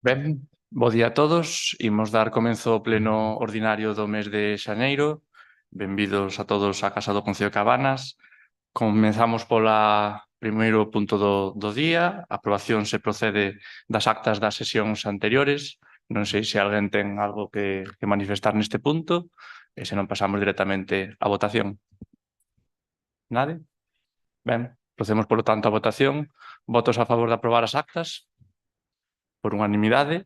Ben, bo día a todos. Imos dar comezo ao pleno ordinario do mes de xaneiro. Benvidos a todos á Casa do Concello de Cabanas. Comezamos pola primeiro punto do día. A aprobación se procede das actas das sesións anteriores. Non sei se alguén ten algo que manifestar neste punto. E se non pasamos directamente á votación. Nade? Ben, procedemos polo tanto á votación. Votos a favor de aprobar as actas? Por unanimidade.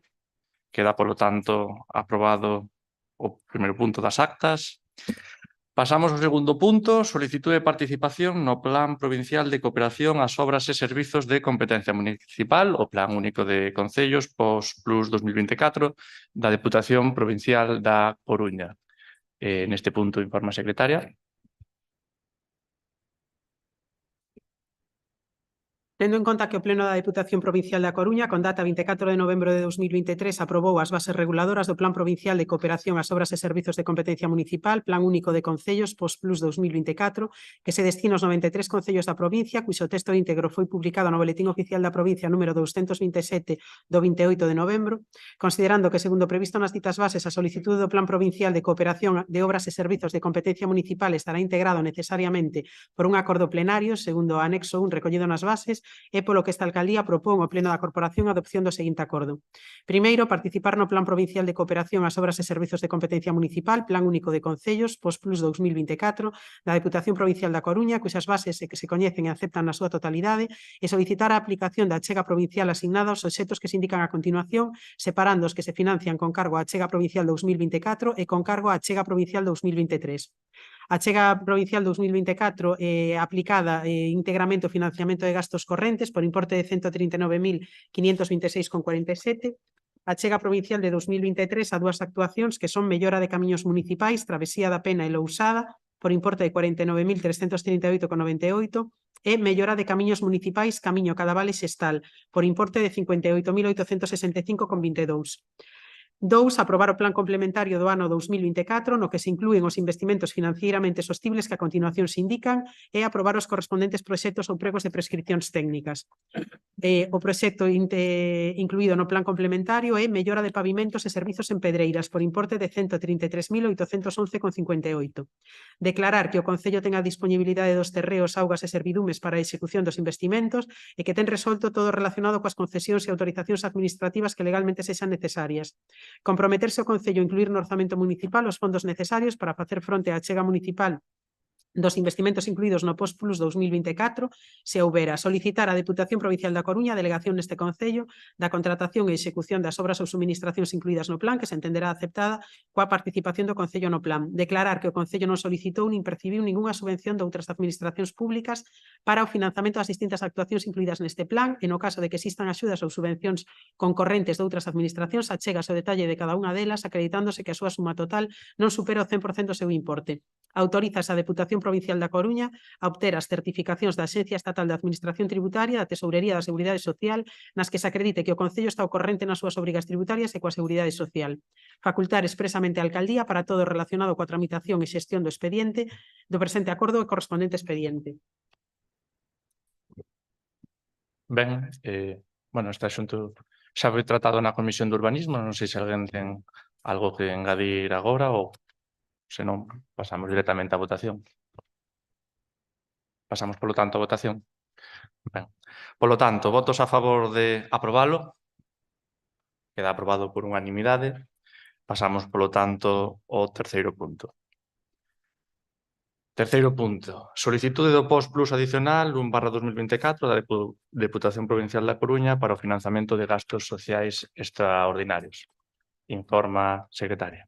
Queda, polo tanto, aprobado o primeiro punto das actas. Pasamos ao segundo punto, solicitude de participación no Plan Provincial de Cooperación ás Obras e Servizos de Competencia Municipal, o Plan Único de Concellos POS-Plus 2024, da Deputación Provincial da Coruña. Neste punto, informa a secretaria. Tendo en conta que o Pleno da Deputación Provincial da Coruña, con data 24 de novembro de 2023, aprobou as bases reguladoras do Plan Provincial de Cooperación ás Obras e Servizos de Competencia Municipal, Plan Único de Concellos, POS-Plus 2024, que se destina aos 93 concellos da provincia, cuixo texto íntegro foi publicado no Boletín Oficial da Provincia número 227 do 28 de novembro, considerando que, segundo previsto nas ditas bases, a solicitude do Plan Provincial de Cooperación de Obras e Servizos de Competencia Municipal estará integrado necesariamente por un acordo plenario, segundo o anexo 1 recollido nas bases, e polo que esta alcaldía propón ao Pleno da Corporación a adopción do seguinte acordo. Primeiro, participar no Plan Provincial de Cooperación ás Obras e Servizos de Competencia Municipal, Plan Único de Concellos, POS-Plus 2024, da Deputación Provincial da Coruña, cuxas bases que se coñecen e aceptan na súa totalidade, e solicitar a aplicación da achega provincial asignada aos obxectos que se indican a continuación, separando os que se financian con cargo á achega provincial 2024 e con cargo á achega provincial 2023. A achega provincial 2024 aplicada íntegramente ao financiamento de gastos correntes por importe de 139.526,47. A achega provincial de 2023 a dúas actuacións que son mellora de camiños municipais, Travesía da Pena e Lousada, por importe de 49.338,98, e mellora de camiños municipais Camiño Cadaval e Xestal, por importe de 58.865,22. 2. Aprobar o plan complementario do ano 2024, no que se inclúen os investimentos financieiramente sostibles que a continuación se indican, e aprobar os correspondentes proxectos ou pregos de prescripcións técnicas. O proxecto incluído no plan complementario é mellora de pavimentos e servizos en Pedreiras, por importe de 133.811,58. Declarar que o Concello ten a disponibilidade dos terreos, augas e servidumes para a execución dos investimentos e que ten resolto todo relacionado coas concesións e autorizacións administrativas que legalmente sexan necesarias. Comprometerse o Concello a incluir no orzamento municipal os fondos necesarios para facer fronte á achega municipal dos investimentos incluídos no POS-Plus 2024, se houbera. Solicitar á Deputación Provincial da Coruña a delegación neste Concello da contratación e execución das obras ou subministracións incluídas no plan, que se entenderá aceptada coa participación do Concello no plan. Declarar que o Concello non solicitou nin percibiu ningunha subvención de outras administracións públicas para o financiamento das distintas actuacións incluídas neste plan, e no caso de que existan axudas ou subvencións concorrentes de outras administracións, achegas o detalle de cada unha delas, acreditándose que a súa suma total non supera o 100% do seu importe. Autorizas a Deputación Provincial da Coruña a obter as certificacións da Axencia Estatal de Administración Tributaria, da Tesourería da Seguridade Social, nas que se acredite que o Concello está ao corrente nas súas obrigas tributarias e coa Seguridade Social. Facultar expresamente a Alcaldía para todo relacionado coa tramitación e xestión do expediente do presente acordo e correspondente expediente. Ben, este asunto xa foi tratado na Comisión de Urbanismo. Non sei se alguén ten algo que engadir agora ou se non, pasamos directamente á votación. Pasamos, polo tanto, a votación. Ben. Polo tanto, votos a favor de aprobalo. Queda aprobado por unanimidade. Pasamos, polo tanto, ao terceiro punto. Terceiro punto. Solicitude do POS-Plus adicional 1/2024 da Deputación Provincial da Coruña para o financiamento de gastos sociais extraordinarios. Informa secretaria.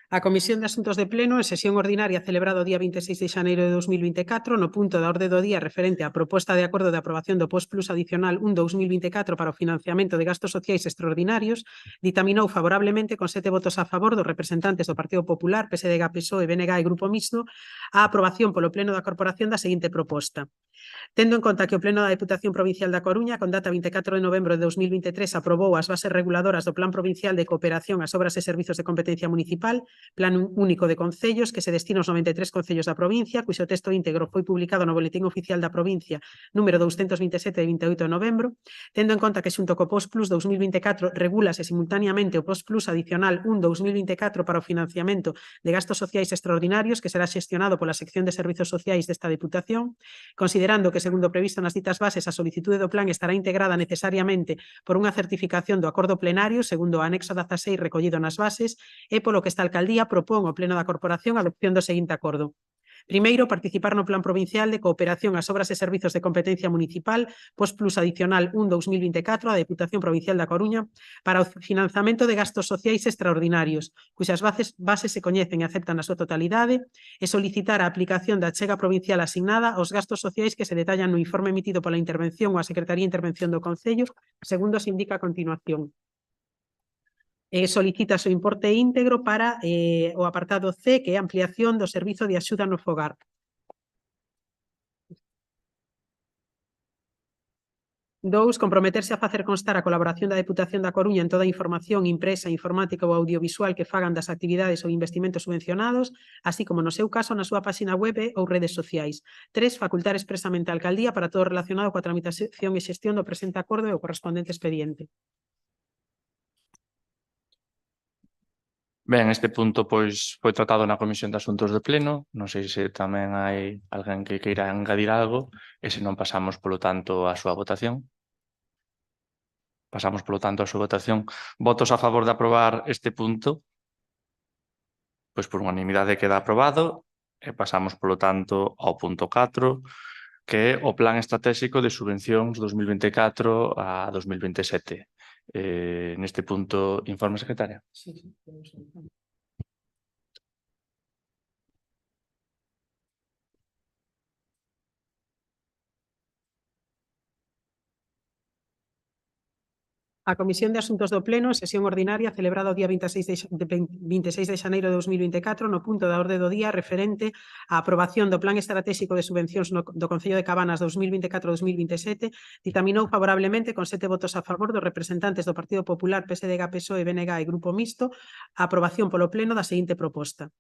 A Comisión de Asuntos de Pleno, en sesión ordinaria celebrada o día 26 de xaneiro de 2024, no punto da orde do día referente á proposta de acordo de aprobación do POS-Plus adicional 1/2024 para o financiamento de gastos sociais extraordinarios, ditaminou favorablemente con 7 votos a favor dos representantes do Partido Popular, PSDG, PSOE, BNG e Grupo Mixto a aprobación polo Pleno da Corporación da seguinte proposta. Tendo en conta que o Pleno da Deputación Provincial da Coruña, con data 24 de novembro de 2023, aprobou as bases reguladoras do Plan Provincial de Cooperación ás Obras e Servizos de Competencia Municipal, Plan Único de Concellos, que se destina aos 93 concellos da provincia, cuxo texto íntegro foi publicado no Boletín Oficial da Provincia, número 227 de 28 de novembro, tendo en conta que xunto co Post Plus 2024 regúlase simultaneamente o Post Plus adicional 1/2024 para o financiamento de gastos sociais extraordinarios, que será xestionado pola Sección de Servizos Sociais desta Deputación, considerando que, segundo previsto nas ditas bases, a solicitude do plan estará integrada necesariamente por unha certificación do acordo plenario, segundo o anexo 16 recollido nas bases, e polo que esta alcaldía propón ao Pleno da Corporación a adopción do seguinte acordo. Primeiro, participar no Plan Provincial de Cooperación ás Obras e Servizos de Competencia Municipal, Post Plus adicional 1/2024, a Deputación Provincial da Coruña, para o financiamento de gastos sociais extraordinarios, cuxas bases se coñecen e aceptan na súa totalidade, e solicitar a aplicación da achega provincial asignada aos gastos sociais que se detallan no informe emitido pola Intervención ou a Secretaría de Intervención do Concello, segundo se indica a continuación. Solicita o importe íntegro para o apartado C, que é ampliación do servizo de axuda no fogar. Dous, comprometerse a facer constar a colaboración da Deputación da Coruña en toda a información impresa, informática ou audiovisual que fagan das actividades ou investimentos subvencionados, así como no seu caso na súa páxina web ou redes sociais. 3, facultar expresamente a alcaldía para todo relacionado coa tramitación e xestión do presente acordo e o correspondente expediente. Ben, este punto pois foi tratado na Comisión de Asuntos do Pleno. Non sei se tamén hai alguén que queira engadir algo, e se non pasamos, polo tanto, á súa votación. Pasamos, polo tanto, á súa votación. Votos a favor de aprobar este punto? Pois por unanimidade queda aprobado e pasamos, polo tanto, ao punto 4, que é o Plan Estratégico de Subvencións 2024 a 2027. Neste punto, informe secretaria. Sí. A Comisión de Asuntos do Pleno, en sesión ordinaria celebrada o día 26 de xaneiro de 2024, no punto da orde do día referente á aprobación do Plan Estratégico de Subvencións do Concello de Cabanas 2024-2027, ditaminou favorablemente con 7 votos a favor dos representantes do Partido Popular, PSDG, PSOE, BNG e Grupo Mixto a aprobación polo Pleno da seguinte proposta.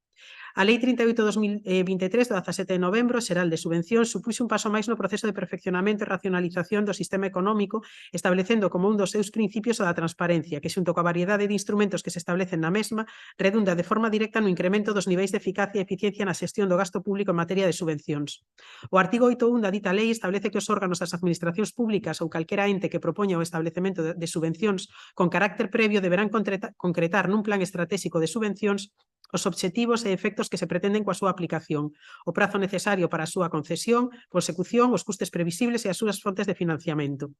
A Lei 38/2023, do 17 de novembro, xeral de subvencións, supuxe un paso máis no proceso de perfeccionamento e racionalización do sistema económico, establecendo como un dos seus principios o da transparencia, que xunto coa variedade de instrumentos que se establecen na mesma, redunda de forma directa no incremento dos niveis de eficacia e eficiencia na xestión do gasto público en materia de subvencións. O artigo 8.1 da dita lei establece que os órganos das administracións públicas ou calquera ente que propoña o establecemento de subvencións con carácter previo deberán concretar nun plan estratégico de subvencións os obxectivos e efectos que se pretenden coa súa aplicación, o prazo necesario para a súa concesión, consecución, os custes previsibles e as súas fontes de financiamento.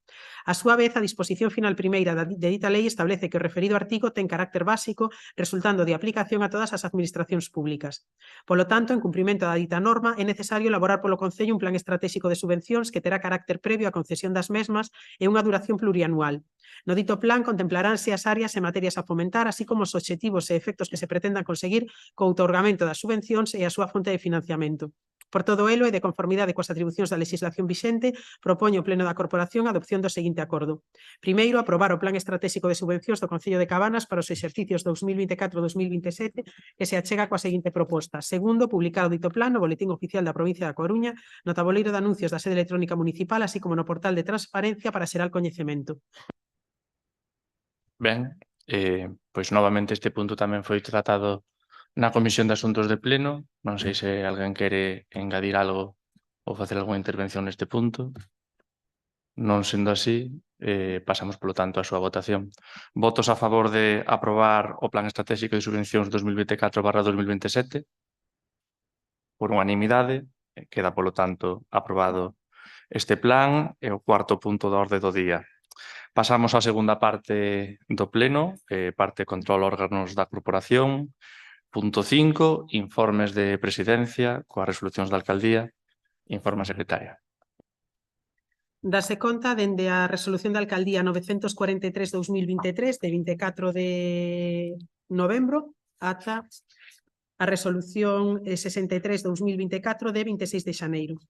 A súa vez, a disposición final primeira de dita lei establece que o referido artigo ten carácter básico, resultando de aplicación a todas as administracións públicas. Polo tanto, en cumprimento da dita norma, é necesario elaborar polo Concello un plan estratégico de subvencións que terá carácter previo á concesión das mesmas e unha duración plurianual. No dito plan contemplaránse as áreas e materias a fomentar, así como os obxectivos e efectos que se pretendan conseguir co outorgamento das subvencións e a súa fonte de financiamento. Por todo elo e de conformidade coas atribucións da legislación vixente, propoño o Pleno da Corporación a adopción do seguinte acordo. Primeiro, aprobar o Plan Estratégico de Subvencións do Concello de Cabanas para os exercicios 2024-2027 que se achega coa seguinte proposta. Segundo, publicar o dito plan no Boletín Oficial da Provincia da Coruña, no taboleiro de anuncios da sede electrónica municipal, así como no portal de transparencia para xerar coñecemento. Ben, pois novamente este punto tamén foi tratado na Comisión de Asuntos de Pleno. Non sei se alguén quere engadir algo ou facer algunha intervención neste punto. Non sendo así, pasamos, polo tanto, á súa votación. Votos a favor de aprobar o Plan Estratégico de Subvencións 2024/2027? Por unanimidade, queda, polo tanto, aprobado este plan e o cuarto punto da orde do día. Pasamos á segunda parte do pleno, parte de control órganos da corporación. Punto 5, informes de presidencia coas resolucións da alcaldía. Informe a secretaria. Dase conta dende a resolución da alcaldía 943/2023 de 24 de novembro ata a resolución 63/2024 de 26 de xaneiro.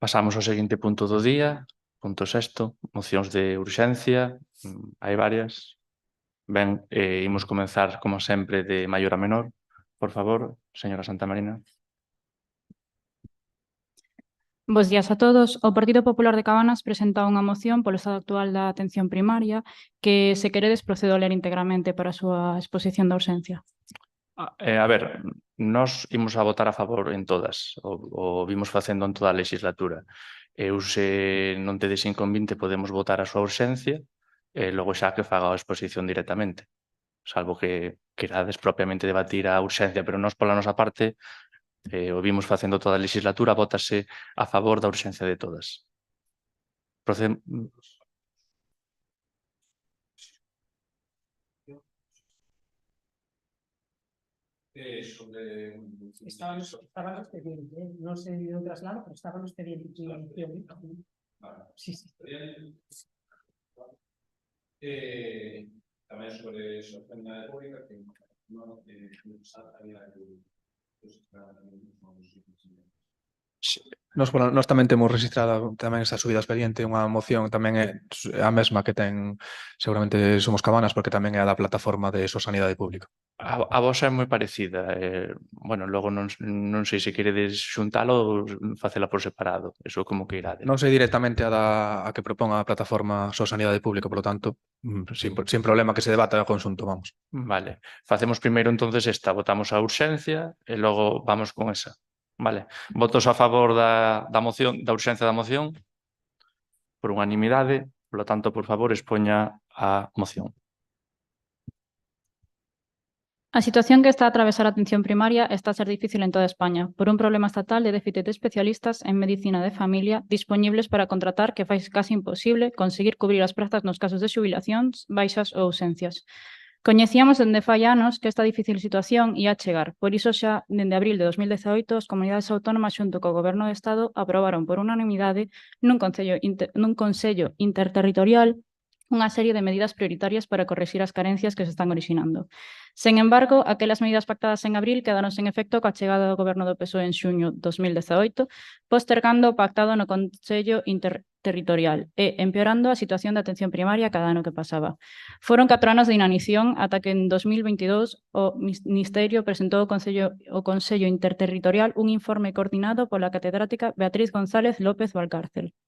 Pasamos ao seguinte punto do día, punto sexto, mocións de urxencia, hai varias. Ben, imos comenzar, como sempre, de maior a menor. Por favor, señora Santamarina. Bos días a todos. O Partido Popular de Cabanas presenta unha moción polo estado actual da atención primaria que, se queredes, procedo a ler integramente para a súa exposición da urxencia. A ver, nós imos a votar a favor en todas, o vimos facendo en toda a legislatura. Eu, se non tedes inconvinte, podemos votar a súa urxencia e logo xa que faga a exposición directamente, salvo que querades propiamente debatir a urxencia, pero nós pola nosa parte o vimos facendo toda a legislatura, vótase a favor da urxencia de todas. Estaba no expediente, non sei de outras lados, pero estaba no expediente. Sí. Tamén sobre sostenibilidade pública que non Nós tamén temos registrada tamén esa subida a expediente, unha moción tamén é a mesma que ten seguramente Somos Cabanas, porque tamén é a da plataforma de Sosanidade Pública. A vosa é moi parecida. Bueno, logo non sei se queredes xuntalo ou facela por separado. Eso como que irade. Non sei directamente a que propón a plataforma Sosanidade Pública, por lo tanto, sin problema que se debata o conxunto, vamos. Vale. Facemos primeiro entonces esta, votamos a urxencia e logo vamos con esa. Vale. Votos a favor da moción, da urxencia da moción, por unanimidade. Por lo tanto, por favor, expoña a moción. A situación que está a atravesar a atención primaria está a ser difícil en toda España por un problema estatal de déficit de especialistas en medicina de familia disponibles para contratar, que fai casi imposible conseguir cubrir as prazas nos casos de xubilacións, baixas ou ausencias. Coñecíamos dende fai anos que esta difícil situación ia chegar, por iso xa dende abril de 2018 as comunidades autónomas xunto co Goberno do Estado aprobaron por unanimidade nun consello interterritorial unha serie de medidas prioritarias para corrixir as carencias que se están orixinando. Sen embargo, aquelas medidas pactadas en abril quedaron sen efecto coa chegada do Goberno do PSOE en xuño 2018, postergando o pactado no Consello Interterritorial e empeorando a situación de atención primaria cada ano que pasaba. Foron 4 anos de inanición ata que en 2022 o Ministerio presentou ao Consello Interterritorial un informe coordinado pola catedrática Beatriz González López Valcárcel,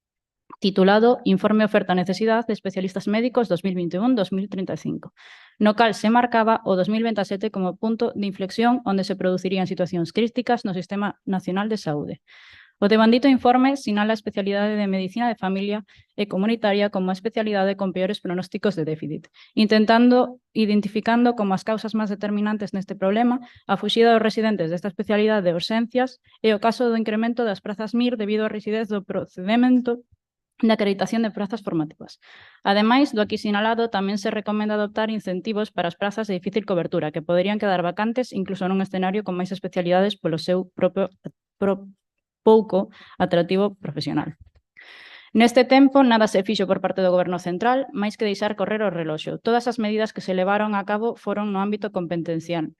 titulado Informe Oferta e Necesidade de Especialistas Médicos 2021-2035, no cal se marcaba o 2027 como punto de inflexión onde se producirían situacións críticas no Sistema Nacional de Saúde. O devandito informe sinala a especialidade de Medicina de Familia e Comunitaria como a especialidade con peores pronósticos de déficit, identificando como as causas máis determinantes neste problema a fuxida dos residentes desta especialidade de urxencias e o caso do incremento das prazas MIR debido á rigidez do procedemento de acreditación de prazas formativas. Ademais do aquí sinalado, tamén se recomenda adoptar incentivos para as prazas de difícil cobertura, que poderían quedar vacantes incluso nun escenario con máis especialidades polo seu propio pouco atractivo profesional. Neste tempo, nada se fixo por parte do Goberno Central, máis que deixar correr o reloxo. Todas as medidas que se levaron a cabo foron no ámbito competencial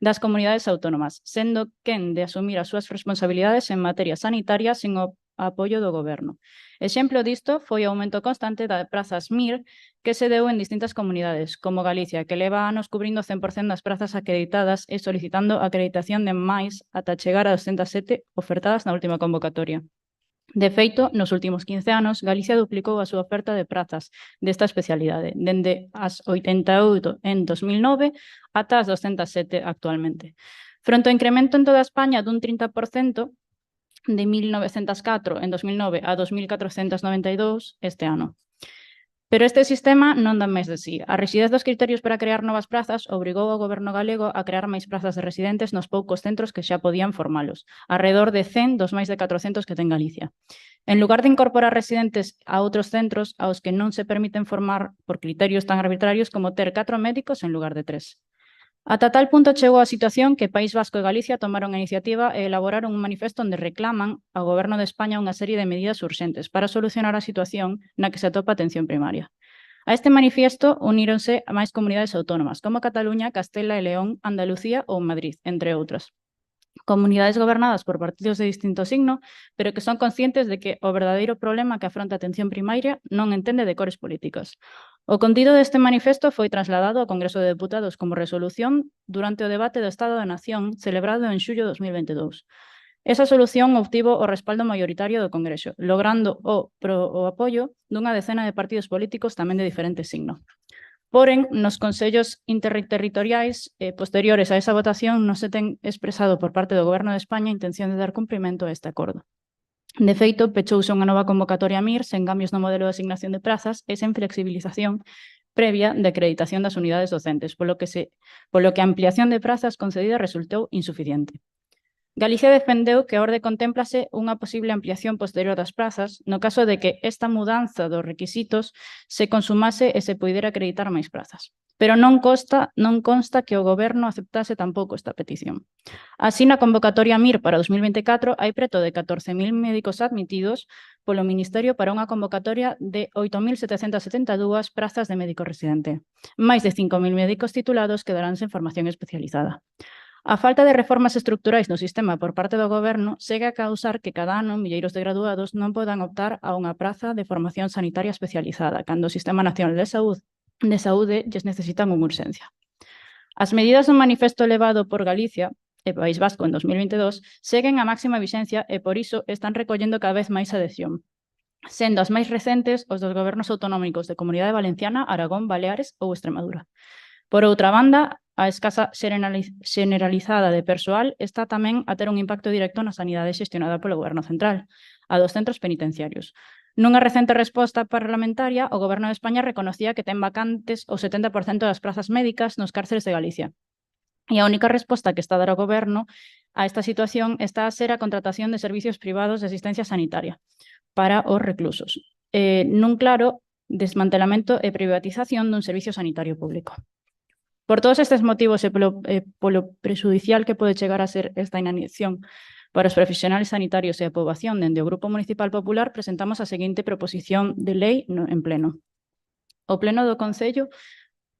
das comunidades autónomas, sendo quen de asumir as súas responsabilidades en materia sanitaria sen o apoio do Goberno. Exemplo disto foi o aumento constante das prazas MIR que se deu en distintas comunidades, como Galicia, que leva anos cubrindo 100% das prazas acreditadas e solicitando acreditación de máis ata chegar a 207 ofertadas na última convocatoria. De feito, nos últimos 15 anos, Galicia duplicou a súa oferta de prazas desta especialidade, dende as 88 en 2009 ata as 207 actualmente. Fronte ao incremento en toda España dun 30%, de 1.904 en 2009 a 2.492 este ano. Pero este sistema non dá máis de sí. A rigidez dos criterios para crear novas prazas obrigou ao Goberno galego a crear máis prazas de residentes nos poucos centros que xa podían formalos, alrededor de 100 dos máis de 400 que ten Galicia. En lugar de incorporar residentes a outros centros aos que non se permiten formar por criterios tan arbitrarios como ter 4 médicos en lugar de 3. Ata tal punto chegou a situación que País Vasco e Galicia tomaron a iniciativa e elaboraron un manifesto onde reclaman ao Goberno de España unha serie de medidas urxentes para solucionar a situación na que se atopa a atención primaria. A este manifiesto uníronse a máis comunidades autónomas, como Cataluña, Castela e León, Andalucía ou Madrid, entre outras. Comunidades gobernadas por partidos de distinto signo, pero que son conscientes de que o verdadeiro problema que afronta a atención primaria non entende de cores políticas. O contido deste manifesto foi trasladado ao Congreso de Deputados como resolución durante o debate do Estado da Nación celebrado en xullo de 2022. Esa solución obtivo o respaldo maioritario do Congreso, logrando o apoio dunha decena de partidos políticos tamén de diferente signo. Porén, nos consellos interterritoriais posteriores a esa votación non se ten expresado por parte do Goberno de España a intención de dar cumprimento a este acordo. De feito, pechouse unha nova convocatoria MIR sen cambios no modelo de asignación de prazas e sen flexibilización previa de acreditación das unidades docentes, polo que a ampliación de prazas concedida resultou insuficiente. Galicia defendeu que a orde contémplase unha posible ampliación posterior das prazas no caso de que esta mudanza dos requisitos se consumase e se poidera acreditar máis prazas. Pero non consta que o Goberno aceptase tampouco esta petición. Así, na convocatoria MIR para 2024 hai preto de 14.000 médicos admitidos polo Ministerio para unha convocatoria de 8.772 prazas de médico residente. Máis de 5.000 médicos titulados quedaránse en formación especializada. A falta de reformas estructurais no sistema por parte do Goberno segue a causar que cada ano milleiros de graduados non podan optar a unha praza de formación sanitaria especializada, cando o Sistema Nacional de Saúde lles necesitan unha urxencia. As medidas do manifesto elevado por Galicia e País Vasco en 2022 seguen a máxima vixencia e por iso están recollendo cada vez máis adhesión, sendo as máis recentes os dos gobernos autonómicos de Comunidade Valenciana, Aragón, Baleares ou Extremadura. Por outra banda, a escasa generalizada de persoal está tamén a ter un impacto directo na sanidade xestionada polo Goberno Central, a dos centros penitenciarios. Nunha recente resposta parlamentaria, o Goberno de España reconocía que ten vacantes o 70% das prazas médicas nos cárceres de Galicia. E a única resposta que está a dar o Goberno a esta situación está a ser a contratación de servicios privados de asistencia sanitaria para os reclusos, nun claro desmantelamento e privatización dun servicio sanitario público. Por todos estes motivos e polo prexudicial que pode chegar a ser esta inanición para os profesionales sanitarios e a poboación dende o Grupo Municipal Popular, presentamos a seguinte proposición de lei en pleno. O Pleno do Concello,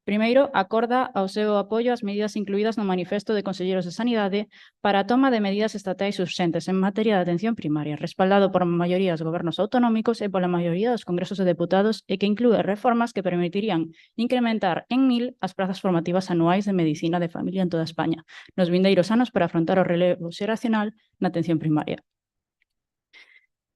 primeiro, acorda ao seu apoio ás medidas incluídas no Manifesto de Conselleiros de Sanidade para a toma de medidas estatais urxentes en materia de atención primaria, respaldado por maioría dos gobernos autonómicos e pola maioría dos congresos de deputados e que inclúe reformas que permitirían incrementar en 1.000 as prazas formativas anuais de medicina de familia en toda España nos vindeiros anos para afrontar o relevo xeracional na atención primaria.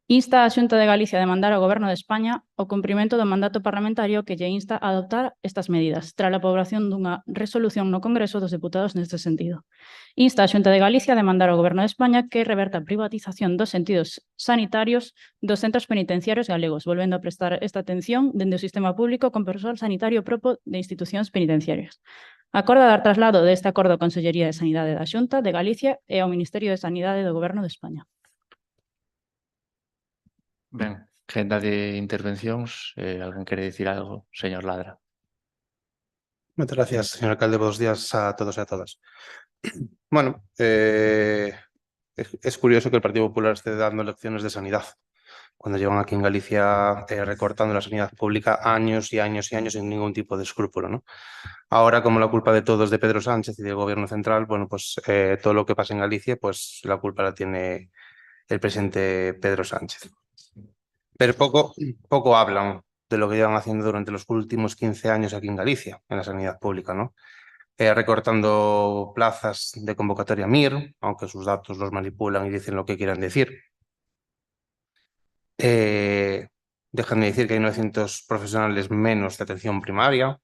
Insta a Xunta de Galicia a demandar ao Goberno de España o cumprimento do mandato parlamentario que lle insta a adoptar estas medidas, tras a aprobación dunha resolución no Congreso dos Deputados neste sentido. Insta a Xunta de Galicia a demandar ao Goberno de España que reverta a privatización dos sentidos sanitarios dos centros penitenciarios galegos, volvendo a prestar esta atención dende o sistema público con persoal sanitario propio de institucións penitenciarias. Acorda dar traslado deste acordo á Consellería de Sanidade da Xunta de Galicia e ao Ministerio de Sanidade do Goberno de España. Ben, agenda de intervencións. Alguén quere dicir algo? Señor Ladra. Muchas gracias, señor alcalde. Buenos días a todos y a todas. Bueno, es curioso que el Partido Popular esté dando lecciones de sanidad, cuando llevan aquí en Galicia recortando la sanidad pública años y años y años sin ningún tipo de escrúpulo, ¿no? Ahora, como la culpa de todo es de Pedro Sánchez y del Gobierno central, bueno, pues todo lo que pasa en Galicia, pues la culpa la tiene el presidente Pedro Sánchez. Pero poco hablan de lo que llevan haciendo durante los últimos 15 años aquí en Galicia, en la sanidad pública, ¿no? Recortando plazas de convocatoria MIR, aunque sus datos los manipulan y dicen lo que quieran decir. Dejan de decir que hay 900 profesionales menos de atención primaria,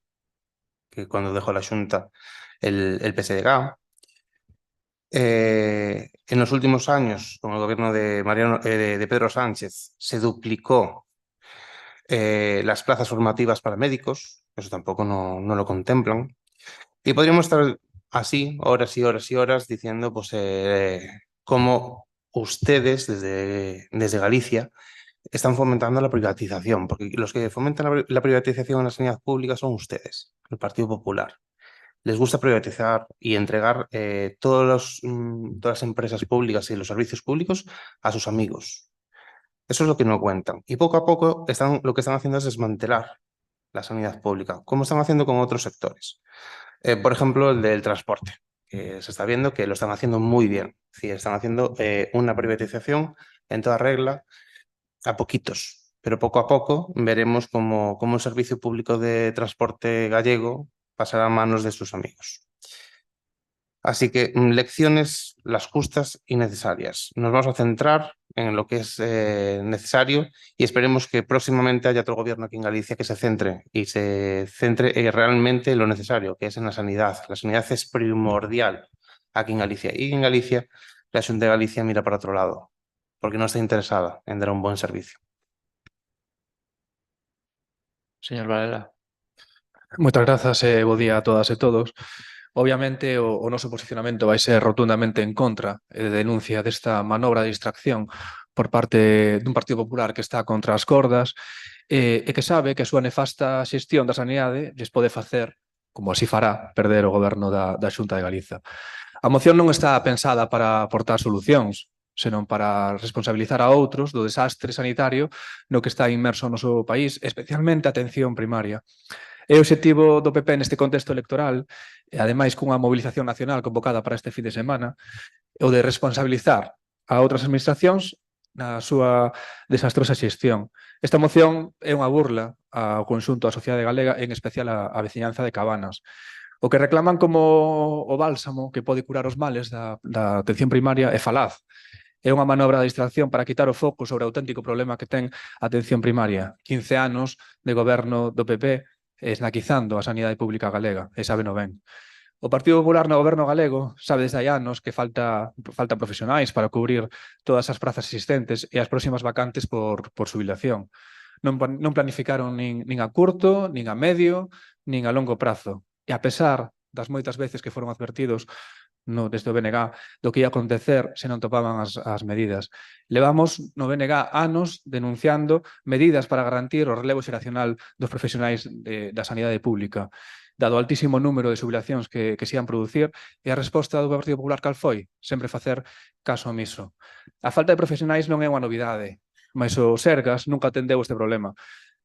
que cuando dejó la Xunta el PSDG. En los últimos años, con el gobierno de Pedro Sánchez, se duplicó las plazas formativas para médicos, eso tampoco no lo contemplan. Y podríamos estar así, horas y horas y horas, diciendo pues, cómo ustedes, desde Galicia, están fomentando la privatización, porque los que fomentan la privatización en la sanidad pública son ustedes, el Partido Popular. Les gusta privatizar y entregar todas las empresas públicas y los servicios públicos a sus amigos. Eso es lo que no cuentan. Y poco a poco lo que están haciendo es desmantelar la sanidad pública, como están haciendo con otros sectores. Por ejemplo, el del transporte, se está viendo que lo están haciendo muy bien. Es decir, están haciendo una privatización en toda regla a poquitos, pero poco a poco veremos cómo el servicio público de transporte gallego pasará a manos de sus amigos. Así que lecciones las justas y necesarias. Nos vamos a centrar en lo que es necesario y esperemos que próximamente haya otro gobierno aquí en Galicia que se centre realmente en lo necesario, que es en la sanidad. La sanidad es primordial aquí en Galicia. Y en Galicia, la Xunta de Galicia mira para otro lado, porque no está interesada en dar un buen servicio. Señor Varela. Moitas grazas e bo día a todas e todos. Obviamente, o noso posicionamento vai ser rotundamente en contra e de denuncia desta manobra de distracción por parte dun Partido Popular que está contra as cordas e que sabe que a súa nefasta xestión da sanidade lles pode facer, como así fará, perder o goberno da Xunta de Galiza. A moción non está pensada para aportar solucións, senón para responsabilizar a outros do desastre sanitario no que está inmerso o noso país, especialmente a atención primaria. É o obxectivo do PP neste contexto electoral, e ademais cunha movilización nacional convocada para este fin de semana, o de responsabilizar a outras administracións na súa desastrosa xestión. Esta moción é unha burla ao conxunto da sociedade galega, en especial a veciñanza de Cabanas. O que reclaman como o bálsamo que pode curar os males da atención primaria é falaz. É unha manobra de distracción para quitar o foco sobre o auténtico problema que ten a atención primaria. 15 anos de goberno do PP esnaquizando a sanidade pública galega, e sábeno ben. O Partido Popular no goberno galego sabe desde hai anos que faltan profesionais para cubrir todas as prazas existentes e as próximas vacantes por xubilación. Non planificaron nin a curto, nin a medio, nin a longo prazo. E a pesar das moitas veces que foron advertidos desde o BNG do que ia acontecer se non topaban as medidas. Levamos no BNG anos denunciando medidas para garantir o relevo xeracional dos profesionais da sanidade pública. Dado o altísimo número de xubilacións que se ian producir, e a resposta do Partido Popular cal foi? Sempre facer caso omiso. A falta de profesionais non é unha novidade, mas o Sergas nunca atendeu este problema.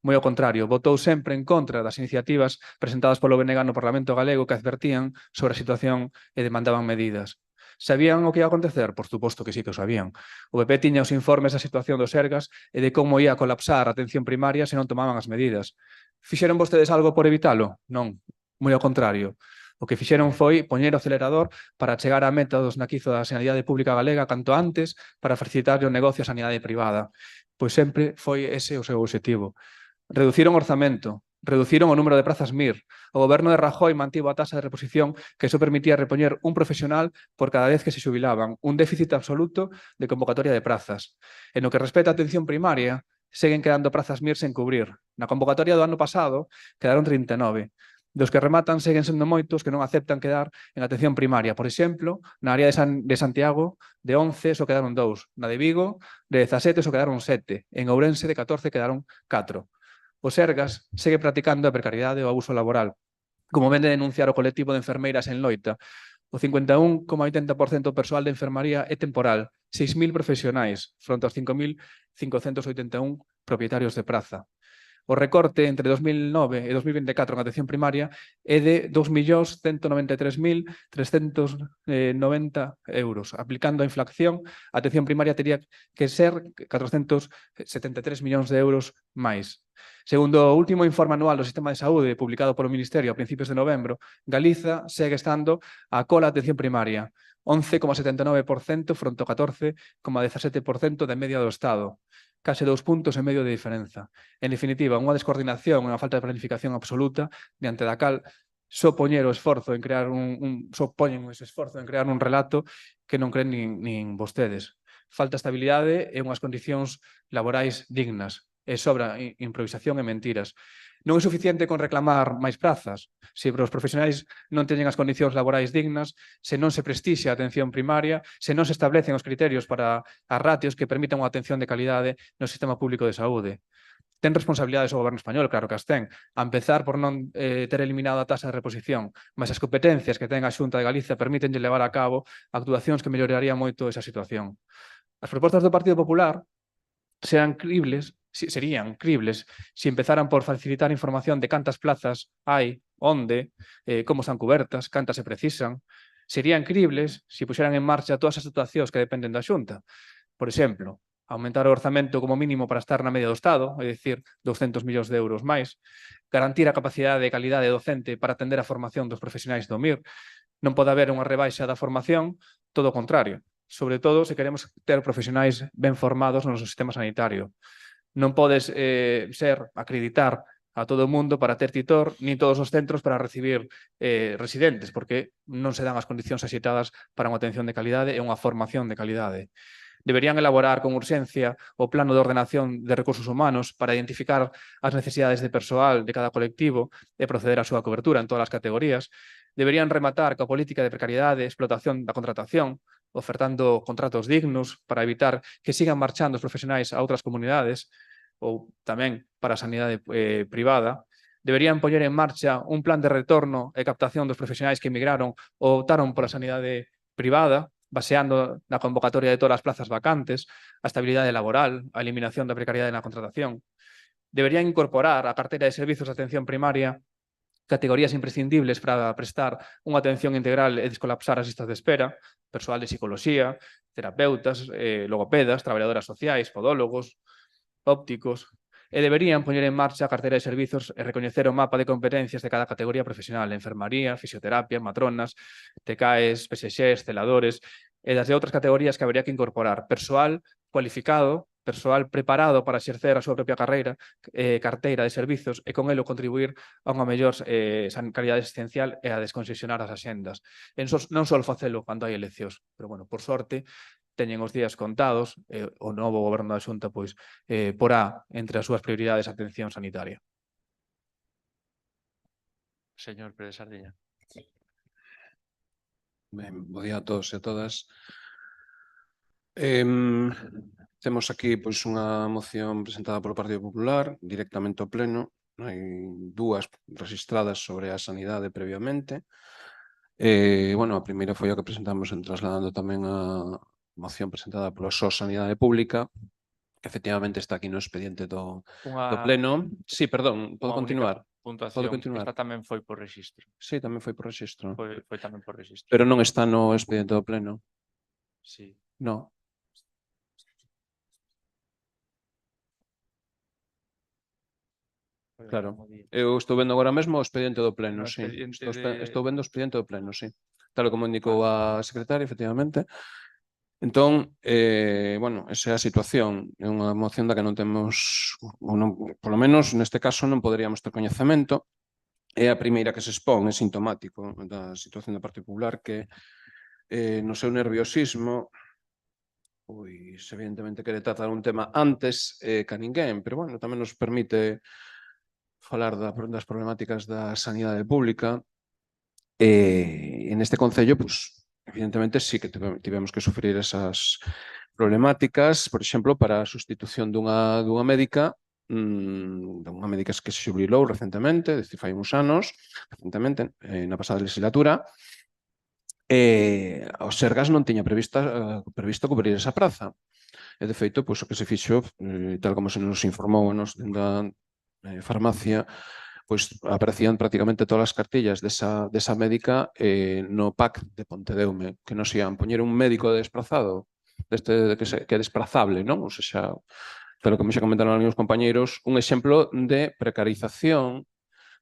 Moi ao contrario, votou sempre en contra das iniciativas presentadas polo BNG no Parlamento galego que advertían sobre a situación e demandaban medidas. Sabían o que ia acontecer? Por suposto que sí que o sabían. O PP tiña os informes da situación dos Sergas e de como ia colapsar a atención primaria se non tomaban as medidas. Fixeron vostedes algo por evitalo? Non. Moi ao contrario. O que fixeron foi poñer o acelerador para chegar á meta dos naquizo da sanidade pública galega canto antes para facilitarlle o negocio á sanidade privada. Pois sempre foi ese o seu objetivo. Reduciron orzamento, reduciron o número de prazas MIR. O goberno de Rajoy mantivo a tasa de reposición que só permitía repoñer un profesional por cada vez que se xubilaban, un déficit absoluto de convocatoria de prazas. En o que respecta a atención primaria, seguen quedando prazas MIR sen cubrir. Na convocatoria do ano pasado quedaron 39. Dos que rematan seguen sendo moitos que non aceptan quedar en atención primaria. Por exemplo, na área de Santiago, de 11 só quedaron 2. Na de Vigo, de 17 só quedaron 7. En Ourense, de 14 quedaron 4. O Sergas segue practicando a precariedade e o abuso laboral, como ven de denunciar o colectivo de enfermeiras en Loita. O 51,80% do persoal de enfermaría é temporal, 6.000 profesionais, fronte aos 5.581 propietarios de praza. O recorte entre 2009 e 2024 en atención primaria é de 2.193.390 euros. Aplicando a inflación, a atención primaria tería que ser 473 millóns de euros máis. Segundo o último informe anual do Sistema de Saúde publicado polo Ministerio a principios de novembro, Galiza segue estando á cola a atención primaria, 11,79% fronte ao 14,17% de media do Estado. Case 2,5 puntos de diferenza. En definitiva, unha descoordinación e unha falta de planificación absoluta diante da cal só poñer o esforzo en crear poñen ese esforzo en crear un relato que non creen nin vostedes. Falta estabilidade e unhas condicións laborais dignas. E sobra improvisación e mentiras. Non é suficiente con reclamar máis prazas. Se os profesionais non teñen as condicións laborais dignas, se non se prestixa a atención primaria, se non se establecen os criterios para as ratios que permitan unha atención de calidade no sistema público de saúde. Ten responsabilidades o goberno español, claro que as ten, a empezar por non ter eliminado a tasa de reposición, mas as competencias que ten a Xunta de Galicia permiten levar a cabo actuacións que mellorarían moito esa situación. As propostas do Partido Popular serían cribles se empezaran por facilitar información de cantas plazas hai, onde, como están cubertas, cantas se precisan. serían cribles se puxeran en marcha todas as actuacións que dependen da Xunta. Por exemplo, aumentar o orzamento como mínimo para estar na media do Estado, é dicir, 200 millóns de euros máis, garantir a capacidade de calidade docente para atender a formación dos profesionais do MIR. Non pode haber unha rebaixa da formación, todo o contrario, sobre todo se queremos ter profesionais ben formados no noso sistema sanitario. Non podes acreditar a todo o mundo para ter titor, nin todos os centros para recibir residentes, porque non se dan as condicións axeitadas para unha atención de calidade e unha formación de calidade. Deberían elaborar con urxencia o plano de ordenación de recursos humanos para identificar as necesidades de persoal de cada colectivo e proceder á súa cobertura en todas as categorías. Deberían rematar coa política de precariedade e explotación da contratación, ofertando contratos dignos para evitar que sigan marchando os profesionais a outras comunidades ou tamén para a sanidade privada. Deberían poñer en marcha un plan de retorno e captación dos profesionais que emigraron ou optaron pola sanidade privada, baseando na convocatoria de todas as plazas vacantes, a estabilidade laboral, a eliminación da precariedade na contratación. Deberían incorporar a carteira de servizos de atención primaria categorías imprescindibles para prestar unha atención integral e descolapsar as listas de espera, persoal de psicoloxía, terapeutas, logopedas, traballadoras sociais, podólogos, ópticos, e deberían poñer en marcha a carteira de servizos e recoñecer o mapa de competencias de cada categoría profesional, enfermaría, fisioterapia, matronas, TCAEs, PSXs, celadores, e das de outras categorías que habería que incorporar persoal cualificado, persoal preparado para exercer a súa propia carreira, carteira de servizos e con elo contribuir a unha mellor calidade asistencial e a desconcesionar as axendas. Non só facelo cando hai eleccións, pero, bueno, por sorte, teñen os días contados, o novo goberno da Xunta pois porá entre as súas prioridades a atención sanitaria. Señor Pérez Sardiña. Ben, bo día a todos e a todas. Temos aquí pois unha moción presentada polo Partido Popular directamente ao Pleno. Hai dúas registradas sobre a sanidade previamente. Bueno, a primeira foi a que presentamos trasladando tamén a moción presentada pola SOS Sanidade Pública, que efectivamente está aquí no expediente do Pleno. Sí, perdón, podo continuar? Puntuación. Pode continuar. Esta tamén foi por rexistro. Sí, tamén foi por rexistro. Foi tamén por rexistro. Pero non está no expediente do Pleno. Sí. No. Claro, eu estou vendo agora mesmo o expediente do Pleno, sí. Estou vendo o expediente do Pleno, sí. Tal como indicou a secretaria, efectivamente. Entón, bueno, esa é a situación. É unha moción da que non temos, polo menos neste caso non poderíamos ter coñecemento. É a primeira que se expón, é sintomático da situación do Partido Popular que no seu nerviosismo pois evidentemente quere tratar un tema antes que a ninguén, pero bueno, tamén nos permite falar das problemáticas da sanidade pública e neste concello, pois, evidentemente, sí que tivemos que sufrir esas problemáticas, por exemplo, para a sustitución dunha médica que se xubilou recentemente, decir, fai uns anos, recentemente, na pasada legislatura, o Sergas non tiña previsto cubrir esa praza. E, de feito, pois, o que se fixo, tal como se nos informou da farmacia, pois aparecían prácticamente todas as cartillas desa médica no PAC de Pontedeume, que nos ian poñer un médico desplazado, que é desprazable, non? Ou seja, pero como xa comentaron os meus compañeiros, un exemplo de precarización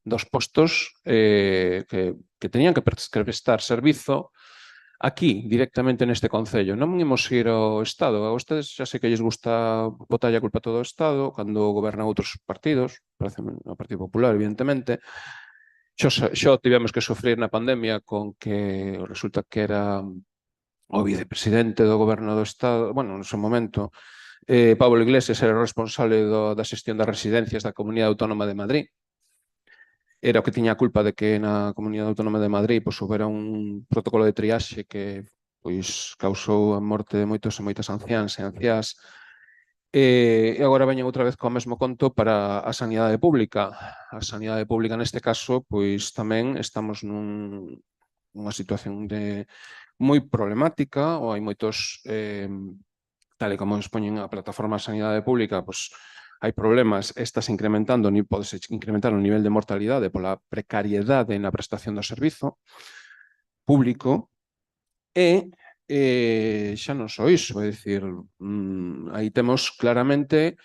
dos postos que tenían que prestar servizo aquí, directamente neste concello. Non imos ir ao Estado. A vostedes xa sei que lles gusta botar a culpa todo ao Estado, cando gobernan outros partidos, parece o Partido Popular, evidentemente. Xo tivemos que sofrer na pandemia con que resulta que era o vicepresidente do goberno do Estado, bueno, no seu momento, Pablo Iglesias era o responsable da xestión das residencias da Comunidade Autónoma de Madrid. Era o que tiña a culpa de que na Comunidade Autónoma de Madrid pois houbera un protocolo de triaxe que pois causou a morte de moitos e moitas anciáns e anciás. E agora veñen outra vez co mesmo conto para a sanidade pública. A sanidade pública neste caso pois tamén estamos nunha situación moi problemática, ou hai moitos, tal e como expoñen a plataforma de sanidade pública, pois hai problemas, estas incrementando, podese incrementar o nivel de mortalidade pola precariedade na prestación do servizo público, E xa non só iso, é dicir, aí temos claramente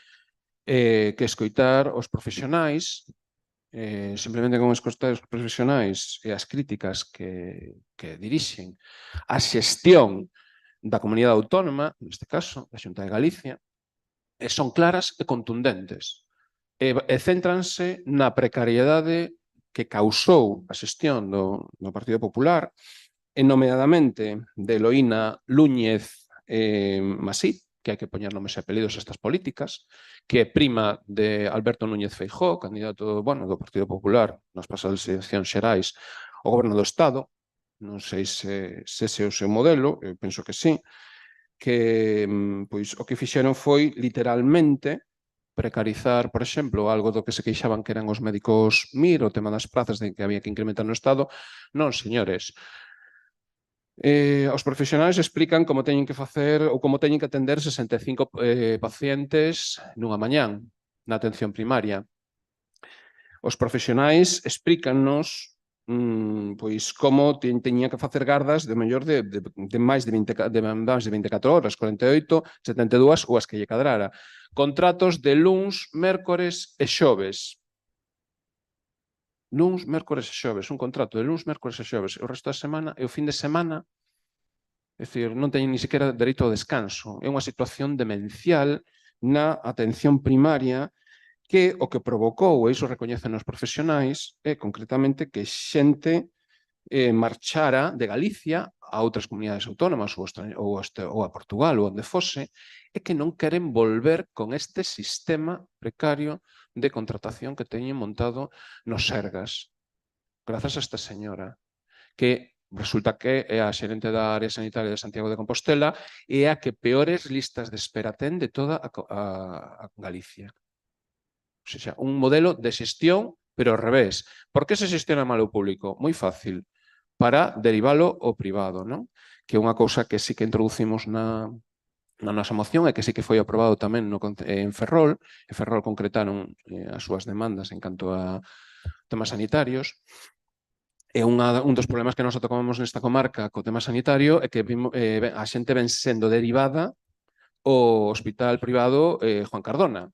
que escoitar os profesionais, simplemente con escoitar os profesionais e as críticas que dirixen a xestión da comunidade autónoma, neste caso, da Xunta de Galicia, son claras e contundentes e céntranse na precariedade que causou a xestión do Partido Popular, e nomeadamente de Eloína Núñez Masip, que hai que poñer nomes e apelidos a estas políticas, que é prima de Alberto Núñez Feijóo, candidato do Partido Popular nas pasadas eleccións xerais ao goberno do Estado. Non sei se ese é o seu modelo, eu penso que sí, que pois o que fixeron foi literalmente precarizar, por exemplo, algo do que se queixaban que eran os médicos MIR, o tema das prazas de que había que incrementar no Estado. Non, señores. Os profesionais explican como teñen que facer ou como teñen que atender 65 pacientes nunha mañán na atención primaria. Os profesionais explícannos pois como teñía que facer gardas de mellor de máis de 24 horas, 48, 72 ou as que lle cadrara. Contratos de luns, mércores e xoves. Luns, mércores e xoves. Un contrato de luns, mércores e xoves. O resto da semana e o fin de semana, é dicir, non teñen ni sequera dereito ao descanso. É unha situación demencial na atención primaria que o que provocou, e iso recoñecen os profesionais, é concretamente que xente marchara de Galicia a outras comunidades autónomas ou a Portugal ou onde fose, e que non queren volver con este sistema precario de contratación que teñen montado nos Sergas. Grazas a esta señora, que resulta que é a xerente da área sanitaria de Santiago de Compostela e é a que peores listas de espera ten de toda a Galicia. O sea, un modelo de xestión, pero ao revés. Por que se xestiona mal o público? Moi fácil. Para derivalo ao privado, non? Que é unha cousa que sí que introducimos na nosa moción e que sí que foi aprobado tamén en Ferrol. En Ferrol concretaron as súas demandas en canto a temas sanitarios. E un dos problemas que nos atopamos nesta comarca co tema sanitario é que a xente ven sendo derivada ao hospital privado Juan Cardona.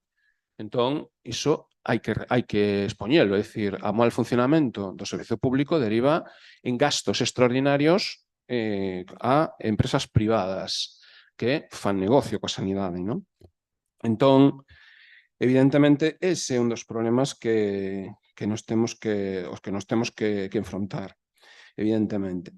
Entón, iso hai que expoñelo, é dicir, a mal funcionamento do servizo público deriva en gastos extraordinarios a empresas privadas que fan negocio coa sanidade, non? Entón, evidentemente, ese é un dos problemas os que nos temos que enfrontar, evidentemente.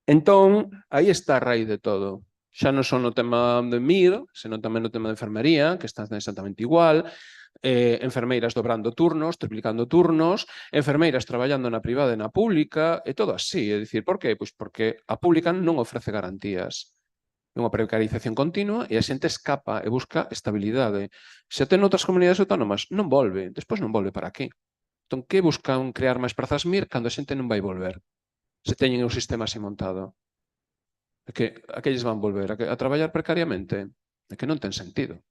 Entón, aí está a raíz de todo. Xa non son no tema de MIR, senón tamén no tema de enfermería, que está exactamente igual, enfermeiras dobrando turnos, triplicando turnos, enfermeiras traballando na privada e na pública, e todo así. É dicir, por qué? Pois porque a pública non ofrece garantías. É unha precarización continua e a xente escapa e busca estabilidade. Se ten outras comunidades autónomas, non volve. Despois non volve para aquí. Entón, que buscan crear máis prazas MIR cando a xente non vai volver? Se teñen o sistema así montado. A que lles van volver? A traballar precariamente? É que non ten sentido.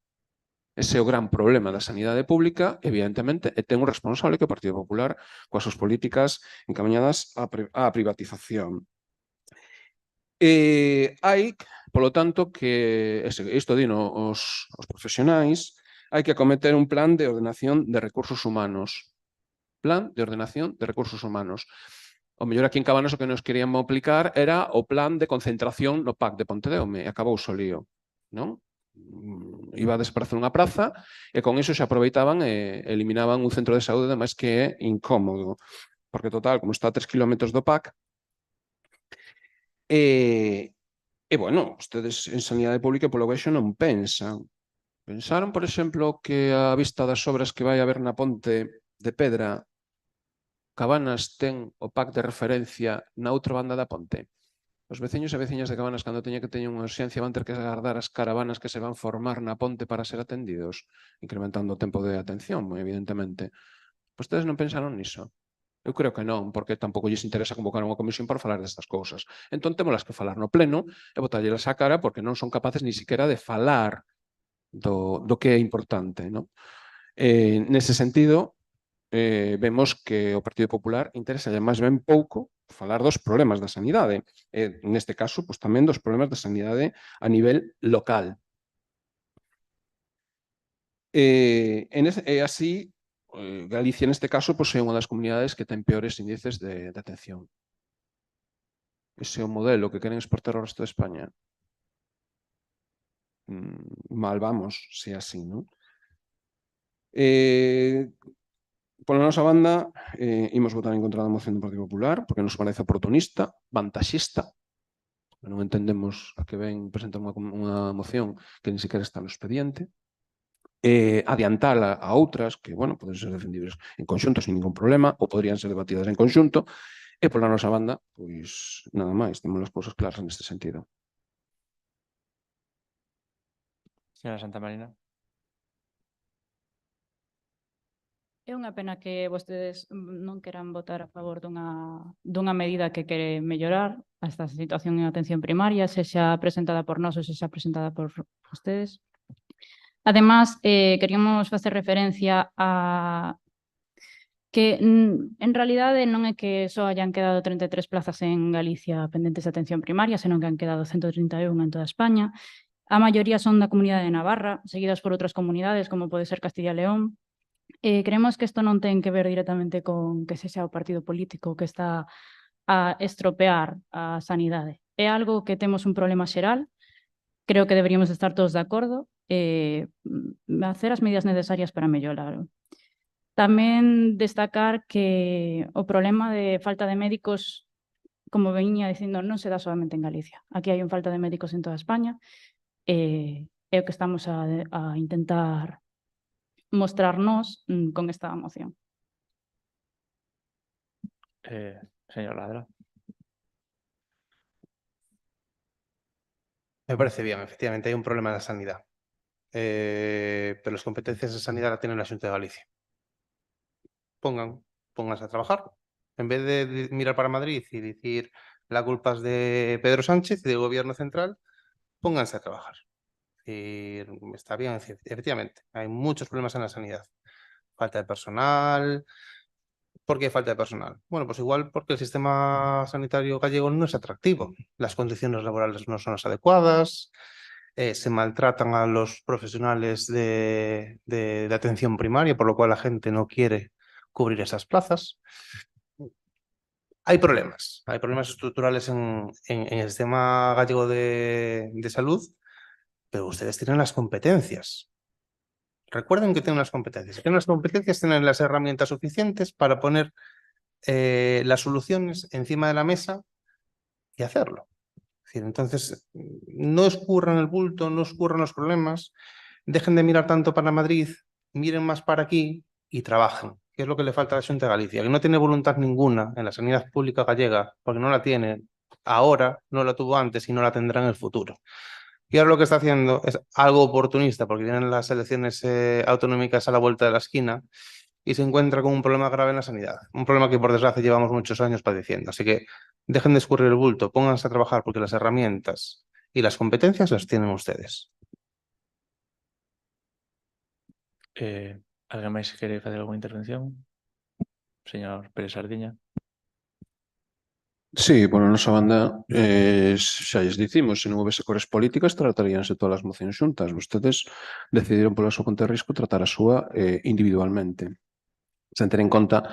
Ese é o gran problema da sanidade pública, evidentemente, e ten un responsable que é o Partido Popular coas súas políticas encaminhadas á privatización. Hai, polo tanto, que isto dino os profesionais, hai que acometer un plan de ordenación de recursos humanos. Plan de ordenación de recursos humanos. O mellor aquí en Cabanas o que nos queríamos aplicar era o plan de concentración no PAC de Pontedeume, e acabou o lío, non? Iba a desaparecer unha praza e con iso se aproveitaban e eliminaban un centro de saúde, ademais que é incómodo, porque total, como está a 3 kilómetros do PAC, bueno, ustedes en sanidade pública polo vexo non pensan. Pensaron, por exemplo, que a vista das obras que vai haber na ponte de Pedra, Cabanas ten o PAC de referencia na outra banda da ponte? Os veciños e veciñas de Cabanas, cando teñen unha urxencia, van ter que agardar as caravanas que se van formar na ponte para ser atendidos, incrementando o tempo de atención, moi evidentemente. Vostedes non pensaron niso? Eu creo que non, porque tampouco lles interesa convocar unha comisión para falar destas cousas. Entón, témolas que falar no pleno e botallelas á cara porque non son capaces ni siquiera de falar do que é importante, non? Nese sentido, vemos que o Partido Popular interesa máis ben pouco falar dos problemas da sanidade. Neste caso, pois, tamén dos problemas da sanidade a nivel local. Así, Galicia, neste caso, pois, é unha das comunidades que ten peores índices de atención. Ese é o modelo que queren exportar ao resto de España. Mal vamos, se así, non? Pola nosa banda, imos votar en contra da moción do Partido Popular porque nos parece oportunista, vantaxista. Non entendemos a que ven presentar unha moción que ni sequera está no expediente. Adiantala a outras que, bueno, poden ser defendibles en conxunto sin ningún problema ou podrían ser debatidas en conxunto. E pola nosa banda, pois, nada máis, temos as cousas claras neste sentido. Señora Santamarina. É unha pena que vostedes non queran votar a favor dunha medida que quere mellorar esta situación en atención primaria, sexa presentada por nós ou sexa presentada por vostedes. Además, queríamos facer referencia a que en realidade non é que só hayan quedado 33 plazas en Galicia pendentes de atención primaria, senón que han quedado 131 en toda España. A maioría son da Comunidade de Navarra, seguidas por outras comunidades, como pode ser Castilla e León. Creemos que isto non ten que ver directamente con que sexa o partido político que está a estropear a sanidade. É algo que temos un problema xeral, creo que deberíamos estar todos de acordo e hacer as medidas necesarias para mellorarlo. Tamén destacar que o problema de falta de médicos, como veña dicindo, non se dá solamente en Galicia. Aquí hai un falta de médicos en toda España e é o que estamos a intentar mostrarnos con esta moción. Señor Ladra. Me parece bien, efectivamente, hay un problema en la sanidad. Pero las competencias de sanidad la tiene la Xunta de Galicia. Pónganse a trabajar. En vez de mirar para Madrid y decir la culpa es de Pedro Sánchez y del gobierno central, pónganse a trabajar. Está bien, efectivamente, hay muchos problemas en la sanidad. Falta de personal. ¿Por qué falta de personal? Bueno, pues igual porque el sistema sanitario gallego no es atractivo. Las condiciones laborales no son las adecuadas, se maltratan a los profesionales de atención primaria, por lo cual la gente no quiere cubrir esas plazas. Hay problemas estructurales en el sistema gallego de salud, pero ustedes tienen las competencias. Recuerden que tienen las competencias. Tienen las competencias, tienen las herramientas suficientes para poner las soluciones encima de la mesa y hacerlo. Es decir, entonces, no escurran el bulto, no escurran los problemas, dejen de mirar tanto para Madrid, miren más para aquí y trabajen, que es lo que le falta a la Xunta de Galicia, que no tiene voluntad ninguna en la sanidad pública gallega, porque no la tiene ahora, no la tuvo antes y no la tendrá en el futuro. Y ahora lo que está haciendo es algo oportunista, porque vienen las elecciones autonómicas a la vuelta de la esquina y se encuentra con un problema grave en la sanidad. Un problema que, por desgracia, llevamos muchos años padeciendo. Así que dejen de escurrir el bulto, pónganse a trabajar, porque las herramientas y las competencias las tienen ustedes. Alguén máis quere facer alguna intervención? Señor Pérez Sardiña. Sí, por a nosa banda, xa lles dicimos, se non houvese cores políticas, trataríanse todas as mocións xuntas. Vostedes decidiron pola súa conta de risco tratar a súa individualmente. Sen ter en conta,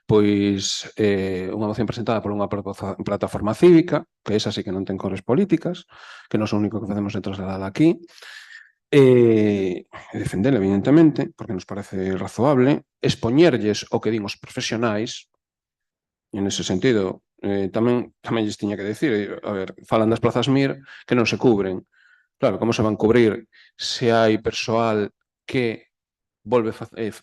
pois, unha moción presentada por unha plataforma cívica, que esa sí que non ten cores políticas, que non é o único que facemos é trasladada aquí, e defendela, evidentemente, porque nos parece razoable, expoñerlles o que din os profesionais, e nese sentido, tamén lles tiña que decir, a ver, falan das plazas MIR que non se cubren. Claro, como se van cubrir se hai persoal que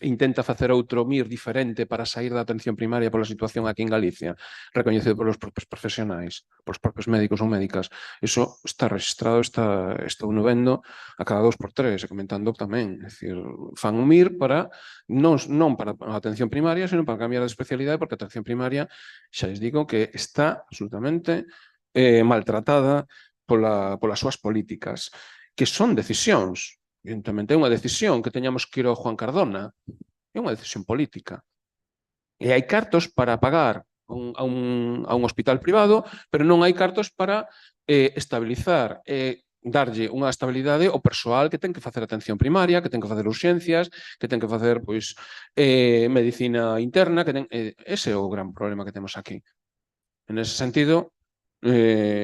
intenta facer outro MIR diferente para sair da atención primaria pola situación aquí en Galicia, recoñecido polos propios profesionais, polos propios médicos ou médicas. Iso está registrado, estou no vendo a cada 2x3, comentando tamén. É dicir, fan un MIR para non para a atención primaria, sino para cambiar de especialidade, porque a atención primaria, xa les digo, que está absolutamente maltratada polas súas políticas, que son decisións. Evidentemente, é unha decisión que teñamos que ir ao Juan Cardona. É unha decisión política. E hai cartos para pagar a un hospital privado, pero non hai cartos para estabilizar darlle unha estabilidade ao persoal que ten que facer atención primaria, que ten que facer urxencias, que ten que facer medicina interna, ese é o gran problema que temos aquí. En ese sentido,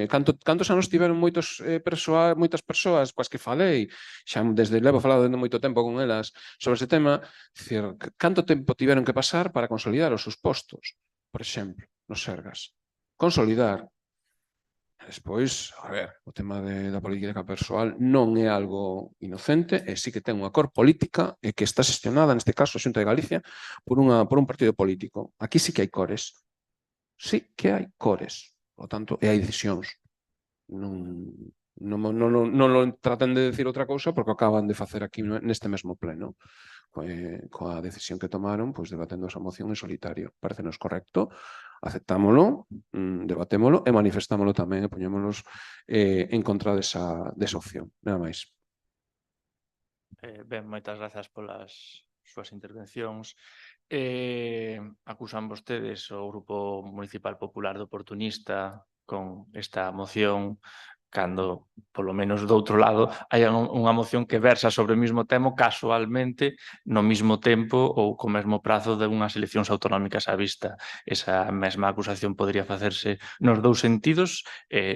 cantos anos tiveron moitas persoas coas que falei, xa levo falado dende moito tempo con elas sobre ese tema, dicir, canto tempo tiveron que pasar para consolidar os seus postos, por exemplo, nos Sergas. Consolidar. Despois, a ver, o tema da política persoal non é algo inocente e sí que ten unha cor política e que está xestionada, neste caso, a Xunta de Galicia, por un partido político. Aquí sí que hai cores. Sí que hai cores. Por tanto, e hai decisións. Non lo traten de decir outra cousa porque acaban de facer aquí neste mesmo pleno. Coa decisión que tomaron, pois debatendo esa moción en solitario. Parecenos correcto, aceptámolo, debatémolo e manifestámolo tamén e poñémonos en contra desa opción. Nada máis. Ben, moitas grazas polas súas intervencións. Acusan vostedes o Grupo Municipal Popular do Oportunista con esta moción cando, polo menos do outro lado, hai unha moción que versa sobre o mesmo tema casualmente no mesmo tempo ou co mesmo prazo de unhas eleccións autonómicas á vista. Esa mesma acusación podría facerse nos dous sentidos,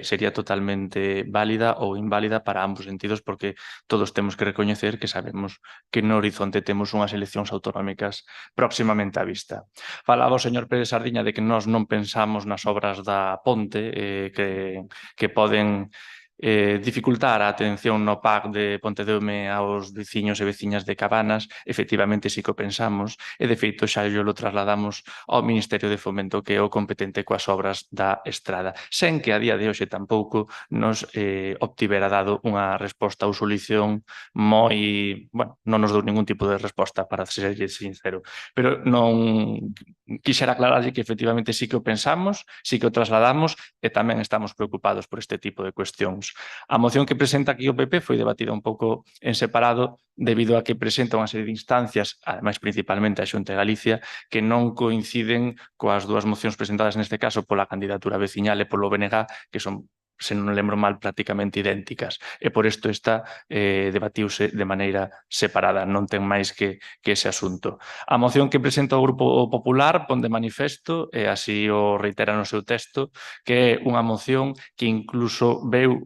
sería totalmente válida ou inválida para ambos sentidos porque todos temos que recoñecer que sabemos que no horizonte temos unhas eleccións autonómicas próximamente á vista. Falaba o señor Pérez Sardiña de que nós non pensamos nas obras da ponte que poden dificultar a atención no PAC de Pontedeume aos veciños e veciñas de Cabanas. Efectivamente, sí que o pensamos e, de feito, xa lo trasladamos ao Ministerio de Fomento, que é o competente coas obras da estrada, sen que a día de hoxe tampouco nos obtivera dado unha resposta ou solución moi... Bueno, non nos dou ningún tipo de resposta, para ser sincero, pero non quixera aclararlle que efectivamente sí que o pensamos, sí que o trasladamos e tamén estamos preocupados por este tipo de cuestións. A moción que presenta aquí o PP foi debatida un pouco en separado debido a que presenta unha serie de instancias, ademais principalmente a Xunta de Galicia, que non coinciden coas dúas mocións presentadas neste caso pola candidatura veciñal e polo BNG, que son, se non lembro mal, prácticamente idénticas. E por isto esta debatiuse de maneira separada, non ten máis que ese asunto. A moción que presenta o Grupo Popular pon de manifesto, e así o reitera no seu texto, que é unha moción que incluso veu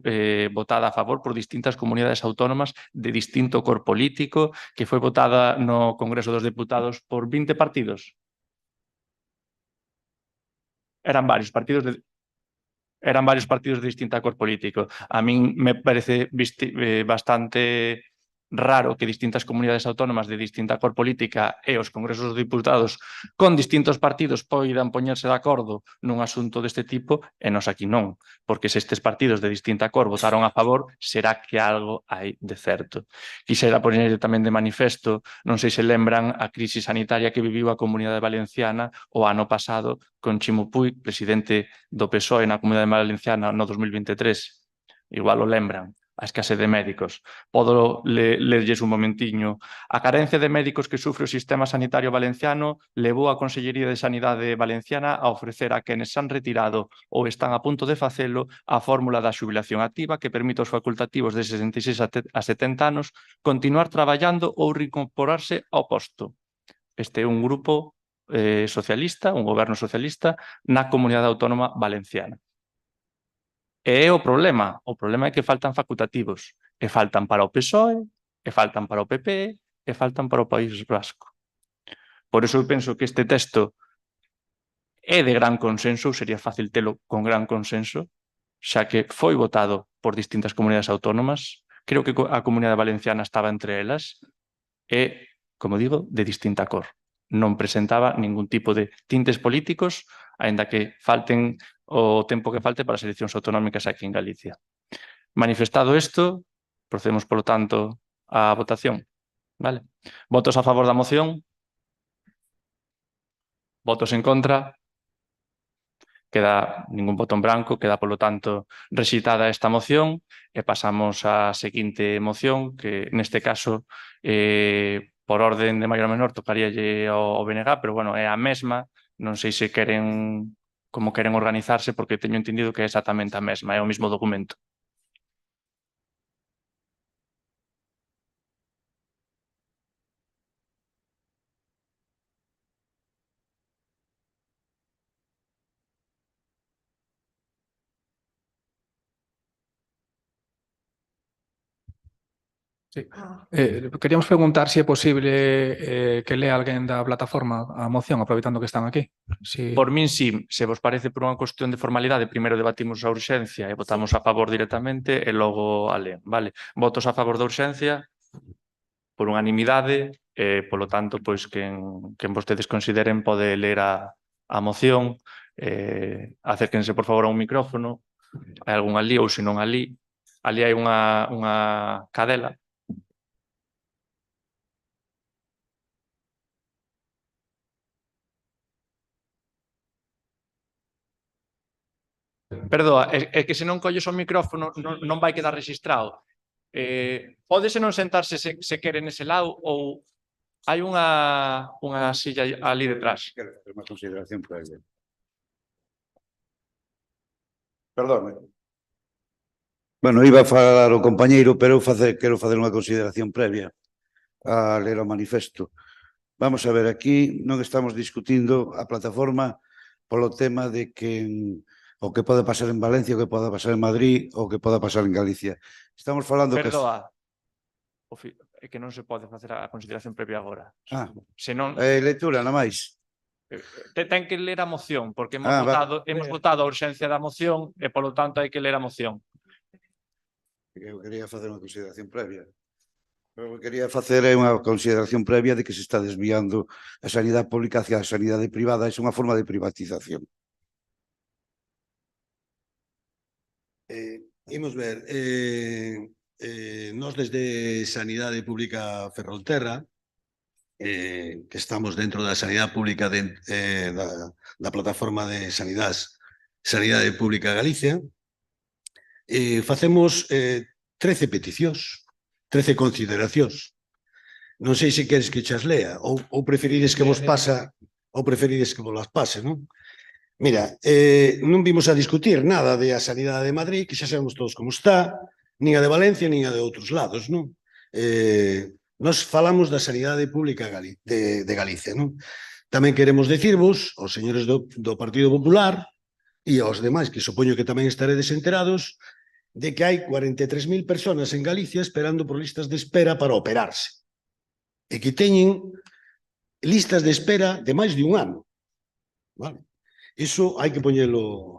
votada a favor por distintas comunidades autónomas de distinto cor político, que foi votada no Congreso dos Deputados por 20 partidos. Eran varios partidos de distinta cor político. A min me parece bastante raro que distintas comunidades autónomas de distinta cor política e os congresos dos diputados con distintos partidos poidan poñerse de acordo nun asunto deste tipo e nos aquí non, porque se estes partidos de distinta cor votaron a favor, será que algo hai de certo. Quixera poñer tamén de manifesto, non sei se lembran a crise sanitaria que viviu a Comunidade Valenciana o ano pasado con Chimo Puig, presidente do PSOE na Comunidade Valenciana no 2023. Igual o lembran. A escasez de médicos. Podo lerlles un momentiño. A carencia de médicos que sufre o sistema sanitario valenciano levou a Consellería de Sanidade Valenciana a ofrecer a quenes se han retirado ou están a punto de facelo a fórmula da xubilación activa que permite aos facultativos de 66 a 70 anos continuar traballando ou reincorporarse ao posto. Este é un grupo socialista, un goberno socialista na Comunidade Autónoma Valenciana. E é o problema é que faltan facultativos, e faltan para o PSOE, e faltan para o PP, e faltan para o País Vasco. Por iso eu penso que este texto é de gran consenso, sería fácil telo con gran consenso, xa que foi votado por distintas comunidades autónomas, creo que a Comunidade Valenciana estaba entre elas, e, como digo, de distinta cor. Non presentaba ningún tipo de tintes políticos, aínda que falten o tempo que falte para as eleccións autonómicas aquí en Galicia. Manifestado isto, procedemos, polo tanto, á votación. Vale. Votos a favor da moción? Votos en contra? Queda ningún voto en branco, queda, polo tanto, rexeitada esta moción e pasamos á seguinte moción, que neste caso, por orden de maior a menor, tocaríalle ao BNG, pero, bueno, é a mesma. Non sei se queren como queren organizarse, porque teño entendido que é exactamente a mesma, é o mismo documento. Sí. Queríamos preguntar se é posible que lea alguén da plataforma a moción, aproveitando que están aquí. Si... Por min, sí, se vos parece por unha cuestión de formalidade, primeiro debatimos a urxencia e votamos a favor directamente e logo a leen, vale? Votos a favor da urxencia por unanimidade e, polo tanto, pois quen vostedes consideren pode ler a moción, acérquense, por favor, a un micrófono, hai algún ali ou se non ali. Ali hai unha cadela. Perdoa, é que se non colles o micrófono non vai quedar registrado. Pódese non sentarse se quere nese lado ou hai unha silla ali detrás. Quero facer unha consideración previa. Perdón. Bueno, iba a falar o compañeiro, pero quero facer unha consideración previa a ler o manifesto. Vamos a ver, aquí non estamos discutindo a plataforma polo tema de que o que pode pasar en Valencia, o que pode pasar en Madrid, o que pode pasar en Galicia. Estamos falando Perdoa, é que non se pode facer a consideración previa agora. Se non... lectura, na máis. Ten que ler a moción, porque hemos votado a urxencia da moción e, polo tanto, hai que ler a moción. Eu quería facer unha consideración previa. O que quería facer é unha consideración previa de que se está desviando a sanidade pública hacia a sanidade privada. É unha forma de privatización. Imos ver, nós desde Sanidade Pública Ferrolterra, que estamos dentro da Sanidade Pública da plataforma de Sanidade Pública Galicia, facemos 13 peticións, 13 consideracións. Non sei se queres que chas lea ou preferides que vos pasa ou preferides que vos las pase, non? Mira, non vimos a discutir nada de a sanidade de Madrid, que xa sabemos todos como está, nin a de Valencia, nin a de outros lados, non? Nos falamos da sanidade pública de Galicia, non? Tamén queremos dicirvos, aos señores do Partido Popular e aos demais, que supoño que tamén estaredes enterados, de que hai 43.000 personas en Galicia esperando por listas de espera para operarse. E que teñen listas de espera de máis de un ano. Vale? Iso hai que poñelo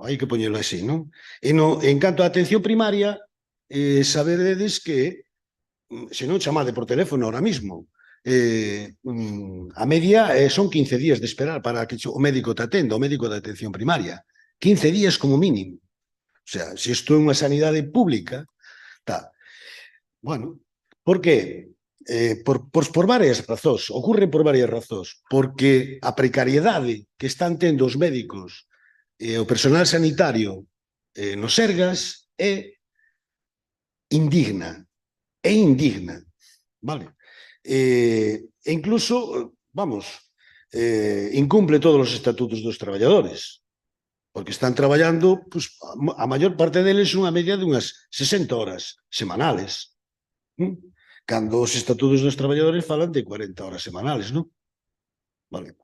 así, non? E en canto á atención primaria, saberedes que, se non chamade por teléfono ahora mismo, a media son 15 días de esperar para que o médico te atenda, o médico de atención primaria. 15 días como mínimo. O sea, se isto é unha sanidade pública, tá. Bueno, por que? Por varias razóns, ocurre por varias razóns, porque a precariedade que están tendo os médicos e o personal sanitario nos Sergas é indigna, vale? E incluso, vamos, incumple todos os estatutos dos traballadores, porque están traballando, pues, a maior parte deles unha media de unhas 60 horas semanales, cando os estatutos dos traballadores falan de 40 horas semanales, non? Vale.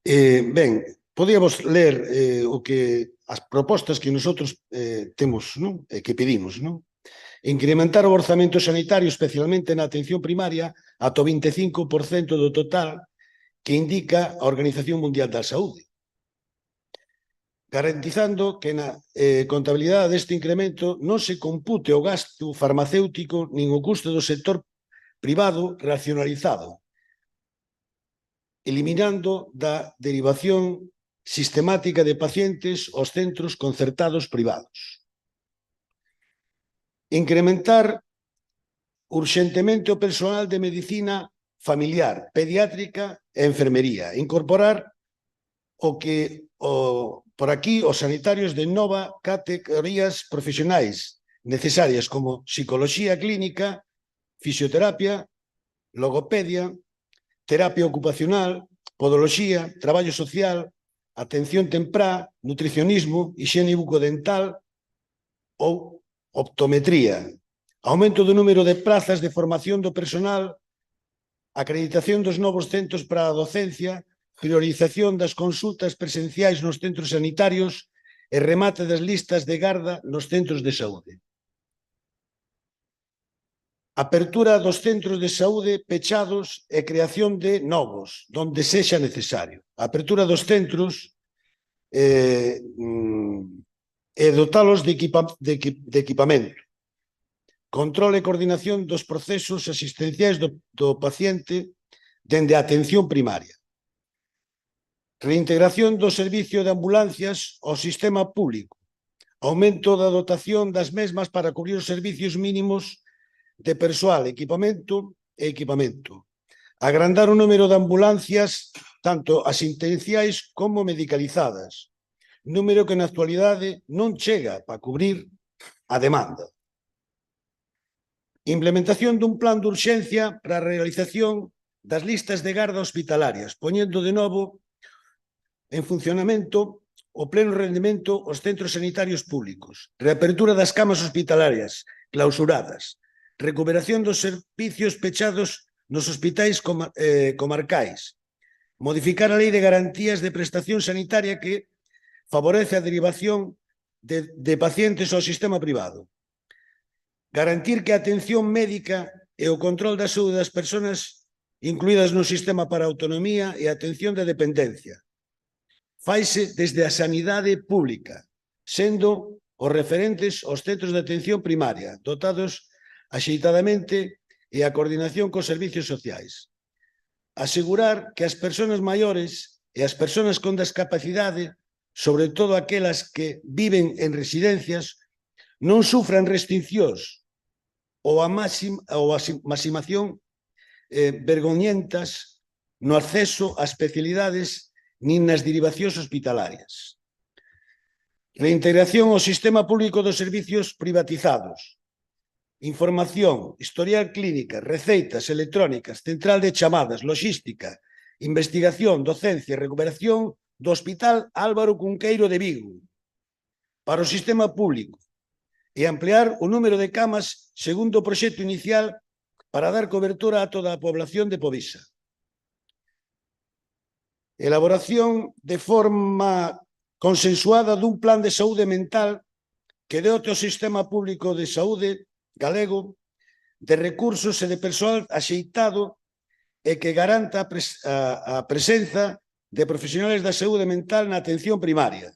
Ben, podíamos ler as propostas que nosotros temos, non? Que pedimos, non? Incrementar o orzamento sanitario, especialmente na atención primaria, ata o 25% do total que indica a Organización Mundial da Saúde, garantizando que na contabilidade deste incremento non se compute o gasto farmacéutico nin o custo do sector privado racionalizado, eliminando da derivación sistemática de pacientes aos centros concertados privados. Incrementar urxentemente o persoal de medicina familiar, pediátrica e enfermería. Incorporar por aquí os sanitarios de nova categorías profesionais necesarias como psicoloxía clínica, fisioterapia, logopedia, terapia ocupacional, podoloxía, traballo social, atención temprá, nutricionismo, higiene bucodental ou optometría, aumento do número de plazas de formación do personal, acreditación dos novos centros para a docencia, priorización das consultas presenciais nos centros sanitarios e remate das listas de garda nos centros de saúde. Apertura dos centros de saúde pechados e creación de novos, donde sexa necesario. A apertura dos centros e dotalos de equipamento. Control e coordinación dos procesos asistenciais do paciente dende a atención primaria. Reintegración do servicio de ambulancias ao sistema público. Aumento da dotación das mesmas para cubrir os servicios mínimos de persoal, equipamento e equipamento. Agrandar o número de ambulancias, tanto asistenciais como medicalizadas, número que na actualidade non chega para cubrir a demanda. Implementación dun plan de urxencia para a realización das listas de garda hospitalarias, poñendo de novo en funcionamento o pleno rendimento os centros sanitarios públicos, reapertura das camas hospitalarias clausuradas, recuperación dos servicios pechados nos hospitais comarcais, modificar a Lei de Garantías de Prestación Sanitaria que favorece a derivación de pacientes ao sistema privado, garantir que a atención médica e o control da saúde das persoas incluídas no sistema para a autonomía e a atención de dependencia faise desde a sanidade pública, sendo os referentes aos centros de atención primaria, dotados axeitadamente e a coordinación cos servicios sociais. Asegurar que as persoas maiores e as persoas con discapacidade, sobre todo aquelas que viven en residencias, non sufran restriccións ou a maximación vergoñentas no acceso a especialidades nin nas derivacións hospitalarias. Reintegración ao sistema público dos servicios privatizados. Información, historial clínica, receitas electrónicas, central de chamadas, logística, investigación, docencia e recuperación do Hospital Álvaro Cunqueiro de Vigo para o sistema público e ampliar o número de camas segundo o proxecto inicial para dar cobertura a toda a población de Povisa. Elaboración de forma consensuada dun plan de saúde mental que dote ao sistema público de saúde galego de recursos e de persoal axeitado e que garanta a presenza de profesionales da saúde mental na atención primaria.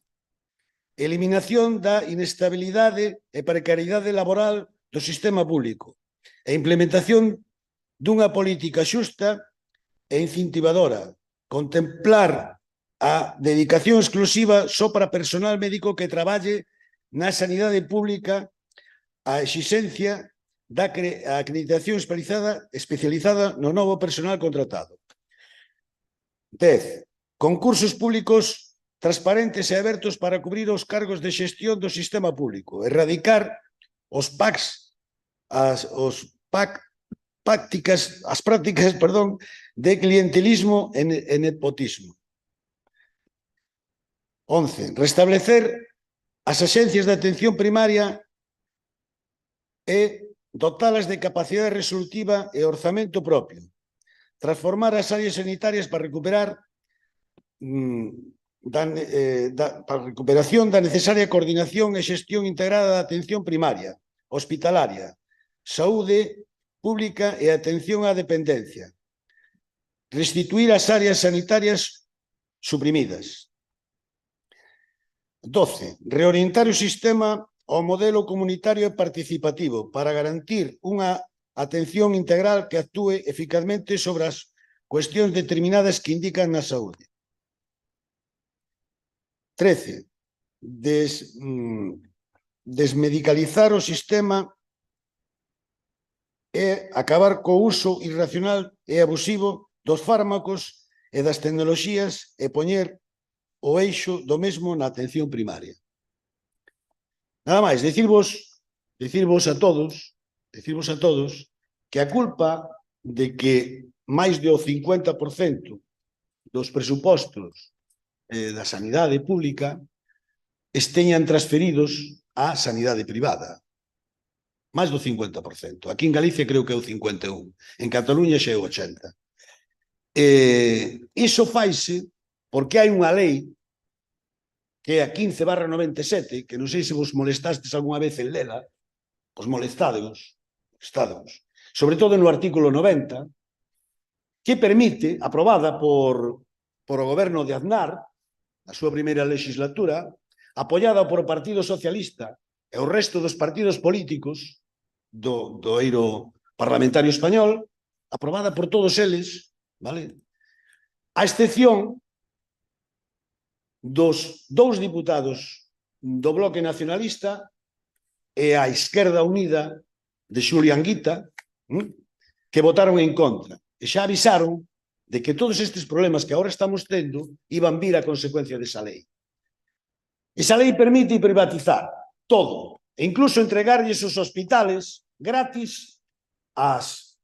Eliminación da inestabilidade e precariedade laboral do sistema público e implementación dunha política xusta e incentivadora. Contemplar a dedicación exclusiva só para personal médico que traballe na sanidade pública, a exixencia da acreditación especializada no novo personal contratado. 10. Concursos públicos transparentes e abertos para cubrir os cargos de xestión do sistema público, erradicar as prácticas de clientelismo e nepotismo. 11. Restablecer as axencias de atención primaria e dotalas de capacidade resolutiva e orzamento propio. Transformar as áreas sanitarias para recuperar para a recuperación da necesaria coordinación e xestión integrada da atención primaria, hospitalaria, saúde pública e atención á dependencia. Restituir as áreas sanitarias suprimidas. 12. Reorientar o sistema ao modelo comunitario e participativo para garantir unha atención integral que actúe eficazmente sobre as cuestións determinadas que indican na saúde. 13. Desmedicalizar o sistema e acabar co uso irracional e abusivo dos fármacos e das tecnoloxías e poñer o eixo do mesmo na atención primaria. Nada máis, dicirvos a todos que a culpa de que máis do 50% dos presupostos da sanidade pública esteñan transferidos á sanidade privada. Máis do 50%. Aquí en Galicia creo que é o 51%. En Cataluña xa é o 80%. Iso faise porque hai unha lei que é a 15/97, que non sei se vos molestastes algunha vez en lela, vos molestádevos, sobre todo no artículo 90, que permite, aprobada por o goberno de Aznar, a súa primeira legislatura, apoiada por o Partido Socialista e o resto dos partidos políticos do eiro parlamentario español, aprobada por todos eles, vale? A excepción dos 2 diputados do Bloque Nacionalista e a Esquerda Unida de Xulio Anguita, que votaron en contra. E xa avisaron de que todos estes problemas que agora estamos tendo iban vir a consecuencia desa lei. Esa lei permite privatizar todo, e incluso entregarlles os hospitales gratis ás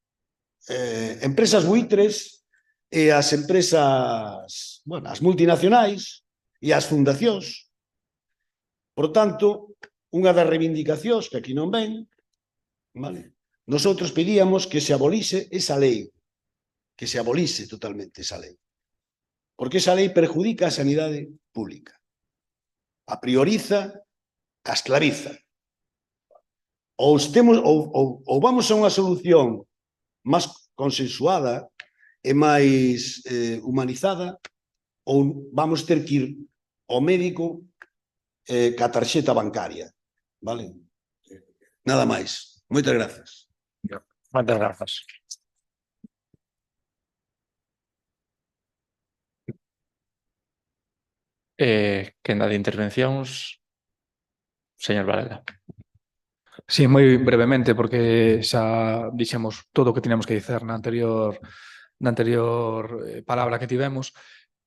empresas buitres e ás empresas, bueno, as multinacionais e ás fundacións. Por tanto, unha das reivindicacións que aquí non ven, vale? Nosotros pedíamos que se abolise esa lei, que se abolise totalmente esa lei, porque esa lei perjudica a sanidade pública, a prioriza, a esclaviza. Ou vamos a unha solución máis consensuada e máis humanizada, ou vamos ter que ir ao médico ca tarxeta bancaria, vale? Nada máis. Moitas grazas. Moitas grazas. Quenda de intervencións, señor Varela. Sí, moi brevemente, porque xa dixemos todo o que tiñamos que dicer na anterior palabra que tivemos.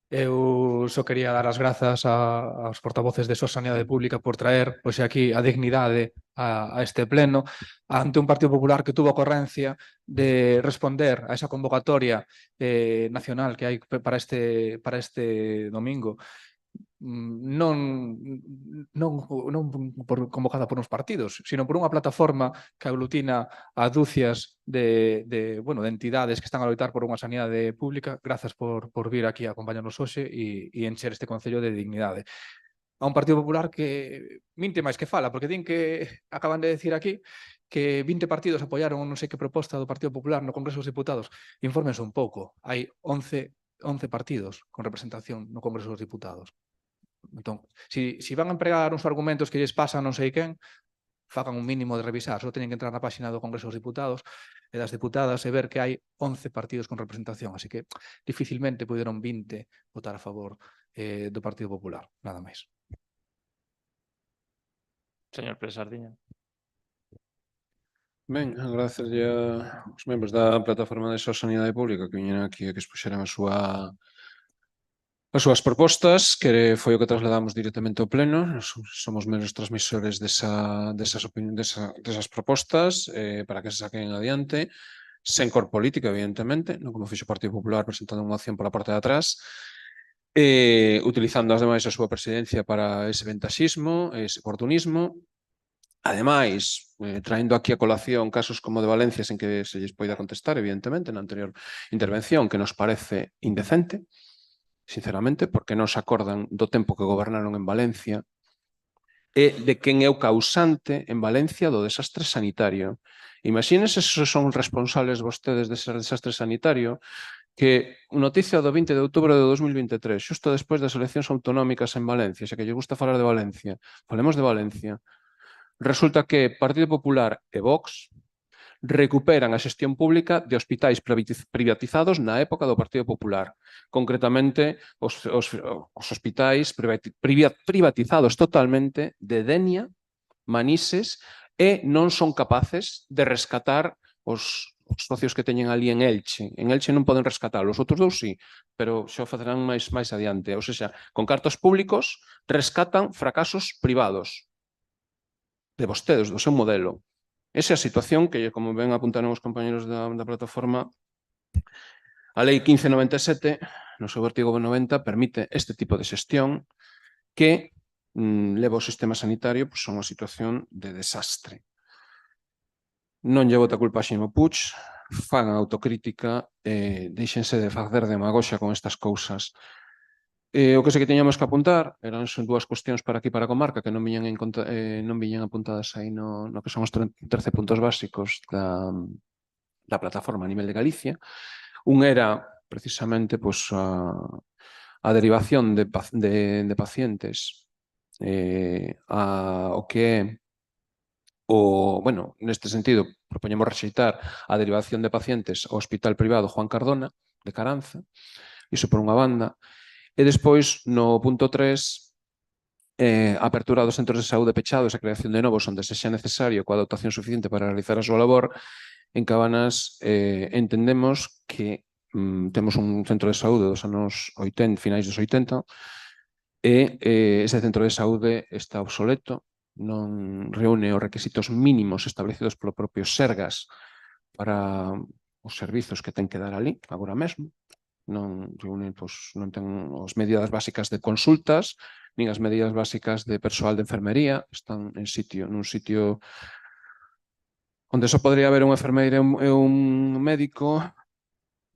Eu só quería dar as grazas aos portavoces de Só Sanidade Pública por traer hoxe aquí a dignidade a este pleno ante un Partido Popular que tuvo a ocorrencia de responder a esa convocatoria nacional que hai para este domingo, non convocada por uns partidos, sino por unha plataforma que aglutina a dúcias de entidades que están a loitar por unha sanidade pública. Grazas por vir aquí a acompañarnos hoxe e encher este Concello de dignidade. A un Partido Popular que minte máis que fala, porque din que acaban de decir aquí que 20 partidos apoiaron non sei que proposta do Partido Popular no Congreso dos Diputados. Infórmense un pouco. Hai 11 partidos con representación no Congreso dos Diputados. Entón, si van a empregar uns argumentos que lles pasan non sei quen, fagan un mínimo de revisar. Só teñen que entrar na página do Congreso dos Diputados e das Diputadas e ver que hai 11 partidos con representación. Así que dificilmente puderon 20 votar a favor do Partido Popular. Nada máis. Señor Pérez Sardiña. Ben, grazas aos membros da Plataforma de Só Sanidade Pública que viñeron aquí a que expuxeran as súas propostas, que foi o que trasladamos directamente ao pleno. Somos meros transmisores desas propostas para que se saquen adiante, sen cor política, evidentemente, non como fixo o Partido Popular presentando unha opción pola porta de atrás, utilizando ademais a súa presidencia para ese ventaxismo, ese oportunismo. Ademais, traendo aquí a colación casos como de Valencia sen que se lles poida contestar, evidentemente, na anterior intervención, que nos parece indecente, sinceramente, porque non se acordan do tempo que gobernaron en Valencia e de quen é o causante en Valencia do desastre sanitario. Imagínense se son responsables vostedes dese desastre sanitario, que noticia do 20 de outubro de 2023, xusto despois das eleccións autonómicas en Valencia, xa que lle gusta falar de Valencia, falemos de Valencia. Resulta que Partido Popular e Vox recuperan a xestión pública de hospitais privatizados na época do Partido Popular. Concretamente, os hospitais privatizados totalmente de Denia, Manises, e non son capaces de rescatar os socios que teñen ali en Elche. En Elche non poden rescatar, os outros dous sí, pero xa o facerán máis adiante. Ou seja, con cartos públicos rescatan fracasos privados de vostedes, do seu modelo. Esa é a situación que, como ben apuntaron os compañeros da plataforma, a Lei 1597 no seu artigo 90, permite este tipo de xestión que leva o sistema sanitario a unha situación de desastre. Non lle bota culpa a Ximo Puig, fan autocrítica, deixense de facer demagoxia con estas cousas. O que sei que teñamos que apuntar eran dúas cuestións para aquí, para a comarca, que non viñan apuntadas aí no que son os 13 puntos básicos da plataforma a nivel de Galicia. Un era, precisamente, a derivación de pacientes ao que é neste sentido, propoñemos rexeitar a derivación de pacientes ao Hospital Privado Juan Cardona, de Caranza, iso por unha banda. E despois, no punto 3, a apertura dos centros de saúde pechados e a creación de novos onde sexa necesario coa dotación suficiente para realizar a súa labor. En Cabanas entendemos que temos un centro de saúde dos anos 80, finais dos 80, e ese centro de saúde está obsoleto, non reúne os requisitos mínimos establecidos polo propio Sergas para os servizos que ten que dar ali, agora mesmo. Non reúne, non ten as medidas básicas de consultas, nin as medidas básicas de persoal de enfermería, están nun sitio onde só podría haber unha enfermeira e un médico.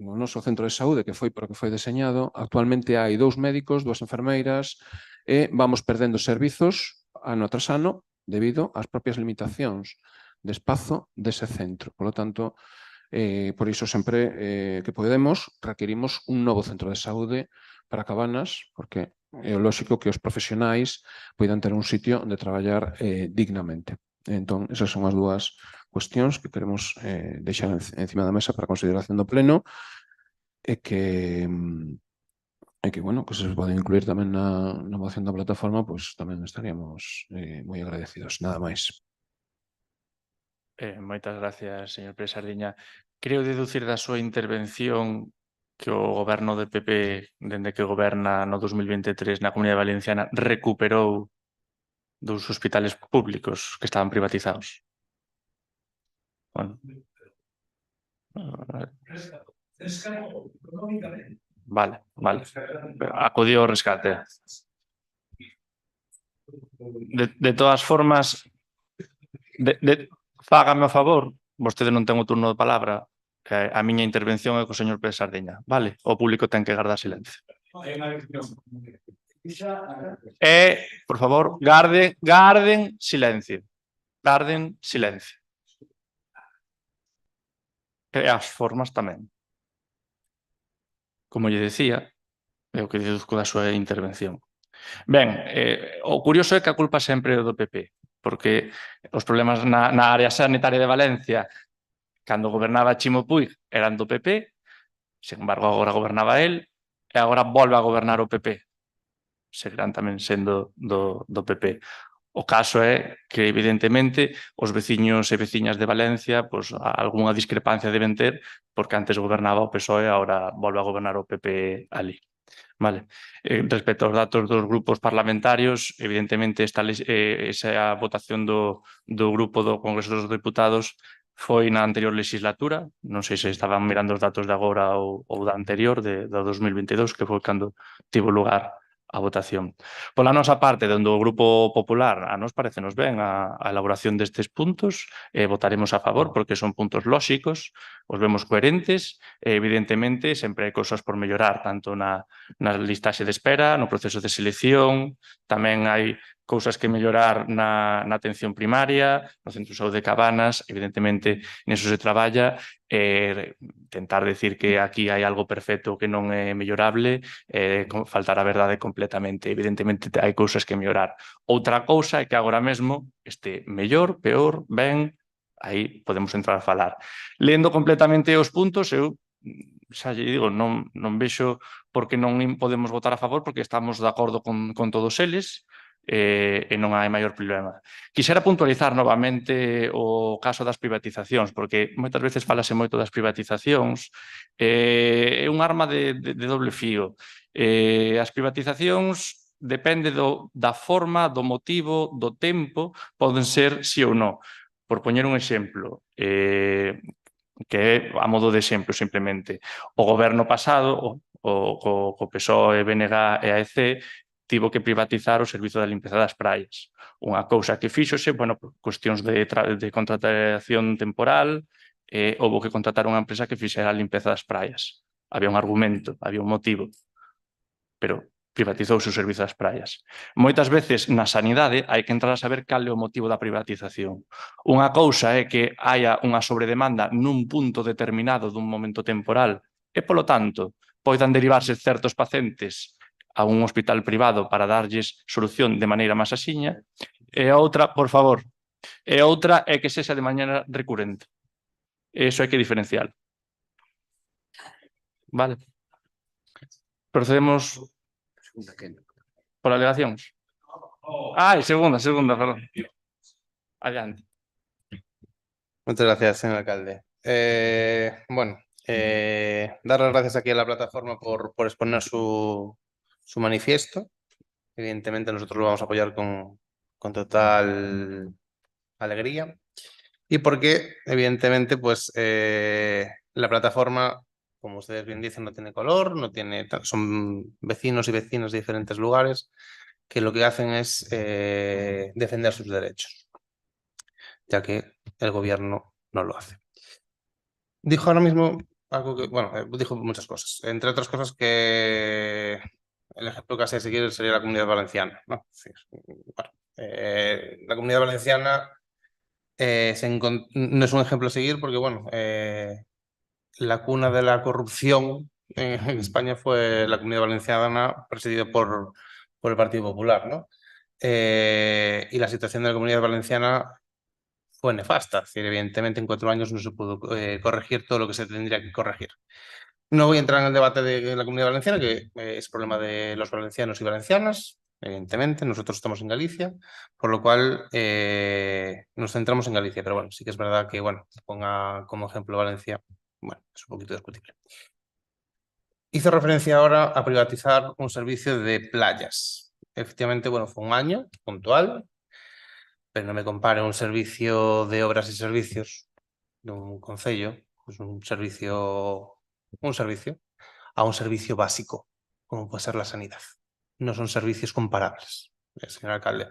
No noso centro de saúde, que foi para o que foi deseñado, actualmente hai 2 médicos, 2 enfermeiras, e vamos perdendo servizos ano tras ano debido ás propias limitacións de espazo dese centro. Por lo tanto, por iso sempre que podemos requirimos un novo centro de saúde para Cabanas, porque é lógico que os profesionais poidan ter un sitio onde traballar dignamente. Entón, esas son as dúas cuestións que queremos deixar encima da mesa para consideración do Pleno e que se poden incluir tamén na moción da plataforma, pois tamén estaríamos moi agradecidos. Nada máis. Moitas gracias, señor Pérez Sardiña. Creo deducir da súa intervención que o goberno de PP, dende que goberna no 2023 na Comunidade Valenciana, recuperou dos hospitales públicos que estaban privatizados. Bueno. Vale. Acudiu ao rescate. De todas formas, fágame o favor, vostede non ten o turno de palabra, que a miña intervención é co señor Pérez Sardiña, vale? O público ten que guardar silencio. Por favor, garden silencio. Garden silencio. E as formas tamén. Como lle decía, é o que deduzco da súa intervención. Ben, o curioso é que a culpa sempre é do PP, porque os problemas na área sanitaria de Valencia, cando gobernaba Chimo Puig, eran do PP, sen embargo, agora gobernaba el, e agora volve a gobernar o PP. Seguirán tamén sendo do PP. O caso é que, evidentemente, os veciños e veciñas de Valencia, pois, algunha discrepancia deben ter, porque antes gobernaba o PSOE e agora volve a gobernar o PP ali. Vale. Respecto aos datos dos grupos parlamentarios, evidentemente, esa votación do grupo do Congreso dos Deputados foi na anterior legislatura, non sei se estaban mirando os datos de agora ou da anterior, da 2022, que foi cando tivo lugar a votación. Pola nosa parte, dende o Grupo Popular, a nos parecenos ben a elaboración destes puntos, votaremos a favor porque son puntos lóxicos, os vemos coherentes, e evidentemente sempre hai cousas por mellorar, tanto na listaxe de espera, no proceso de selección, tamén hai cousas que mellorar na atención primaria, no Centro de Saúde de Cabanas, evidentemente neso se traballa, tentar decir que aquí hai algo perfecto que non é mellorable, faltar a verdade completamente. Evidentemente hai cousas que mellorar. Outra cousa é que agora mesmo este mellor, peor, ben, aí podemos entrar a falar. Lendo completamente os puntos, eu xa lle digo, non vexo por que non podemos votar a favor, porque estamos de acordo con todos eles, e non hai maior problema. Quixera puntualizar novamente o caso das privatizacións, porque moitas veces falase moito das privatizacións, é un arma de doble fío. As privatizacións depende da forma, do motivo, do tempo, poden ser sí ou non. Por poñer un exemplo, que é a modo de exemplo simplemente. O goberno pasado, co PSOE, BNG e AEC, tivo que privatizar o servizo de limpeza das praias. Unha cousa que fíxose, bueno, por cuestións de contratación temporal, houve que contratar unha empresa que fixera a limpeza das praias. Había un argumento, había un motivo, pero privatizouse o servizo das praias. Moitas veces na sanidade hai que entrar a saber cal é o motivo da privatización. Unha cousa é que haya unha sobredemanda nun punto determinado dun momento temporal e, polo tanto, poidan derivarse certos pacientes a un hospital privado para darlles solución de maneira máis axiña, e a outra, por favor, e outra é que sexa de maneira recurrente. Eso hai que diferenciar. Vale. Procedemos por alegacións. Segunda, perdón. Adiante. Muchas gracias, señor alcalde. Dar las gracias aquí a la plataforma por exponer su manifiesto. Evidentemente nosotros lo vamos a apoyar con total alegría. Y porque, evidentemente, pues la plataforma, como ustedes bien dicen, no tiene color, son vecinos y vecinas de diferentes lugares que lo que hacen es defender sus derechos, ya que el gobierno no lo hace. Dijo ahora mismo algo que, bueno, dijo muchas cosas, entre otras cosas que el ejemplo casi a seguir sería la Comunidad Valenciana, ¿no? Sí, bueno, la Comunidad Valenciana no es un ejemplo a seguir porque, bueno, la cuna de la corrupción en España fue la Comunidad Valenciana presidida por el Partido Popular, ¿no? Y la situación de la Comunidad Valenciana fue nefasta. Es decir, evidentemente en 4 años no se pudo corregir todo lo que se tendría que corregir. No voy a entrar en el debate de la Comunidad Valenciana, que es problema de los valencianos y valencianas. Evidentemente, nosotros estamos en Galicia, por lo cual nos centramos en Galicia, pero bueno, sí que es verdad que, bueno, ponga como ejemplo Valencia, bueno, es un poquito discutible. Hizo referencia ahora a privatizar un servicio de playas. Efectivamente, bueno, fue un año puntual, pero no me compare un servicio de obras y servicios de un concello, pues un servicio a un servicio básico, como puede ser la sanidad. No son servicios comparables, señor alcalde.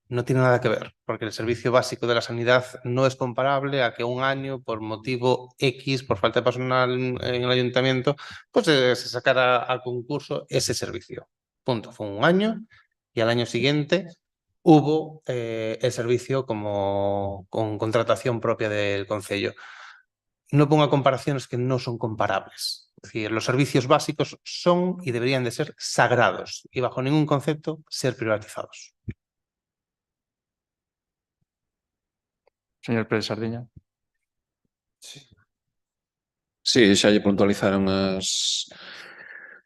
No tiene nada que ver, porque el servicio básico de la sanidad no es comparable a que un año, por motivo X, por falta de personal en el ayuntamiento, pues se sacara a concurso ese servicio. Punto. Fue un año y al año siguiente hubo el servicio con contratación propia del concello. No ponga comparaciones que no son comparables. Es decir, los servicios básicos son y deberían de ser sagrados y bajo ningún concepto ser privatizados. Señor Pérez Sardiña. Sí, xa lle puntualizaron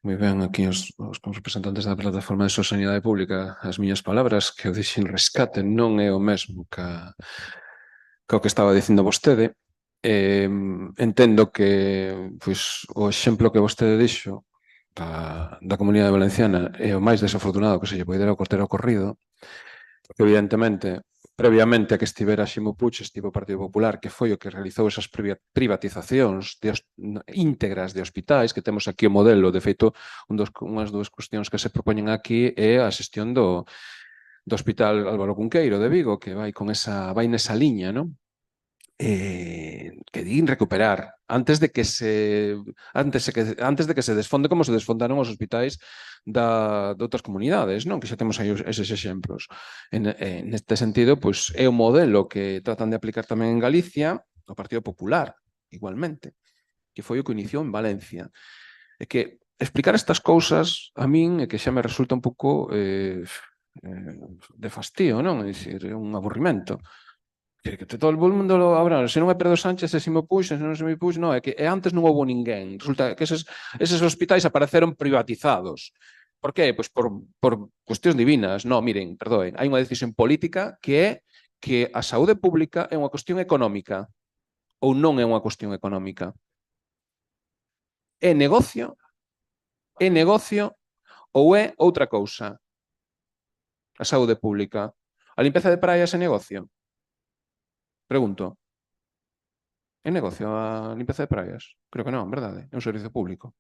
moi ben aquí os representantes da plataforma de Sosanidade Pública as miñas palabras, que o dixen rescate non é o mesmo que o que estaba dicindo vostede. Entendo que pois, o exemplo que vostede dixo da Comunidade Valenciana é o máis desafortunado que se lle poidera ter ocorrido, porque evidentemente previamente a que estivera Ximo Puig estivo o Partido Popular, que foi o que realizou esas privatizacións íntegras de hospitais, que temos aquí o modelo. De feito, unhas dúas cuestións que se propoñen aquí é a xestión do Hospital Álvaro Cunqueiro de Vigo, que vai nesa liña, non? Que din recuperar antes de que se desfonde como se desfondaron os hospitais de outras comunidades, non? Que xa temos aí eses exemplos. Neste sentido, pois é o modelo que tratan de aplicar tamén en Galicia o Partido Popular, igualmente, que foi o que iniciou en Valencia. É que explicar estas cousas a min é que xa me resulta un pouco de fastío, non? É dicir, é un aburrimento. Que todo o mundo lo habrá, se non é Pedro Sánchez, se me puxen, se non se me puxen, non, é que antes non houve ninguén. Resulta que eses hospitais apareceron privatizados. Por qué? Pois por cuestións divinas. Non, miren, perdoen, hai unha decisión política que é que a saúde pública é unha cuestión económica ou non é unha cuestión económica. É negocio ou é outra cousa. A saúde pública. A limpeza de praias é negocio? Pregunto. É negocio a limpeza de praias? Creo que non, verdade? É un servicio público.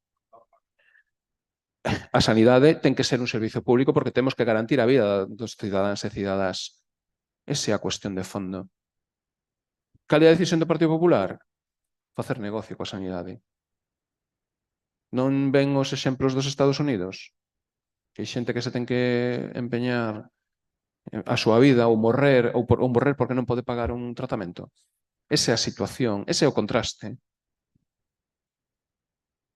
A sanidade ten que ser un servizo público porque temos que garantir a vida dos cidadáns e cidadás. Esa é a cuestión de fondo. Cal é a decisión do Partido Popular? Facer negocio coa sanidade. Non ven os exemplos dos Estados Unidos? Que hai xente que se ten que empeñar a súa vida ou morrer porque non pode pagar un tratamento. Esa é a situación, ese é o contraste.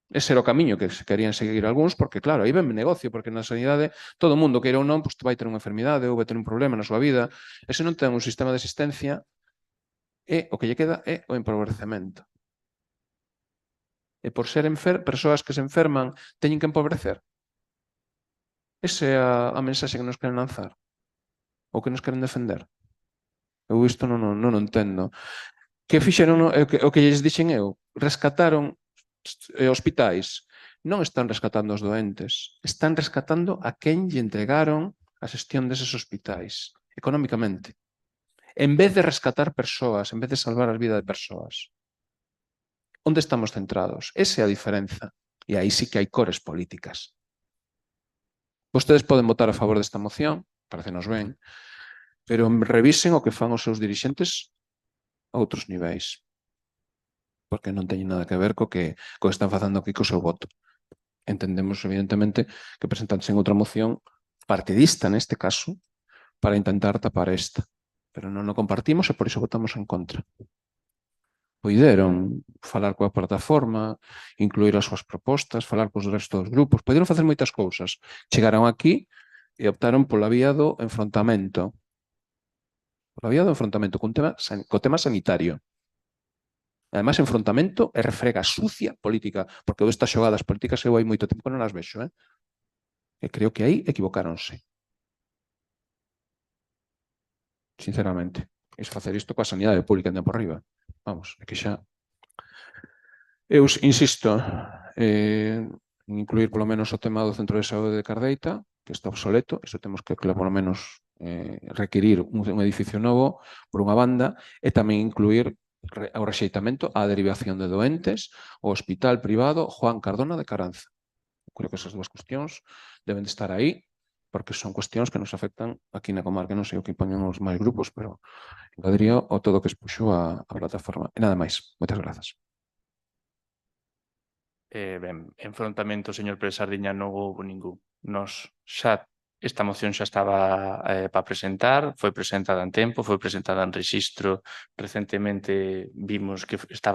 Ese era o camiño que querían seguir algúns, porque claro, aí ven negocio, porque na sanidade todo o mundo, queira ou non, pues, vai ter unha enfermidade ou vai ter un problema na súa vida, e se non ten un sistema de asistencia, o que lle queda é o empobrecemento. E por ser persoas que se enferman, teñen que empobrecer. Esa é a mensaxe que nos queren lanzar, ou que nos queren defender. Eu isto non o entendo. Que fixeron, o que lles dixen eu, rescataron hospitais, non están rescatando os doentes, están rescatando a quen lle entregaron a xestión deses hospitais, económicamente. En vez de rescatar persoas, en vez de salvar a vida de persoas. Onde estamos centrados? Esa é a diferenza. E aí sí que hai cores políticas. Vostedes poden votar a favor desta moción, parecenos ben, pero revisen o que fan os seus dirixentes a outros niveis. Porque non teñen nada que ver co que están facendo aquí co seu voto. Entendemos, evidentemente, que presentanse en outra moción partidista, neste caso, para intentar tapar esta. Pero non o compartimos e por iso votamos en contra. Poideron falar coa plataforma, incluir as súas propostas, falar cos restos dos grupos, poderon facer moitas cousas. Chegaron aquí e optaron pola vía do enfrontamento. Pola vía do enfrontamento co tema sanitario. Ademais, enfrontamento e refrega sucia política, porque eu estas xogadas políticas eu hai moito tempo que non as vexo, e creo que aí equivocáronse. Sinceramente. É facer isto coa sanidade pública en por riba. Vamos, é que xa... Eu insisto en incluir polo menos o tema do Centro de Saúde de Cardeita, que está obsoleto, iso temos que polo menos requirir un edificio novo por unha banda, e tamén incluir ao rexeitamento á derivación de doentes ao Hospital Privado Juan Cardona de Caranza. Creo que esas dúas cuestións deben de estar aí, porque son cuestións que nos afectan aquí na comarca. Non sei o que poñen os máis grupos, pero engadiría o todo o que expuxo a plataforma. E nada máis. Moitas grazas. Ben, enfrontamento, señor Pérez Sardiña, non houve ningún. Esta moción xa estaba para presentar, foi presentada en tempo, foi presentada en rexistro. Recentemente vimos que está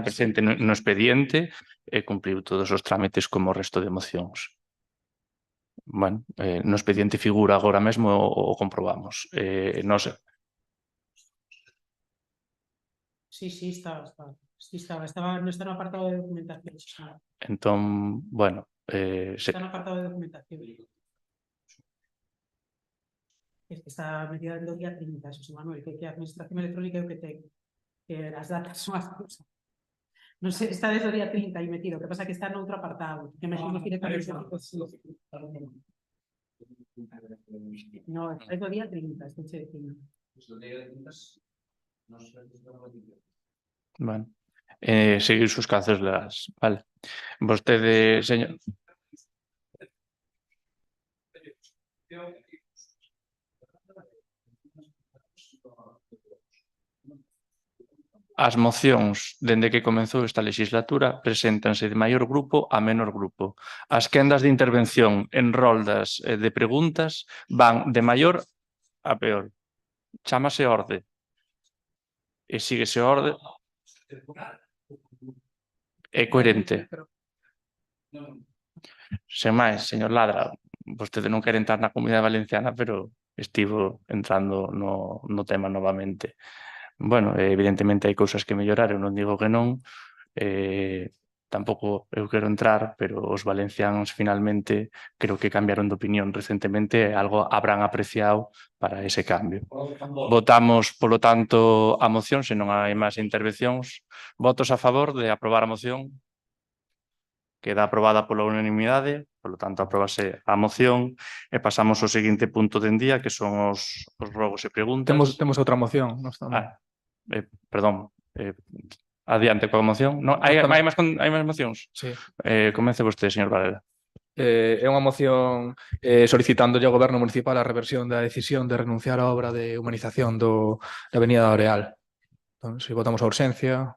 presente no expediente e cumpliu todos os trámites como o resto de mocións. Bueno, no expediente figura agora mesmo o comprobamos. Non sei. Sí, estaba no apartado de documentación. Entón, bueno... Está no apartado de documentación. Está metida do día 30, Xosé Manuel, que a administración electrónica é o que ten. Que as datas son as cousas. Non sei, está desde o día 30 aí metido, que pasa que está noutro apartado. Que me directamente... No, é do día 30, estou che dicindo. Bueno, seguir sus cazos legais. Vale. Vostede, señor... As mocións, dende que comezou esta legislatura, preséntanse de maior grupo a menor grupo. As quendas de intervención en roldas de preguntas van de maior a peor. Chámase orde. E síguese orde. É coherente. Sen máis, señor Ladra, vostede non quere entrar na Comunidade Valenciana, pero estivo entrando no tema novamente. Bueno, evidentemente hai cousas que mellorar, eu non digo que non, tampouco eu quero entrar, pero os valencianos finalmente creo que cambiaron de opinión recentemente e algo habrán apreciado para ese cambio. Votamos, polo tanto, a moción, se non hai máis intervencións. Votos a favor de aprobar a moción? Queda aprobada pola unanimidade, polo tanto, apróbase a moción e pasamos ao seguinte punto de día, que son os rogos e preguntas. Temos outra moción. Perdón, adiante coa moción. Hai máis mocións? Sí. Comece vostede, señor Varela. É unha moción solicitándolle ao Goberno Municipal a reversión da decisión de renunciar á obra de humanización da Avenida da Areal. Entón, se votamos a urxencia...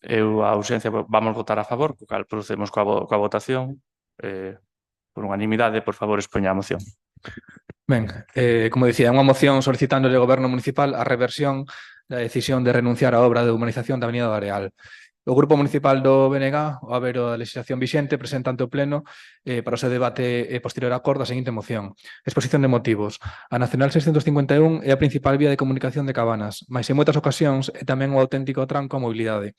Eu a ausencia vamos votar a favor, co cal procedemos coa votación. Por unanimidade, por favor, expoña a moción. Ben, como dicía, é unha moción solicitándolle ao Goberno Municipal a reversión da decisión de renunciar á obra de humanización da Avenida da Areal. O Grupo Municipal do BNG, ao haber a legislación vixente, presenta ante o Pleno para o seu debate posterior a acordo a seguinte moción. Exposición de motivos. A Nacional 651 é a principal vía de comunicación de Cabanas, mais en moitas ocasións é tamén un auténtico tranco á mobilidade.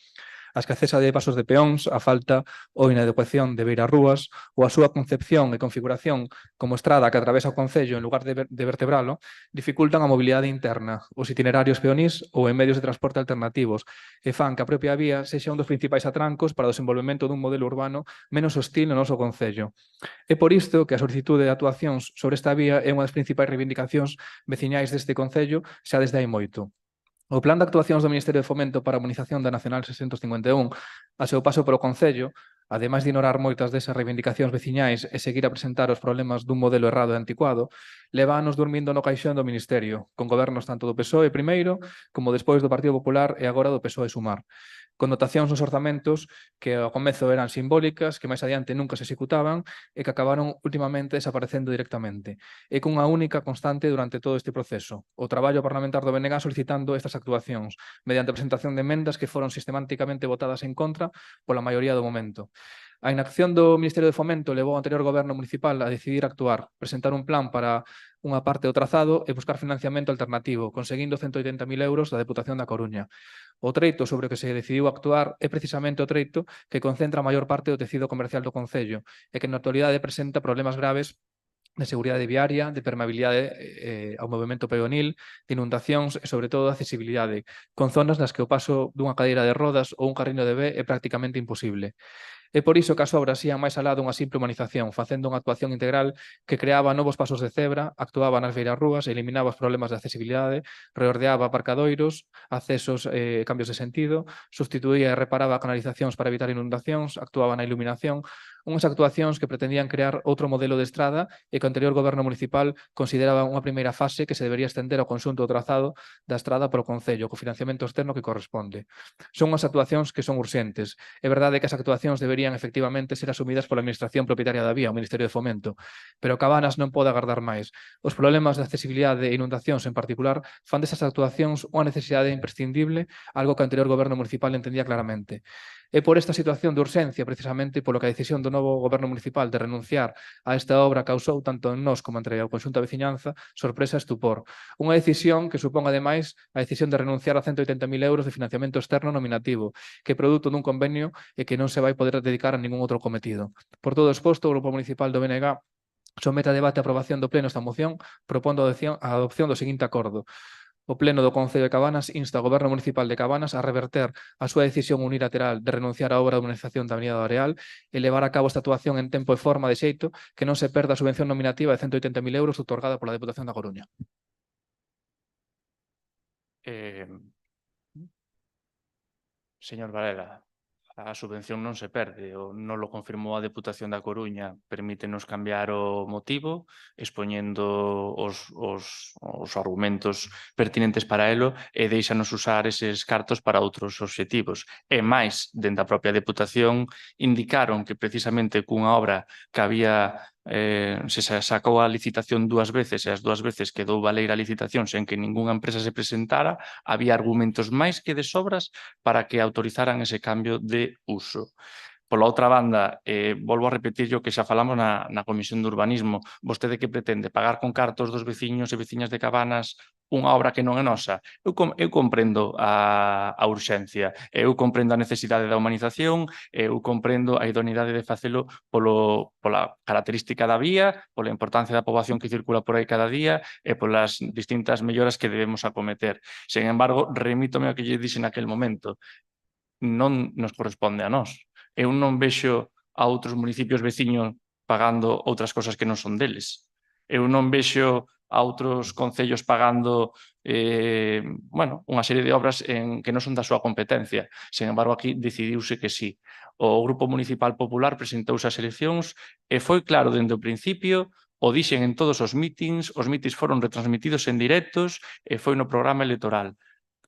A escaseza de pasos de peóns, a falta ou inadecuación de beirarrúas ou a súa concepción e configuración como estrada que atravesa o concello en lugar de vertebralo dificultan a mobilidade interna, os itinerarios peonís ou en medios de transporte alternativos e fan que a propia vía sexa un dos principais atrancos para o desenvolvemento dun modelo urbano menos hostil no noso concello. É por isto que a solicitude de actuacións sobre esta vía é unha das principais reivindicacións veciñais deste concello xa desde hai moito. O Plan de Actuacións do Ministerio de Fomento para a Humanización da Nacional 651, a seu paso polo Concello, ademais de ignorar moitas desas reivindicacións veciñais e seguir a presentar os problemas dun modelo errado e anticuado, leva anos dormindo no caixón do Ministerio, con gobernos tanto do PSOE primeiro como despois do Partido Popular e agora do PSOE Sumar. Con dotacións nos orzamentos que ao comezo eran simbólicas, que máis adiante nunca se executaban e que acabaron últimamente desaparecendo directamente. E cunha única constante durante todo este proceso, o traballo parlamentar do BNG solicitando estas actuacións, mediante a presentación de emendas que foron sistemáticamente votadas en contra pola maioría do momento. A inacción do Ministerio de Fomento levou ao anterior goberno municipal a decidir actuar, presentar un plan para unha parte do trazado e buscar financiamento alternativo, conseguindo 180.000 euros da Deputación da Coruña. O treito sobre o que se decidiu actuar é precisamente o treito que concentra a maior parte do tecido comercial do concello e que na actualidade presenta problemas graves de seguridade viaria, de permeabilidade ao movimento peonil, de inundacións e, sobre todo, de accesibilidade, con zonas nas que o paso dunha cadeira de rodas ou un carriño devé é prácticamente imposible. É por iso que as obras ían máis alá dunha simple humanización, facendo unha actuación integral que creaba novos pasos de cebra, actuaba nas beirarrúas, eliminaba os problemas de accesibilidade, reordeaba aparcadoiros, accesos e cambios de sentido, sustituía e reparaba canalizacións para evitar inundacións, actuaba na iluminación, unhas actuacións que pretendían crear outro modelo de estrada e que o anterior goberno municipal consideraba unha primeira fase que se debería estender ao conxunto do trazado da estrada polo concello, co financiamento externo que corresponde. Son unhas actuacións que son urxentes. É verdade que as actuacións deberían efectivamente ser asumidas pola Administración propietaria da vía, o Ministerio de Fomento, pero Cabanas non pode agardar máis. Os problemas de accesibilidade e inundacións en particular fan desas actuacións unha necesidade imprescindible, algo que o anterior goberno municipal entendía claramente. É por esta situación de urxencia, precisamente, polo que a decisión do novo goberno municipal de renunciar a esta obra causou tanto en nós como entre o conxunto da veciñanza sorpresa e estupor. Unha decisión que supón, ademais, a decisión de renunciar a 180.000 euros de financiamento externo nominativo, que é produto dun convenio e que non se vai poder dedicar a ningún outro cometido. Por todo exposto, o Grupo Municipal do BNG somete a debate e aprobación do Pleno esta moción, propondo a adopción do seguinte acordo. O Pleno do Concello de Cabanas insta ao Goberno Municipal de Cabanas a reverter a súa decisión unilateral de renunciar á obra de humanización da Avenida do Areal e levar a cabo esta actuación en tempo e forma de xeito que non se perda a subvención nominativa de 180.000 euros outorgada pola Deputación da Coruña. Señor Varela, a subvención non se perde, non lo confirmou a Deputación da Coruña, permítenos cambiar o motivo, expoñendo os argumentos pertinentes para elo e deixanos usar eses cartos para outros obxectivos. E máis, dentro da propia Deputación, indicaron que precisamente cunha obra que había se sacou a licitación 2 veces e as 2 veces quedou baleira a licitación sen que ningunha empresa se presentara, había argumentos máis que de sobras para que autorizaran ese cambio de uso. Pola outra banda, volvo a repetir o que xa falamos na Comisión de Urbanismo, vostede que pretende pagar con cartos dos veciños e veciñas de Cabanas unha obra que non é nosa. Eu comprendo a urxencia, eu comprendo a necesidade da humanización, eu comprendo a idoneidade de facelo pola característica da vía, pola importancia da poboación que circula por aí cada día e polas distintas melloras que debemos acometer. Sen embargo, remítome ao que lle dixen naquel momento. Non nos corresponde a nós. Eu non vexo a outros municipios veciños pagando outras cosas que non son deles. Eu non vexo a outros concellos pagando bueno, unha serie de obras que non son da súa competencia. Sen embargo, aquí decidiuse que sí. O Grupo Municipal Popular presentouse as eleccións e foi claro dende o principio, o dixen en todos os mítins foron retransmitidos en directos e foi no programa electoral.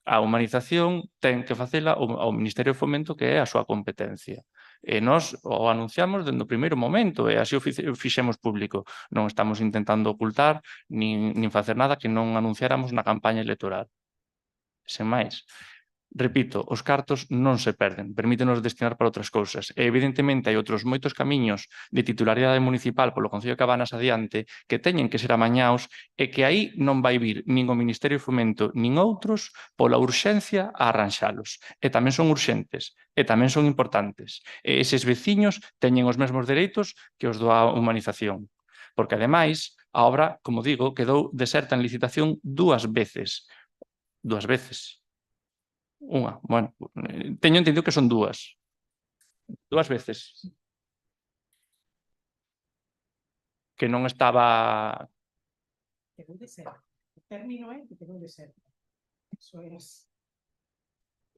A humanización ten que facela ao Ministerio de Fomento, que é a súa competencia. E nós o anunciamos dende o primeiro momento e así o fixemos público. Non estamos intentando ocultar nin facer nada que non anunciáramos na campaña electoral. Sen máis. Repito, os cartos non se perden, permítenos destinar para outras cousas. E, evidentemente, hai outros moitos camiños de titularidade municipal polo Concello de Cabanas adiante que teñen que ser amañaos e que aí non vai vir nin o Ministerio de Fomento nin outros pola urxencia a arranxalos. E tamén son urxentes, e tamén son importantes. E eses veciños teñen os mesmos dereitos que os da humanización. Porque, ademais, a obra, como digo, quedou deserta en licitación 2 veces. 2 veces. Unha, bueno, teño entendido que son 2. 2 veces. Que non estaba... Quedou deserta. O término é que quedou deserta. Eso é.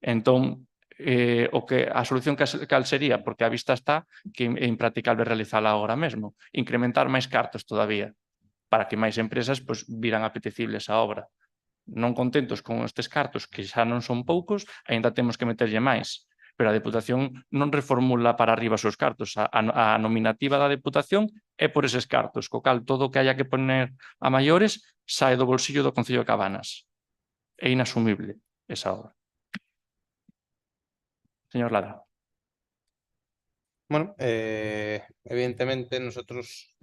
Entón, a solución cal sería, porque a vista está que é impracticable realizala agora mesmo, incrementar máis cartos todavía, para que máis empresas viran apetecibles a obra. Non contentos con estes cartos, que xa non son poucos, aínda temos que meterlle máis. Pero a Deputación non reformula para arriba os seus cartos. A nominativa da Deputación é por eses cartos, co cal todo o que haya que poner a maiores sae do bolsillo do Concello de Cabanas. É inasumible esa obra. Señor Ladra. Bueno, evidentemente nosotros,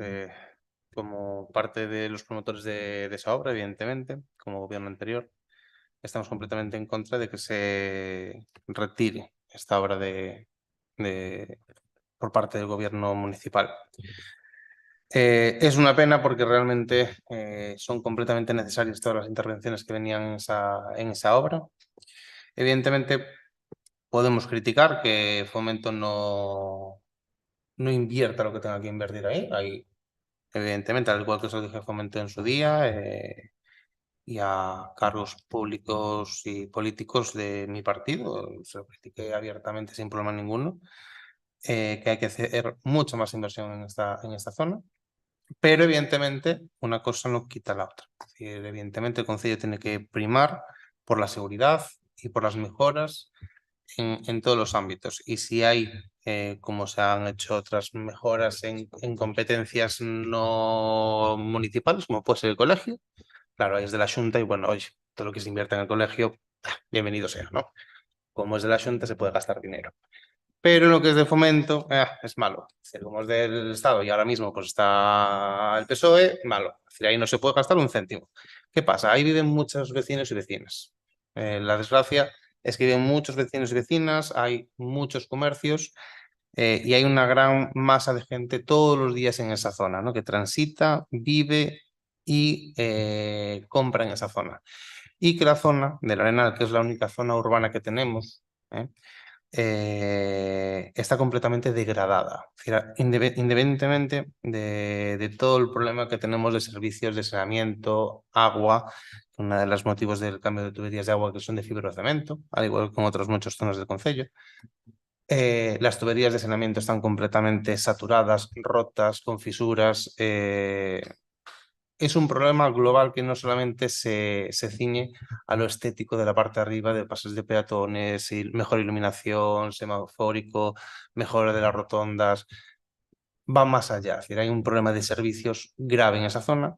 como parte de los promotores de esa obra, evidentemente, como gobierno anterior, estamos completamente en contra de que se retire esta obra por parte del gobierno municipal. Es una pena porque realmente son completamente necesarias todas las intervenciones que venían en esa obra. Evidentemente, podemos criticar que Fomento no invierta lo que tenga que invertir ahí. Evidentemente, al igual que se lo dije a Fomento en su día y a cargos públicos y políticos de mi partido, se lo critiqué abiertamente sin problema ninguno, que hay que hacer mucha más inversión en esta zona. Pero evidentemente una cosa no quita la otra. Es decir, evidentemente el concello tiene que primar por la seguridad y por las mejoras en todos los ámbitos. Y si hay, como se han hecho otras mejoras en competencias no municipales, como puede ser el colegio, claro, ahí es de la Xunta y bueno, oye, todo lo que se invierta en el colegio, bienvenido sea, ¿no? Como es de la Xunta se puede gastar dinero. Pero lo que es de Fomento es malo. Es decir, como es del Estado y ahora mismo pues está el PSOE, malo. Es decir, ahí no se puede gastar un céntimo. ¿Qué pasa? Ahí viven muchos vecinos y vecinas. La desgracia es que viven muchos vecinos y vecinas, hay muchos comercios y hay una gran masa de gente todos los días en esa zona, ¿no? Que transita, vive y compra en esa zona. Y que la zona del Arenal, que es la única zona urbana que tenemos, está completamente degradada. Es decir, independientemente de todo el problema que tenemos de servicios de saneamiento, agua, uno de los motivos del cambio de tuberías de agua que son de fibrocemento, al igual que en otras muchas zonas del concello. Las tuberías de saneamiento están completamente saturadas, rotas, con fisuras. Es un problema global que no solamente se ciñe a lo estético de la parte de arriba, de pases de peatones, mejor iluminación, semafórico, mejora de las rotondas, va más allá. Es decir, hay un problema de servicios grave en esa zona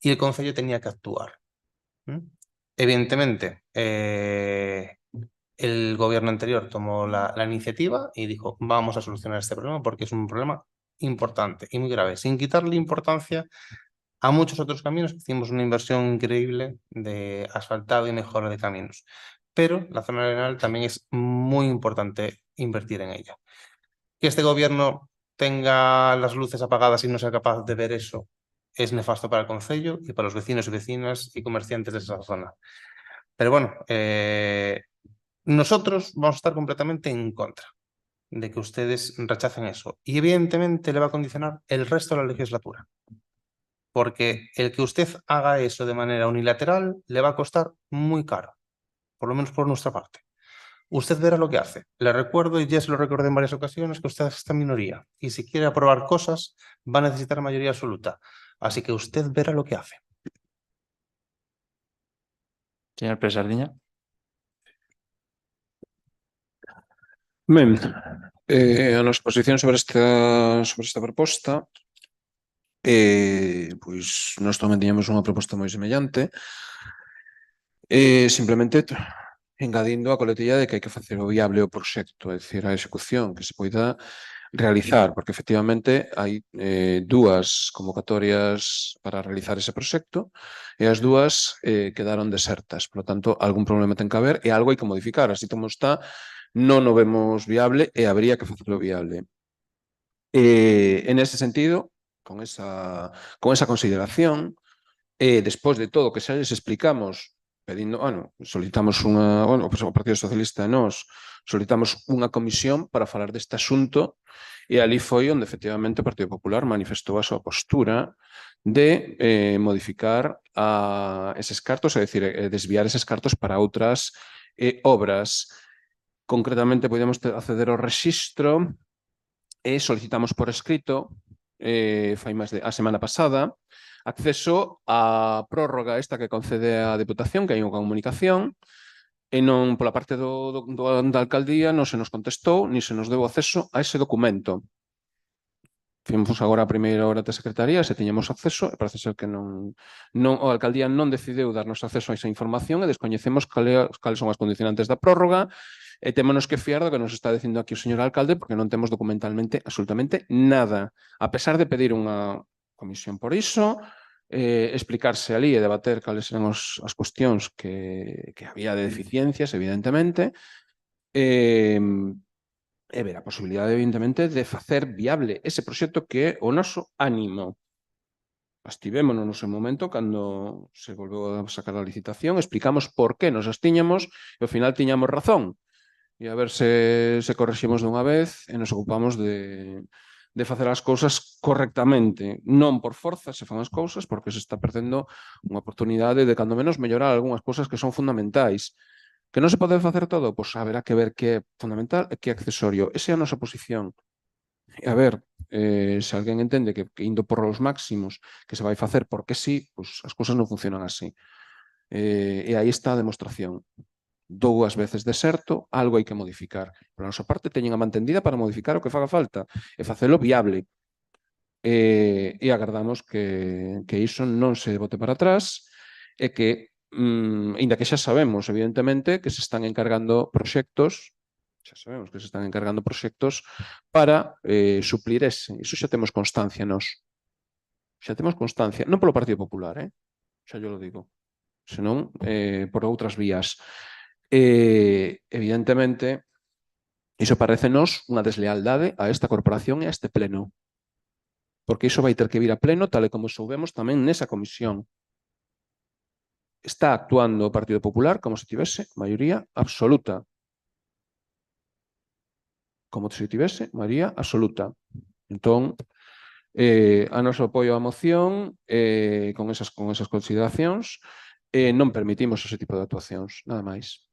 y el concello tenía que actuar. Evidentemente, el gobierno anterior tomó la iniciativa y dijo, vamos a solucionar este problema porque es un problema importante y muy grave, sin quitarle importancia a muchos otros caminos. Hicimos una inversión increíble de asfaltado y mejora de caminos. Pero la zona arenal también es muy importante invertir en ella. Que este gobierno tenga las luces apagadas y no sea capaz de ver eso es nefasto para el concello y para los vecinos y vecinas y comerciantes de esa zona. Pero bueno, nosotros vamos a estar completamente en contra de que ustedes rechacen eso. Y evidentemente le va a condicionar el resto de la legislatura. porque el que usted haga eso de manera unilateral le va a costar muy caro, por lo menos por nuestra parte. Usted verá lo que hace. Le recuerdo, y ya se lo recordé en varias ocasiones, que usted está en minoría y si quiere aprobar cosas va a necesitar mayoría absoluta. Así que usted verá lo que hace. Señor Pérez Sardiña. Ben, a nosa posición sobre esta proposta pois nós tamén tiñamos unha proposta moi semellante simplemente engadindo a coletilla de que hai que facer o viable o proxecto, é dicir, a execución que se poida realizar, porque efectivamente hai dúas convocatorias para realizar ese proxecto e as dúas quedaron desertas, por lo tanto, algún problema ten que haber e algo hai que modificar, así como está, non o vemos viable e habría que facelo viable. En ese sentido, con esa consideración, despois de todo o que xa les explicamos, pedindo, solicitamos unha, o Partido Socialista e nós solicitamos unha comisión para falar deste asunto e ali foi onde efectivamente o Partido Popular manifestou a súa postura de modificar eses cartos, é dicir, desviar eses cartos para outras obras. Concretamente, podemos acceder ao rexistro e solicitamos por escrito, fai máis de a semana pasada, acceso á prórroga esta que concede a Deputación, que hai unha comunicación, e non pola parte da alcaldía non se nos contestou ni se nos deu acceso a ese documento. Fimos agora a primeira hora da Secretaría, se tiñamos acceso, e parece ser que a alcaldía non decidiu darnos acceso a esa información e descoñecemos cales son as condicionantes da prórroga e témonos que fiar do que nos está dicindo aquí o señor alcalde porque non temos documentalmente absolutamente nada. A pesar de pedir unha comisión por iso, explicarse ali e debater cales eran as cuestións que había de deficiencias, evidentemente, e ver a posibilidade, evidentemente, de facer viable ese proxecto que é o noso ánimo. Estivémonos no seu momento cando se volveu a sacar a licitación, explicamos por que nos abstiñamos e ao final tiñamos razón. E a ver se correximos dunha vez e nos ocupamos de facer as cousas correctamente. Non por forza se fan as cousas porque se está perdendo unha oportunidade de, cando menos, mellorar algunhas cousas que son fundamentais. Que non se pode facer todo? Pois haberá que ver que é fundamental e que é accesorio. Esa é a nosa posición. E a ver, se alguén entende que indo por os máximos que se vai facer porque sí, pois as cousas non funcionan así. E aí está a demostración. 2 veces deserto, algo hai que modificar. Por a nosa parte, teñen a mantendida para modificar o que faga falta e facelo viable. E agardamos que iso non se bote para atrás e que, inda que xa sabemos, evidentemente, que se están encargando proxectos, para suplir ese. Iso xa temos constancia nós. Xa temos constancia, non polo Partido Popular, xa yo lo digo, senón por outras vías. Evidentemente, iso parecenos unha deslealdade a esta corporación e a este pleno. Porque iso vai ter que vir a pleno, tal e como soubemos tamén nesa comisión. Está actuando o Partido Popular como se tivese maioría absoluta. Como se tivese maioría absoluta. Entón, a noso apoio á moción, con esas consideracións, non permitimos ese tipo de actuacións, nada máis.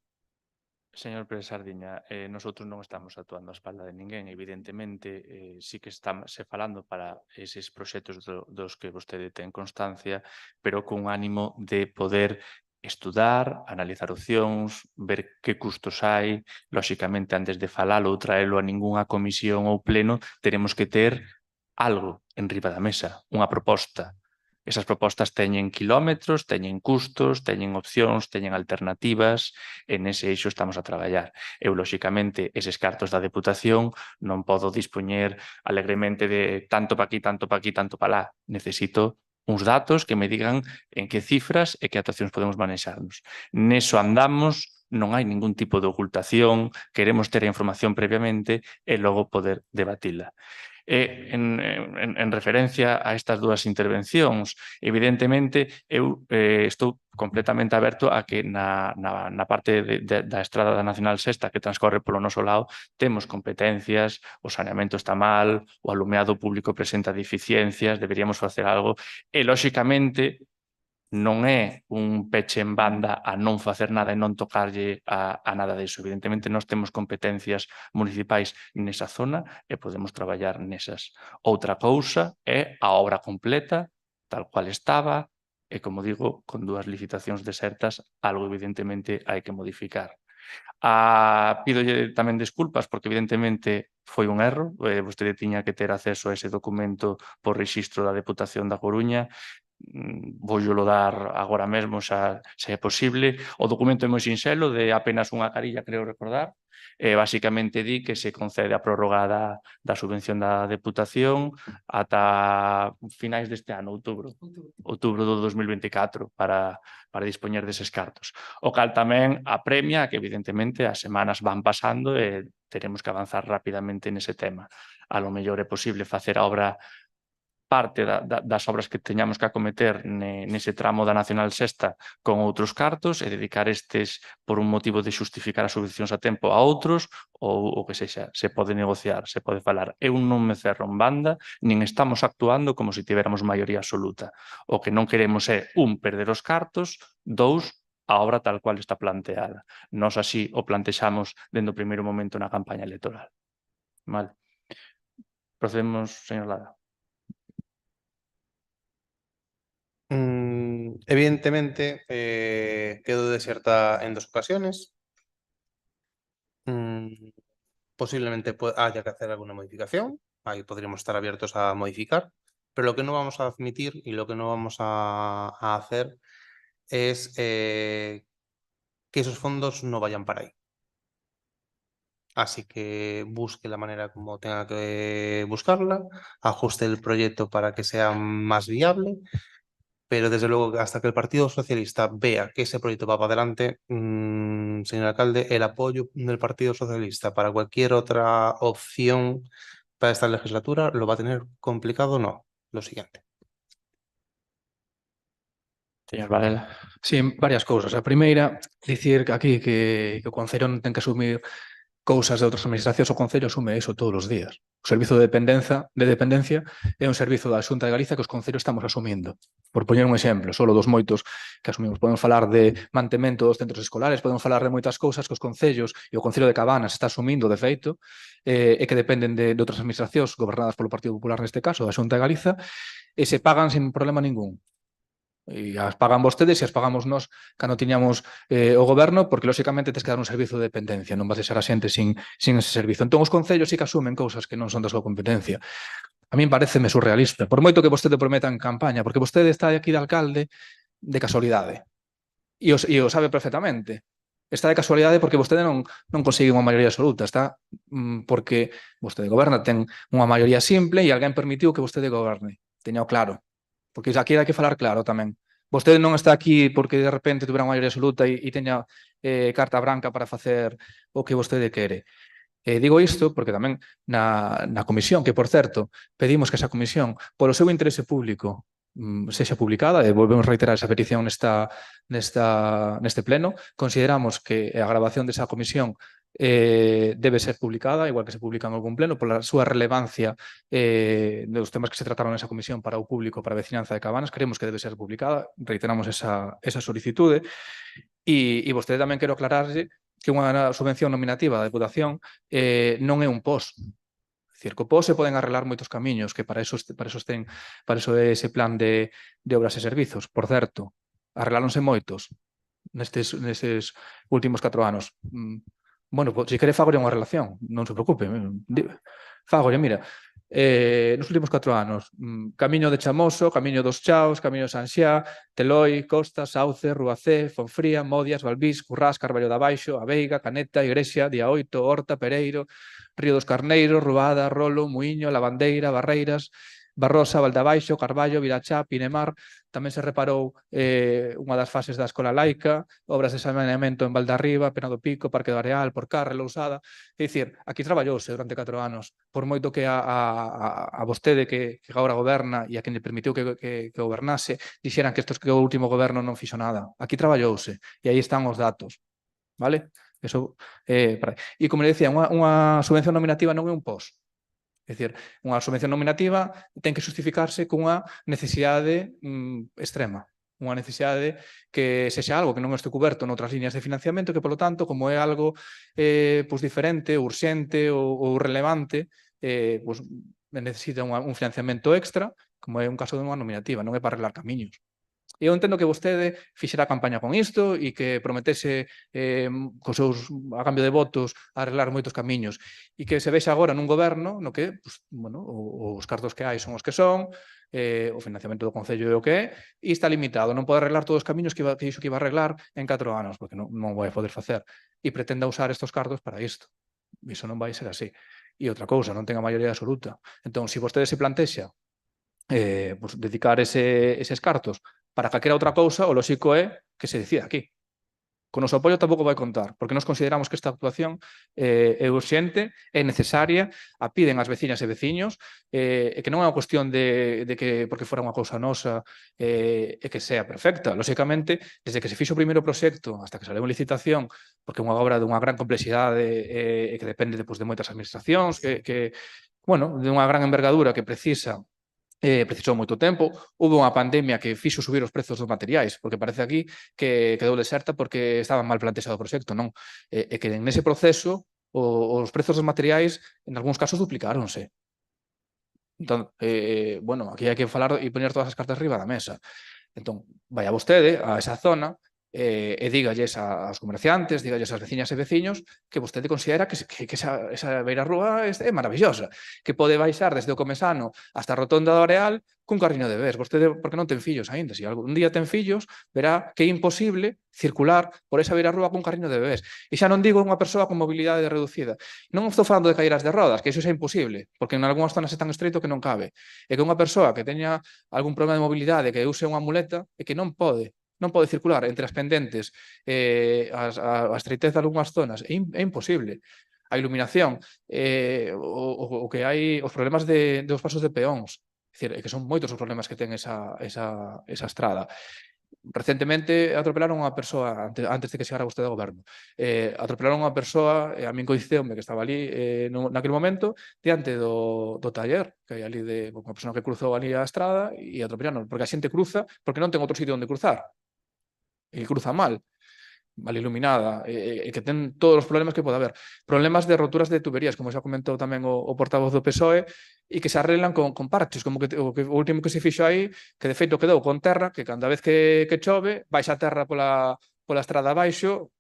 Señor Pérez Sardiña, nosotros non estamos actuando a espalda de ninguén, evidentemente, sí que estamos falando para eses proxectos dos que vostede ten constancia, pero con ánimo de poder estudar, analizar opcións, ver que custos hai, lóxicamente, antes de falalo ou traelo a ningunha comisión ou pleno, teremos que ter algo en riba da mesa, unha proposta. Esas propostas teñen quilómetros, teñen custos, teñen opcións, teñen alternativas, e nese eixo estamos a traballar. Eu, lóxicamente, eses cartos da Deputación non podo dispoñer alegremente de tanto pa aquí, tanto pa aquí, tanto pa lá. Necesito uns datos que me digan en que cifras e que actuacións podemos manexarnos. Neso andamos, non hai ningún tipo de ocultación, queremos ter a información previamente e logo poder debatila. En referencia a estas dúas intervencións, evidentemente, eu estou completamente aberto a que na parte da Estrada da Nacional Sexta que transcorre polo noso lado temos competencias, o saneamento está mal, o alumeado público presenta deficiencias, deberíamos facer algo e, lóxicamente, non é un peche en banda a non facer nada e non tocarlle a nada disso. Evidentemente, nós temos competencias municipais nesa zona e podemos traballar nesas. Outra cousa é a obra completa, tal cual estaba, e, como digo, con 2 licitacións desertas, algo evidentemente hai que modificar. Pídolle tamén desculpas porque evidentemente foi un erro, vostede tiña que ter acceso a ese documento por rexistro da Deputación da Coruña, voullelo dar agora mesmo se é posible. O documento é moi sinxelo, de apenas unha carilla, creo recordar, basicamente di que se concede a prórroga da subvención da Deputación ata finais deste ano, outubro do 2024, para dispoñer deses cartos. O cal tamén apremia que, evidentemente, as semanas van pasando e teremos que avanzar rapidamente nese tema. A lo mellor é posible facer a obra parte das obras que teñamos que acometer nese tramo da Nacional Sexta con outros cartos e dedicar estes por un motivo de xustificar as subvencións a tempo a outros ou o que sexa. Se pode negociar, se pode falar. Eu non me cerro en banda, nin estamos actuando como se tiveramos maioría absoluta. O que non queremos é, perder os cartos, 2, a obra tal cual está planteada. Nós así o plantexamos dende o primeiro momento na campaña electoral. Vale. Procedemos, señor Lada. Evidentemente, quedó desierta en 2 ocasiones. Posiblemente haya que hacer alguna modificación. Ahí podríamos estar abiertos a modificar. Pero lo que no vamos a admitir y lo que no vamos a hacer es que esos fondos no vayan para ahí. Así que busque la manera como tenga que buscarla, ajuste el proyecto para que sea más viable. Pero desde luego hasta que el Partido Socialista vea que ese proyecto va para adelante, señor alcalde, el apoyo del Partido Socialista para cualquier otra opción para esta legislatura lo va a tener complicado o no. Lo siguiente. Señor Varela. Sí, varias cousas. A primeira, dicir aquí que o Concello non ten que asumir cousas de outras administracións, o Concello asume iso todos os días. O servizo de dependencia é un servizo da Xunta de Galicia que os concellos estamos asumindo. Por poñer un exemplo, solo dos moitos que asumimos. Podemos falar de mantemento dos centros escolares, podemos falar de moitas cousas que os concellos e o Concello de Cabanas está asumindo, de feito, e que dependen de outras administracións gobernadas polo Partido Popular neste caso, da Xunta de Galiza, e se pagan sin problema ningún. E as pagan vostedes e as pagamos nós cando tiñamos o goberno, porque lóxicamente tes que dar un servizo de dependencia, non vas deixar a xente sin ese servizo. Entón os concellos sí que asumen cousas que non son da súa competencia. A min pareceme surrealista, por moito que vostede prometa en campaña, porque vostede está aquí de alcalde de casualidade e o sabe perfectamente. Está de casualidade porque vostede non consigue unha maioría absoluta, está porque vostede goberna, ten unha maioría simple e alguén permitiu que vostede goberne. Teñao claro. Porque aquí hai que falar claro tamén. Vostede non está aquí porque de repente tuvera unha maioría absoluta e teña carta branca para facer o que vostede quere. Digo isto porque tamén na comisión, que por certo, pedimos que esa comisión, polo seu interese público, sexa publicada, e volvemos a reiterar esa petición neste pleno, consideramos que a grabación desa comisión debe ser publicada, igual que se publica en algún pleno, pola súa relevancia dos temas que se trataron nesa comisión para o público, para a veciñanza de Cabanas, creemos que debe ser publicada, reiteramos esa solicitude, e vostede tamén quero aclararlle que unha subvención nominativa da Deputación non é un POS. É dicir, co POS se poden arreglar moitos camiños, que para eso é ese plan de obras e servizos. Por certo, arregláronse moitos nestes últimos 4 anos. Bueno, se quere fagolle unha relación, non se preocupe. Fagolle, mira, nos últimos 4 anos, Camiño de Chamoso, Camiño dos Chaos, Camiño de Sanxá, Teloi, Costa, Sauce, Ruacé, Fonfría, Modias, Valbís, Currás, Carballo da Baixo, A Veiga, Caneta, Igrexa, Día 8, Horta, Pereiro, Río dos Carneiros, Rubada, Rolo, Muiño, Lavandeira, Barreiras, Barrosa, Valdeabaixo, Carballo, Virachá, Pinemar. Tamén se reparou unha das fases da Escola Laica, obras de saneamento en Valdarriba, Pena do Pico, Parque do Areal, Porcar, Relousada. É dicir, aquí traballouse durante 4 anos. Por moito que a vostede que agora goberna e a quen lle permitiu que gobernase dixeran que o último goberno non fixo nada. Aquí traballouse e aí están os datos. Vale? Eso, e como le decía, unha subvención nominativa non é un POS. É dicir, unha subvención nominativa ten que justificarse cunha necesidade extrema. Unha necesidade que sexa algo que non este coberto noutras líneas de financiamento, que, polo tanto, como é algo pois diferente, urxente ou relevante, pois necesita un financiamento extra, como é un caso de unha nominativa, non é para arreglar camiños. Eu entendo que vostede fixera campaña con isto e que prometese a cambio de votos arreglar moitos camiños e que se vexa agora nun goberno no que os cartos que hai son os que son, o financiamento do Concello é o que é e está limitado, non pode arreglar todos os camiños que iso que iba a arreglar en 4 anos porque non vai poder facer e pretenda usar estos cartos para isto. Iso non vai ser así. E outra cousa, non ten a maioría absoluta. Entón, se vostede se plantexa dedicar eses cartos para calquera outra cousa, o lóxico é que se decida aquí. Con o noso apoio tampouco vai contar, porque nos consideramos que esta actuación é urxente, é necesaria, a piden as veciñas e veciños, e que non é unha cuestión de que porque fora unha cousa nosa e que sea perfecta. Lóxicamente, desde que se fixo o primeiro proxecto hasta que saleu en licitación, porque é unha obra dunha gran complexidade e que depende de moitas administracións, bueno, de unha gran envergadura que precisou moito tempo. Houve unha pandemia que fixo subir os prezos dos materiais, porque parece aquí que quedou deserta porque estaba mal plantexado o proxecto, non? E que nese proceso os prezos dos materiais en algúns casos duplicáronse. Entón, bueno, aquí hai que falar e poñer todas as cartas riba da mesa. Entón, vai a vostede a esa zona e dígalles aos comerciantes, dígalles ás veciñas e veciños que vostede considera que esa beirarrúa é maravillosa, que pode baixar desde o Comesano hasta a Rotonda do Areal cun carriño de bebés. Vostede, porque non ten fillos aínda, se algún día ten fillos, verá que é imposible circular por esa beirarrúa cun carriño de bebés. E xa non digo unha persoa con mobilidade reducida. Non estou falando de cadeiras de rodas, que iso é imposible, porque en algunhas zonas é tan estreito que non cabe. E que unha persoa que teña algún problema de mobilidade, que use unha muleta, e que non pode circular entre as pendentes a estreitez de algunhas zonas. É imposible. A iluminación, o que hai, os problemas dos pasos de peóns, é que son moitos os problemas que ten esa estrada. Recentemente atropelaron unha persoa, antes de que chegara vostede ao goberno, atropelaron unha persoa, a min coincideume que estaba ali naquele momento, diante do taller, que hai ali de unha persona que cruzou ali a estrada e atropelaron, porque a xente cruza porque non ten outro sitio onde cruzar. E cruza mal iluminada, e que ten todos os problemas que pode haber. Problemas de roturas de tuberías, como xa comentou tamén o portavoz do PSOE, e que se arreglan con parches, como que o último que se fixo aí, que de feito quedou con terra, que cada vez que chove, baixa a terra pola estrada abaixo,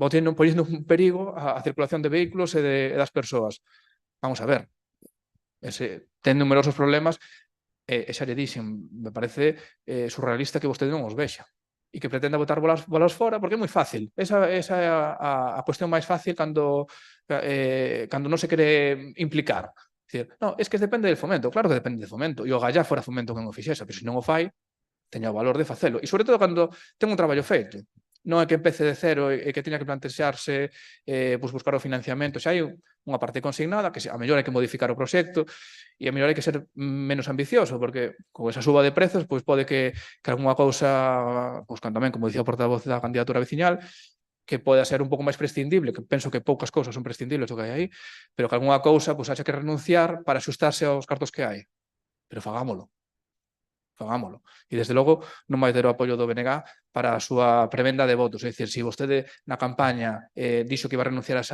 poniendo un perigo a circulación de vehículos e das persoas. Vamos a ver, ten numerosos problemas, e xa lle dixen, me parece surrealista que vostede non os vexa e que pretenda botar bolas fora, porque é moi fácil. Esa é a cuestión máis fácil cando non se quere implicar. Non, es que depende del fomento. Claro que depende del fomento. E o gallá fora fomento que non o fixese, pero se non o fai, teña o valor de facelo. E sobre todo cando ten un traballo feito. Non é que empece de cero e que teña que plantexarse buscar o financiamento. Xa hai unha parte consignada, que a mellor hai que modificar o proxecto e a mellor hai que ser menos ambicioso, porque con esa suba de prezos pode que algunha cousa, tamén, como dicía o portavoz da candidatura veciñal, que poda ser un pouco máis prescindible, que penso que poucas cousas son prescindibles o que hai aí, pero que algunha cousa haxa que renunciar para axustarse aos cartos que hai. Pero fagámolo. E, desde logo, non vai ter o apoio do BNG para a súa prebenda de votos. É dicir, se vostede na campaña dixo que iba a renunciar a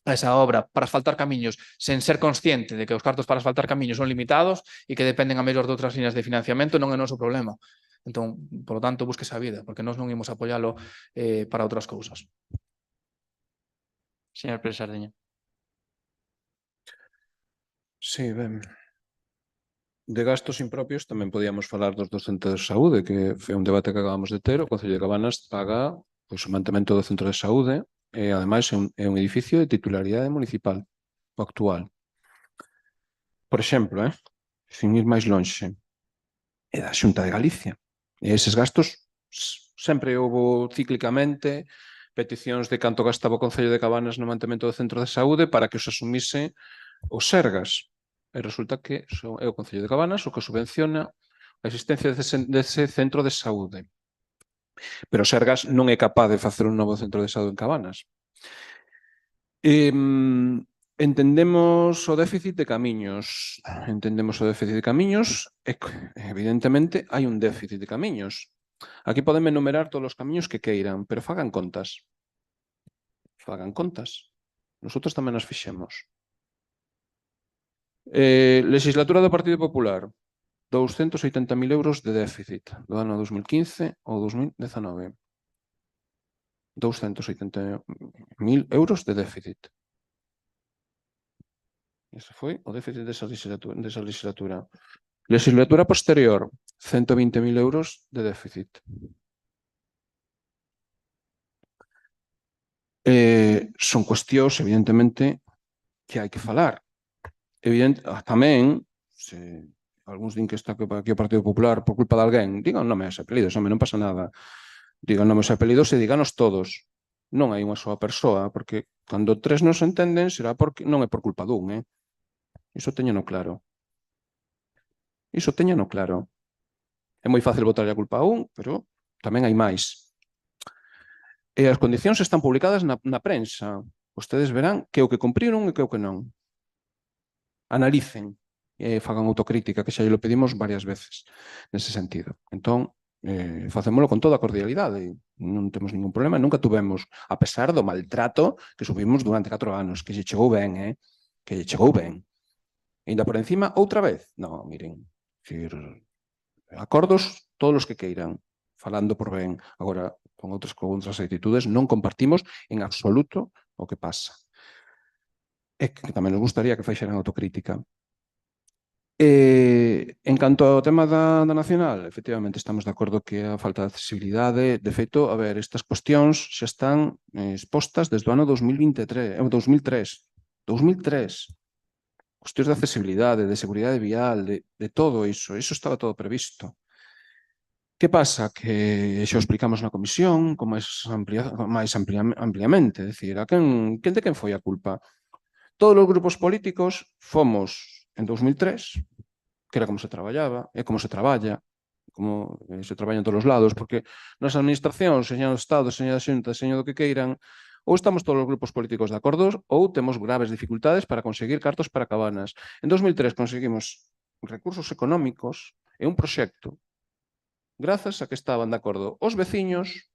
esa obra para asfaltar camiños sen ser consciente de que os cartos para asfaltar camiños son limitados e que dependen a mellor de outras líneas de financiamento, non é noso problema. Entón, por lo tanto, busque esa vida, porque nós non imos apoialo para outras cousas. Señor Pérez Sardiña. Sí, ben. De gastos impropios tamén podíamos falar dos centros de saúde, que é un debate que acabamos de ter. O Concello de Cabanas paga o mantemento do centro de saúde e, ademais, é un edificio de titularidade municipal, o actual. Por exemplo, sin ir máis lonxe, é da Xunta de Galicia. E eses gastos sempre houve cíclicamente peticións de canto gastaba o Concello de Cabanas no mantemento do centro de saúde para que os asumise os Sergas. E resulta que é o Concello de Cabanas o que subvenciona a existencia dese centro de saúde. Pero o Sergas non é capaz de facer un novo centro de saúde en Cabanas. Entendemos o déficit de camiños. E, evidentemente, hai un déficit de camiños. Aquí podem enumerar todos os camiños que queiran, pero fagan contas. Fagan contas. Nosotros tamén nos fixemos. Legislatura do Partido Popular. 280.000 euros de déficit do ano 2015 ao 2019. 280.000 euros de déficit. Ese foi o déficit desa legislatura. Legislatura posterior, 120.000 euros de déficit. Son cuestións, evidentemente, que hai que falar. Tamén, se algúns din que está aquí o Partido Popular por culpa de alguén, digan nomes e apelidos, non pasa nada. Digan nomes e apelidos e díganos todos. Non hai unha soa persoa, porque cando tres non se entenden será porque non é por culpa dun, Iso teñeno claro. Iso teñeno claro. É moi fácil botarlle a culpa a un, pero tamén hai máis. E as condicións están publicadas na prensa. Vostedes verán que o que cumpriron e que o que non. Analicen e fagan autocrítica, que xa lle lo pedimos varias veces nese sentido. Entón, facémolo con toda a cordialidade. Non temos ningún problema, nunca tuvemos, a pesar do maltrato que subimos durante 4 anos, que lle chegou ben, que lle chegou ben. E ainda por encima, outra vez. Non, miren, acordos todos os que queiran, falando por ben. Agora, con outras actitudes, non compartimos en absoluto o que pasa. E que tamén nos gustaría que fixeran autocrítica. En canto ao tema da nacional, efectivamente estamos de acordo que a falta de accesibilidade, de feito, a ver, estas cuestións xa están expostas desde o ano 2003. Cuestións de accesibilidade, de seguridade vial, de todo iso estaba todo previsto. Que pasa? Que xa o explicamos na comisión con máis ampliamente, é dicir, de quen foi a culpa? Todos os grupos políticos fomos en 2003, que era como se traballaba, e como se traballa, como se traballa en todos os lados, porque nas administracións, seña do Estado, seña da Xunta, seña do que queiran, ou estamos todos os grupos políticos de acordo, ou temos graves dificultades para conseguir cartos para Cabanas. En 2003 conseguimos recursos económicos e un proxecto, grazas a que estaban de acordo os veciños,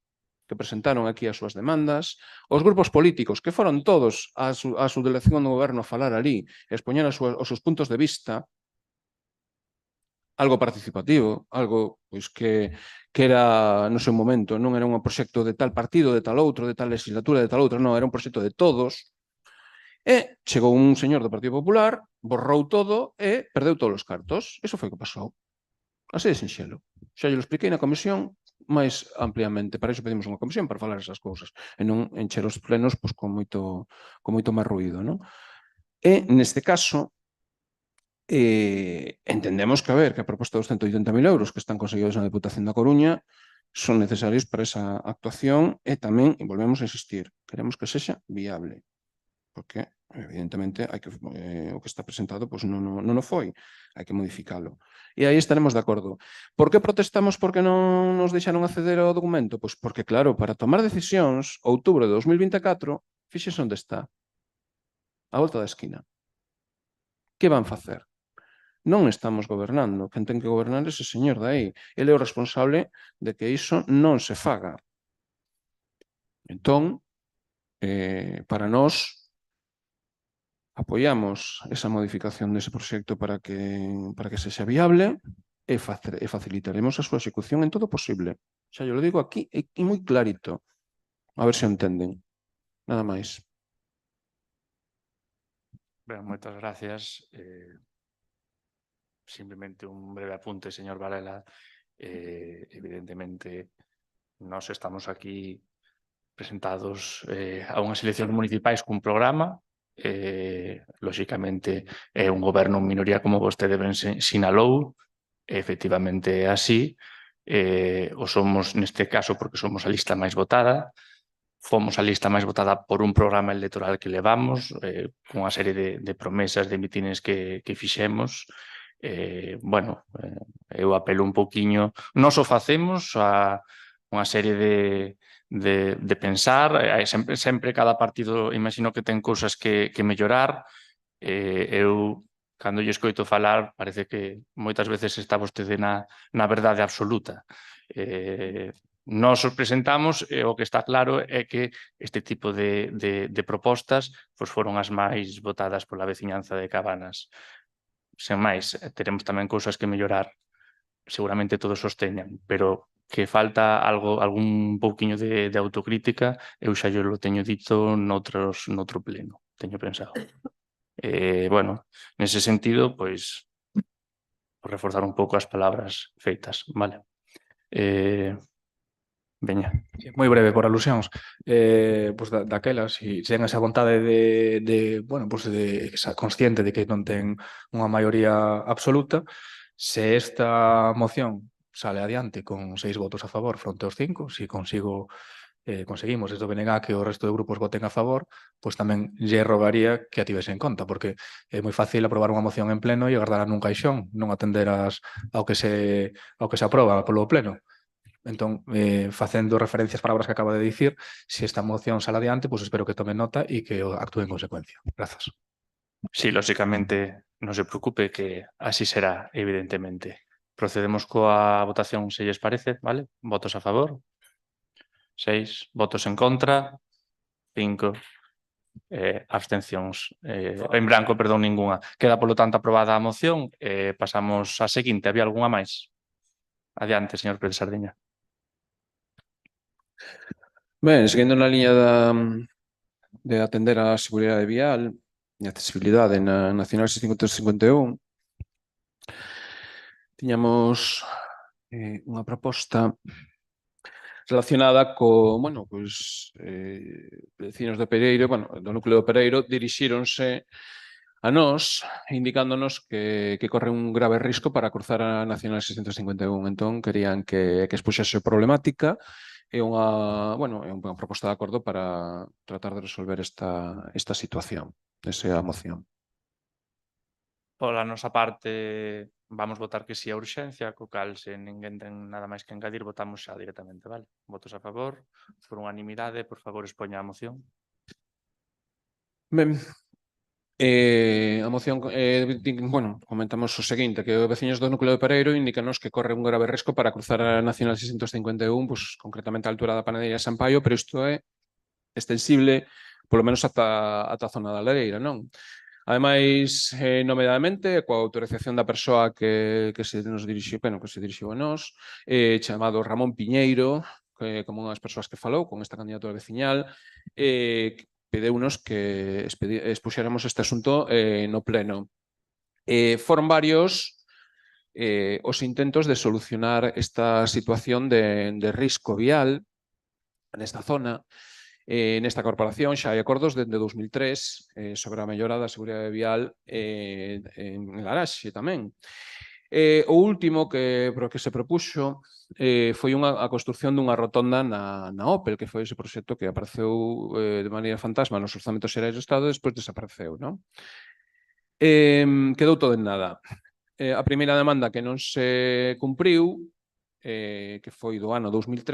que presentaron aquí as súas demandas, os grupos políticos que foron todos á súa delegación do goberno a falar ali e expoñer os seus puntos de vista, algo participativo, algo que era no seu momento, non era un proxecto de tal partido, de tal outro, de tal legislatura, de tal outro, non, era un proxecto de todos. E chegou un señor do Partido Popular, borrou todo e perdeu todos os cartos. Iso foi o que pasou. Así de sinxelo. Xa lle lo expliquei na comisión máis ampliamente. Para iso pedimos unha comisión para falar esas cousas e non encher os plenos con moito máis ruído. E, neste caso, entendemos que, a proposta dos 180.000 euros que están conseguidos na Deputación da Coruña son necesarios para esa actuación e tamén, e volvemos a insistir, queremos que sexa viable. Porque, evidentemente, o que está presentado non o foi. Hai que modificalo. E aí estaremos de acordo. Por que protestamos porque non nos deixaron acceder ao documento? Pois porque, claro, para tomar decisións, outubro de 2024, fíxense onde está. A volta da esquina. Que van facer? Non estamos gobernando. Quen ten que gobernar é ese señor de aí. Ele é o responsable de que iso non se faga. Entón, para nós, apoiamos esa modificación dese proxecto para que sexa viable e facilitaremos a súa execución en todo posible. Xa yo lo digo aquí e moi clarito. A ver se o entenden. Nada máis. Ben, moitas gracias. Simplemente un breve apunte, señor Varela. Evidentemente, nós estamos aquí presentados a unhas eleccións municipais cun programa lóxicamente é un goberno en minoría como vostede ben sinalou, efectivamente é así, o somos neste caso porque somos a lista máis votada, fomos a lista máis votada por un programa electoral que levamos, cunha serie de promesas, de mitines que fixemos. Bueno, eu apelo un pouquiño, nós o facemos a unha serie de pensar, sempre cada partido imagino que ten cousas que mellorar, eu cando lle escoito falar parece que moitas veces está vostede na verdade absoluta. Nós os presentamos e o que está claro é que este tipo de propostas pois foron as máis votadas pola veciñanza de Cabanas. Sen máis, teremos tamén cousas que mellorar. Seguramente todos os teñan, pero que falta algún pouquiño de autocrítica, eu xa lo teño dito noutro pleno, teño pensado. Bueno, nese sentido, pois, reforzar un pouco as palabras feitas, vale? Veña. Moi breve por alusións. Pois daquelas, se ten esa vontade bueno, pois de esa consciente de que non ten unha maioría absoluta, se esta moción sale adiante con 6 votos a favor fronte aos 5, se conseguimos desde o BNG que o resto de grupos voten a favor, pois tamén lle rogaría que a tivese en conta, porque é moi fácil aprobar unha moción en pleno e agardar nun caixón, non atender ao que se aproba polo pleno. Entón, facendo referencias ás palabras que acaba de dicir, se esta moción sale adiante, pois espero que tome nota e que actúe en consecuencia. Grazas. Sí, lóxicamente, non se preocupe que así será, evidentemente. Procedemos coa votación, se lles parece, vale? Votos a favor. 6. Votos en contra. 5. Abstencións. En branco, perdón, ningunha. Queda, polo tanto, aprobada a moción. Pasamos á seguinte. Había algunha máis? Adiante, señor Pérez Sardiña. Ben, seguindo na liña de atender a seguridade vial e a accesibilidade na Nacional 651, tiñamos unha proposta relacionada bueno, pois, vecinos de Pereiro, bueno, do núcleo de Pereiro, dirixíronse a nós, indicándonos que corre un grave risco para cruzar a Nacional 651. Entón, querían que expuxese a problemática e é unha proposta de acordo para tratar de resolver esta situación. Esa é a moción. Pola nosa parte, vamos votar que sí a urxencia, co cal, se ninguén ten nada máis que engadir, votamos xa directamente, vale? Votos a favor, por unanimidade, por favor, expoña a moción. Ben, a moción, bueno, comentamos o seguinte, que os veciños do núcleo de Pereiro indícanos que corre un grave risco para cruzar a Nacional 651, pois concretamente a altura da Panadería de Sampaio, pero isto é extensible polo menos ata a zona da Lareira, non? Ademais, nomeadamente, coa autorización da persoa que se dirixiu a nós, chamado Ramón Piñeiro, como unhas persoas que falou con esta candidatura veciñal, pedeunos que expuxéramos este asunto no pleno. Foron varios os intentos de solucionar esta situación de risco vial nesta zona. Nesta corporación xa hai acordos dende 2003 sobre a mellora da seguridade vial en Laraxe tamén. O último que se propuxo foi a construción dunha rotonda na Opel, que foi ese proxecto que apareceu de maneira fantasma nos orzamentos xerais do Estado e despois desapareceu, non? Quedou todo en nada. A primeira demanda que non se cumpriu, que foi do ano 2003,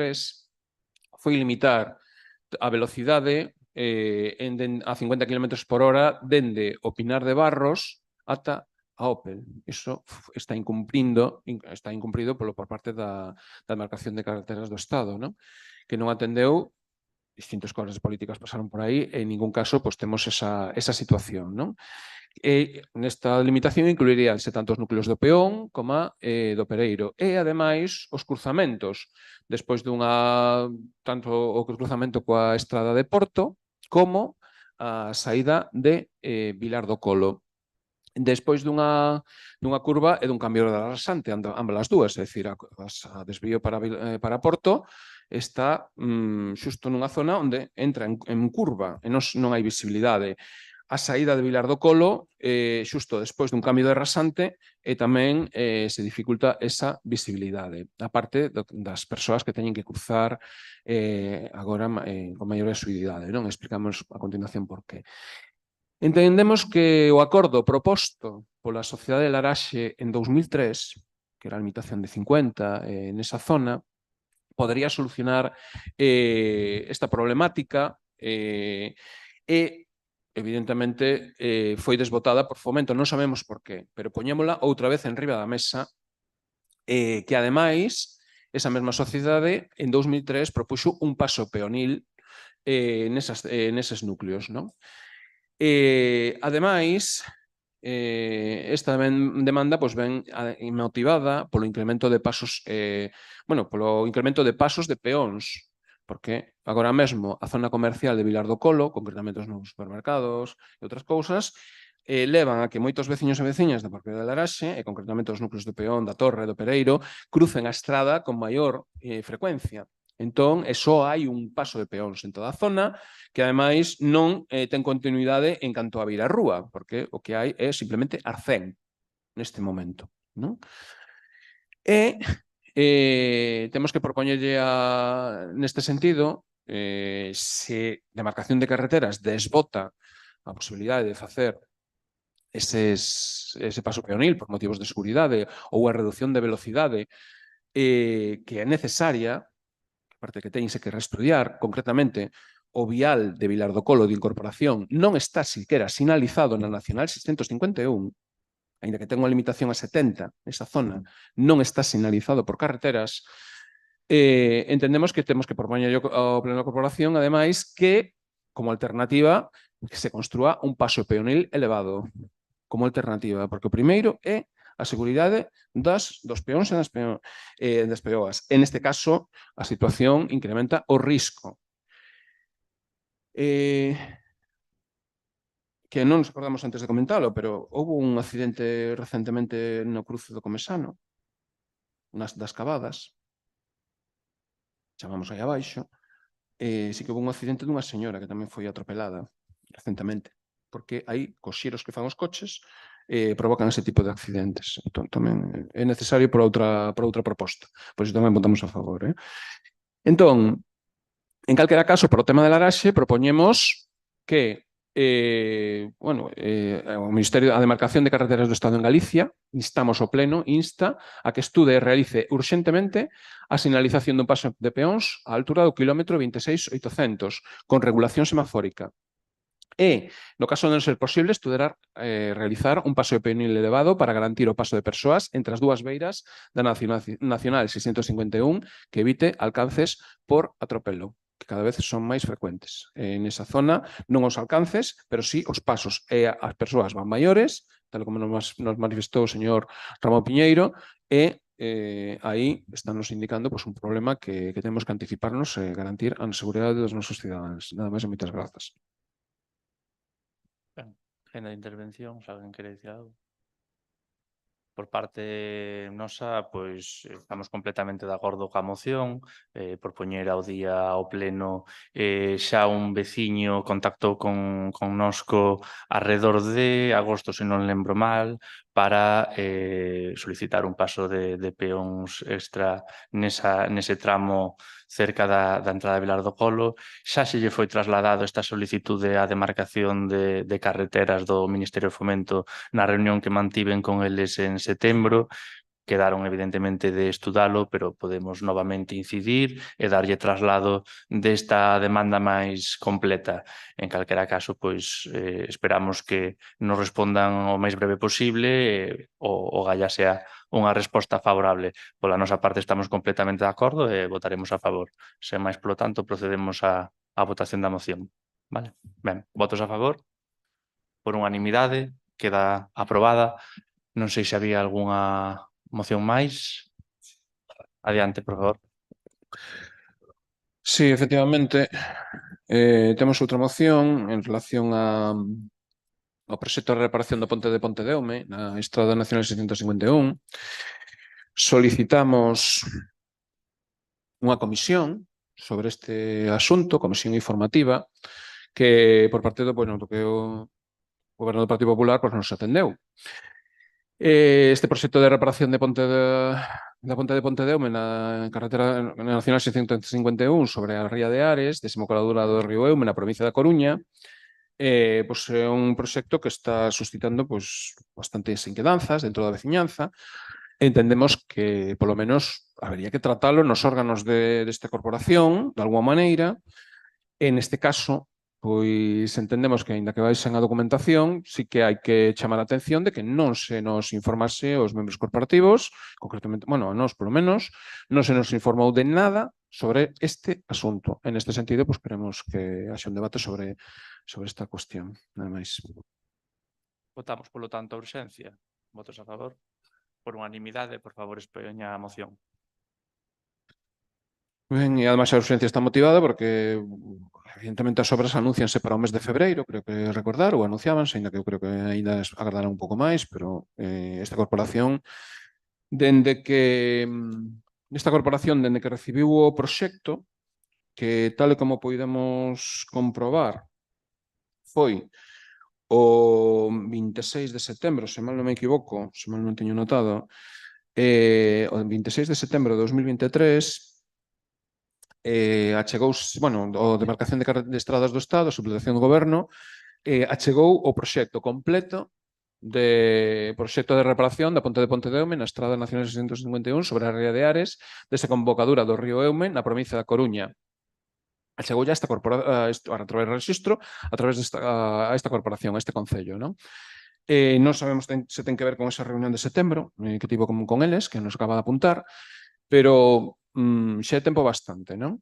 foi limitar a velocidade a 50 km por hora dende o Pinar de Barros ata a Opel. Iso está incumprido por parte da demarcación de carreteras do Estado, non? Que non atendeu, distintas cosas políticas pasaron por aí, e en ningún caso temos esa situación, non? Nesta limitación incluiríanse tanto os núcleos do Peón como do Pereiro e, ademais, os cruzamentos despois tanto o cruzamento coa estrada de Porto como a saída de Vilar do Colo. Despois dunha curva e dun cambio de rasante, ambas as dúas, é dicir, a desvío para Porto está xusto nunha zona onde entra en curva e non hai visibilidade. a saída de Vilar do Colo xusto despois dun cambio de rasante e tamén se dificulta esa visibilidade, a parte das persoas que teñen que cruzar agora con maior asiduidade, non? Explicamos a continuación por qué. Entendemos que o acordo proposto pola Sociedade de Laraxe en 2003, que era a limitación de 50 nesa zona, podería solucionar esta problemática e evidentemente foi desbotada por Fomento, non sabemos por qué, pero poñémola outra vez en riba da mesa, que ademais esa mesma sociedade en 2003 propuxo un paso peonil neses núcleos, non? Ademais, esta demanda ven motivada polo incremento de pasos, polo incremento de pasos de peóns, porque agora mesmo a zona comercial de Vilar do Colo, concretamente os novos supermercados e outras cousas, levan a que moitos veciños e veciñas da propiedade de Laraxe, e concretamente os núcleos de Peón, da Torre, do Pereiro, crucen a estrada con maior frecuencia. Entón, só hai un paso de peóns en toda a zona que, ademais, non ten continuidade en canto a vir a rúa, porque o que hai é simplemente arcén neste momento, non? E temos que propoñerlle neste sentido se demarcación de carreteras desbota a posibilidade de facer ese paso peonil por motivos de seguridade ou a reducción de velocidade que é necesaria, aparte que teñense que reestudiar, concretamente o vial de Vilar do Colo de incorporación non está siquera sinalizado na Nacional 651, aínda que ten unha limitación a 70 nesa zona, non está sinalizado por carreteras, entendemos que temos que propoñer ao Pleno da Corporación, ademais, que, como alternativa, que se construa un paso peonil elevado, como alternativa, porque o primeiro é a seguridade dos peóns e das peoas. En este caso, a situación incrementa o risco. Que non nos acordamos antes de comentalo, pero houve un accidente recentemente no cruce do Comesano, das Cavadas, chamamos aí abaixo, sí que houve un accidente dunha señora que tamén foi atropelada recentemente, porque aí, cos xiros que fan os coches, provocan ese tipo de accidentes. Entón, tamén é necesario por outra proposta. Por iso tamén votamos a favor. Entón, en calquera caso, por o tema de Laraxe, propoñemos que o Ministerio da Demarcación de Carreteras do Estado en Galicia, instamos ao Pleno, insta a que estude e realice urxentemente a sinalización dun paso de peóns á altura do quilómetro 26.800, con regulación semafórica. E, no caso de non ser posible, estudar realizar un paso de peonil elevado para garantir o paso de persoas entre as dúas beiras da Nacional 651 que evite alcances por atropelo, que cada vez son máis frecuentes. Nesa zona, non os alcances, pero sí os pasos. E as persoas van maiores, tal como nos manifestou o señor Ramón Piñeiro, e aí estánnos indicando un problema que temos que anticiparnos e garantir a seguridade dos nosos cidadáns. Nada máis e moitas grazas. En la intervención, se alguén quere dicir algo? Por parte nosa, pois estamos completamente de acordo coa moción, por poñer ao día ao pleno xa un veciño contactou con nosco arredor de agosto, se non lembro mal, para solicitar un paso de peóns extra nese tramo cerca da entrada de Vilar do Colo. Xa se lle foi trasladado esta solicitude á demarcación de carreteras do Ministerio de Fomento na reunión que mantiven con eles en setembro. Quedaron evidentemente de estudalo, pero podemos novamente incidir e darlle traslado desta demanda máis completa. En calquera caso, pois esperamos que nos respondan o máis breve posible e o galla sea unha resposta favorable. Pola nosa parte estamos completamente de acordo e votaremos a favor. Sen máis, polo tanto, procedemos á votación da moción. Vale? Ben, votos a favor? Por unanimidade, queda aprobada. Non sei se había algunha moción máis. Adiante, por favor. Sí, efectivamente, temos outra moción en relación ao proxecto de reparación do ponte de Pontedeume na Estrada Nacional 651. Solicitamos unha comisión sobre este asunto, comisión informativa, que por parte do que o o Goberno do Partido Popular pois non se atendeu. Este proxecto de reparación da ponte de Pontedeume na carretera nacional 651 sobre a ría de Ares, desembocadura do río Eume na provincia da Coruña, pois é un proxecto que está suscitando pois bastantes inquedanzas dentro da veciñanza. Entendemos que, polo menos, habería que tratalo nos órganos desta corporación, de alguma maneira. En este caso, pois entendemos que, aínda que baixen a documentación, sí que hai que chamar a atención de que non se nos informase aos membros corporativos, concretamente, bueno, a nós, polo menos, non se nos informou de nada sobre este asunto. En este sentido, pois queremos que haxa un debate sobre esta cuestión. Nada máis. Votamos, polo tanto, a urxencia. Votos a favor? Por unanimidade, por favor, expoña a moción. Ben, e ademais a urxencia está motivada porque evidentemente as obras anuncianse para o mes de febreiro, creo que recordar, ou anunciábanse, ainda que eu creo que ainda agardarán un pouco máis, pero esta corporación, dende que recibiu o proxecto, que tal e como podemos comprobar, foi o 26 de setembro, se mal non me equivoco, se mal non teño notado, o 26 de setembro de 2023, achegouse, bueno, o Demarcación de Estradas do Estado, a Subdelegación do Goberno, achegou o proxecto completo de proxecto de reparación da ponte de Pontedeume na Estrada Nacional 651 sobre a ría de Ares, desembocadura do río Eume na provincia da Coruña. Achegou ya esta corporación, a través do registro, a través a esta corporación, a este concello, non? Non sabemos se ten que ver con esa reunión de setembro que tivo con eles, que nos acaba de apuntar, pero xa é tempo bastante, non?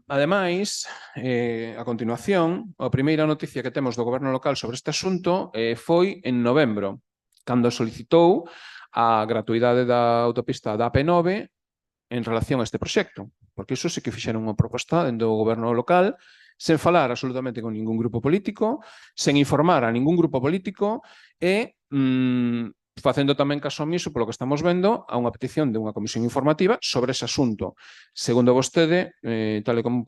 Ademais, a continuación, a primeira noticia que temos do Goberno local sobre este asunto foi en novembro, cando solicitou a gratuidade da autopista da AP9 en relación a este proxecto, porque iso sí que fixeron unha proposta dentro do Goberno local, sen falar absolutamente con ningún grupo político, sen informar a ningún grupo político e facendo tamén caso omiso, polo que estamos vendo, a unha petición de unha comisión informativa sobre ese asunto. Segundo vostede, tal e como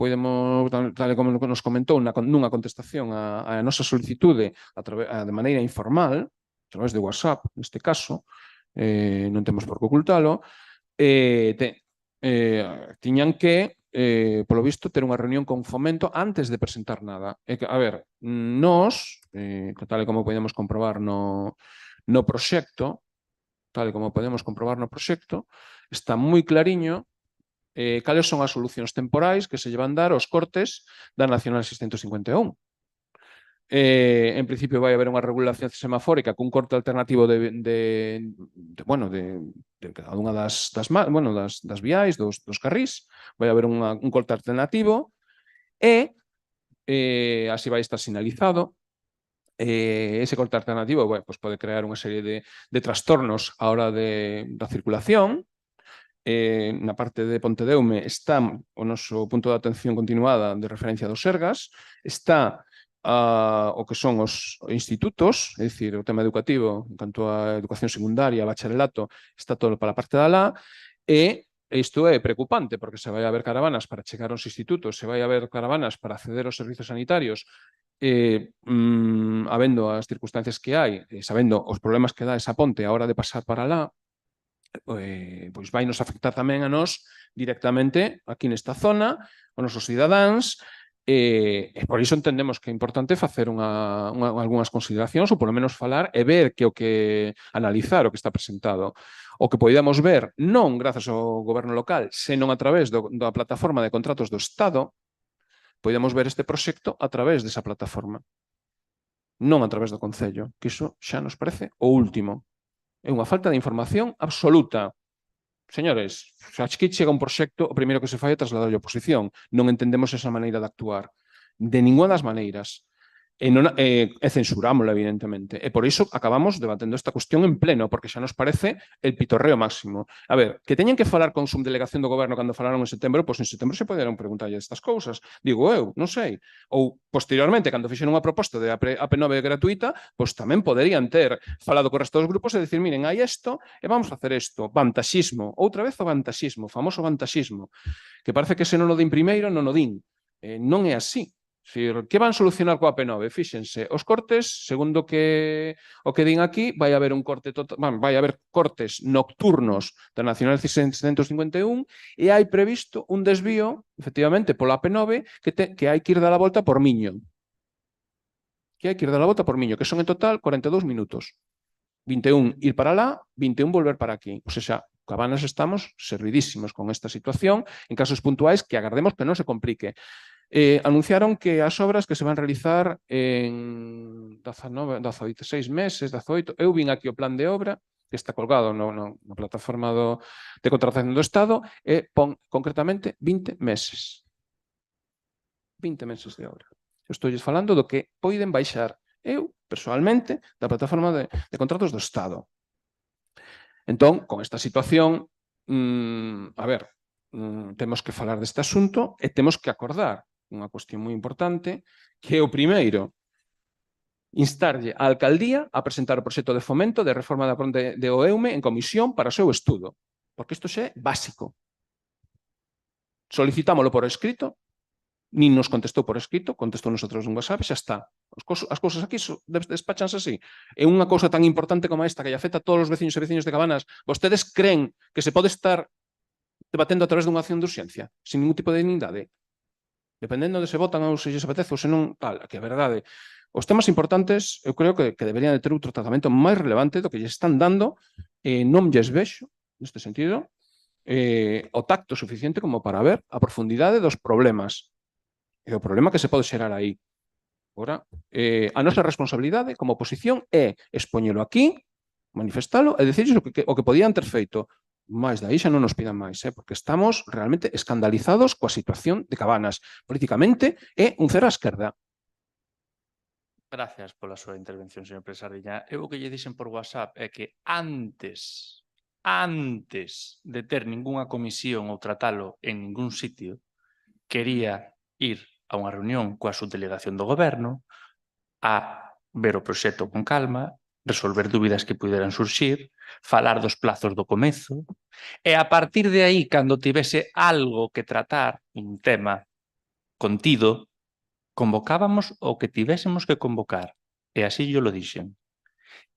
nos comentou nunha contestación a nosa solicitude de maneira informal, a través de WhatsApp, neste caso, non temos por que ocultalo, tiñan que, polo visto, ter unha reunión con Fomento antes de presentar nada. A ver, nós, tal e como podemos comprobar no proxecto, está moi clariño cales son as solucións temporais que se lle van dar aos cortes da Nacional 651. En principio vai haber unha regulación semafórica cun corte alternativo de cada unha das viais, dos carrís, vai haber un corte alternativo e así vai estar sinalizado. Ese corte alternativo pues pode crear unha serie de trastornos á hora da circulación. Na parte de Pontedeume está o noso punto de atención continuada de referencia dos Sergas, está o que son os institutos, é dicir, o tema educativo en canto a educación secundaria, bacharelato, está todo para a parte da lá, e isto é preocupante porque se vai haber caravanas para chegar aos institutos, se vai haber caravanas para acceder aos servizos sanitarios, habendo as circunstancias que hai, sabendo os problemas que dá esa ponte a hora de pasar para lá, pois vai nos afectar tamén a nós directamente aquí nesta zona, os nosos cidadáns, e por iso entendemos que é importante facer algunhas consideracións ou polo menos falar e ver analizar o que está presentado. O que podemos ver, non grazas ao Goberno local, senón a través da plataforma de contratos do Estado, podemos ver este proxecto a través desa plataforma, non a través do Concello, que iso xa nos parece o último. É unha falta de información absoluta. Señores, aquí chega un proxecto, o primeiro que se fai é trasladar a oposición. Non entendemos esa maneira de actuar. De ninguna das maneiras. E censurámosla, evidentemente. E por iso acabamos debatendo esta cuestión en pleno, porque xa nos parece el pitorreo máximo. A ver, que teñen que falar con subdelegación do Goberno cando falaron en setembro, pois en setembro se poderon preguntarlle estas cousas. Digo eu, non sei. Ou, posteriormente, cando fixeron unha proposta de AP9 gratuita, pois tamén poderían ter falado co resto dos grupos e dicir, miren, hai isto e vamos facer isto. Vantaxismo. Outra vez o vantaxismo, famoso vantaxismo. Que parece que se non o din primeiro, non o din. Non é así. Dicir, que van solucionar coa P9? Fíxense, os cortes, segundo o que din aquí, vai haber un corte total, vai haber cortes nocturnos da Nacional 651 e hai previsto un desvío, efectivamente, pola P9 que hai que ir dar a volta por Miño. Que son en total 42 minutos. 21 ir para lá, 21 volver para aquí. O sea, Cabanas estamos servidísimos con esta situación en casos puntuais que agardemos que non se complique. Anunciaron que as obras que se van realizar en 16 meses, 18, eu vin aquí o plan de obra, que está colgado na plataforma de contratación do Estado, e pon concretamente 20 meses. 20 meses de obra. Eu estou falando do que poden baixar eu, persoalmente, da plataforma de contratos do Estado. Entón, con esta situación, temos que falar deste asunto e temos que acordar unha cuestión moi importante, que é o primeiro, instarlle á alcaldía a presentar o proxecto de fomento de reforma da ponte de Oeume en comisión para o seu estudo, porque isto xa é básico. Solicitámoslo por escrito, nin nos contestou por escrito, contestou nosotros un WhatsApp, xa está. As cousas aquí despachanse así. É unha cousa tan importante como esta que lle afecta a todos os veciños e veciños de Cabanas. Vostedes creen que se pode estar debatendo a través dunha acción de urxencia, sin ningún tipo de dignidade? Dependendo de se votan ou se lles apetece ou se non, tal, que é verdade. Os temas importantes, eu creo que deberían de ter outro tratamento máis relevante do que lles están dando, non lles vexo, neste sentido, o tacto suficiente como para ver a profundidade dos problemas e o problema que se pode xerar aí. Agora, a nosa responsabilidade como oposición é expoñelo aquí, manifestalo e dicirles o que podían ter feito. Mais dai xa non nos pidan máis, porque estamos realmente escandalizados coa situación de Cabanas. Políticamente é un cero á esquerda. Gracias pola súa intervención, señor Presardiña. Eu o que lle dixen por WhatsApp é que antes de ter ningunha comisión ou tratalo en ningún sitio, quería ir a unha reunión coa subdelegación do goberno a ver o proxecto con calma, resolver dúbidas que puderan surxir, falar dos plazos do comezo, e a partir de aí, cando tivese algo que tratar, un tema contido, convocábamos o que tivésemos que convocar. E así yo lo dixen.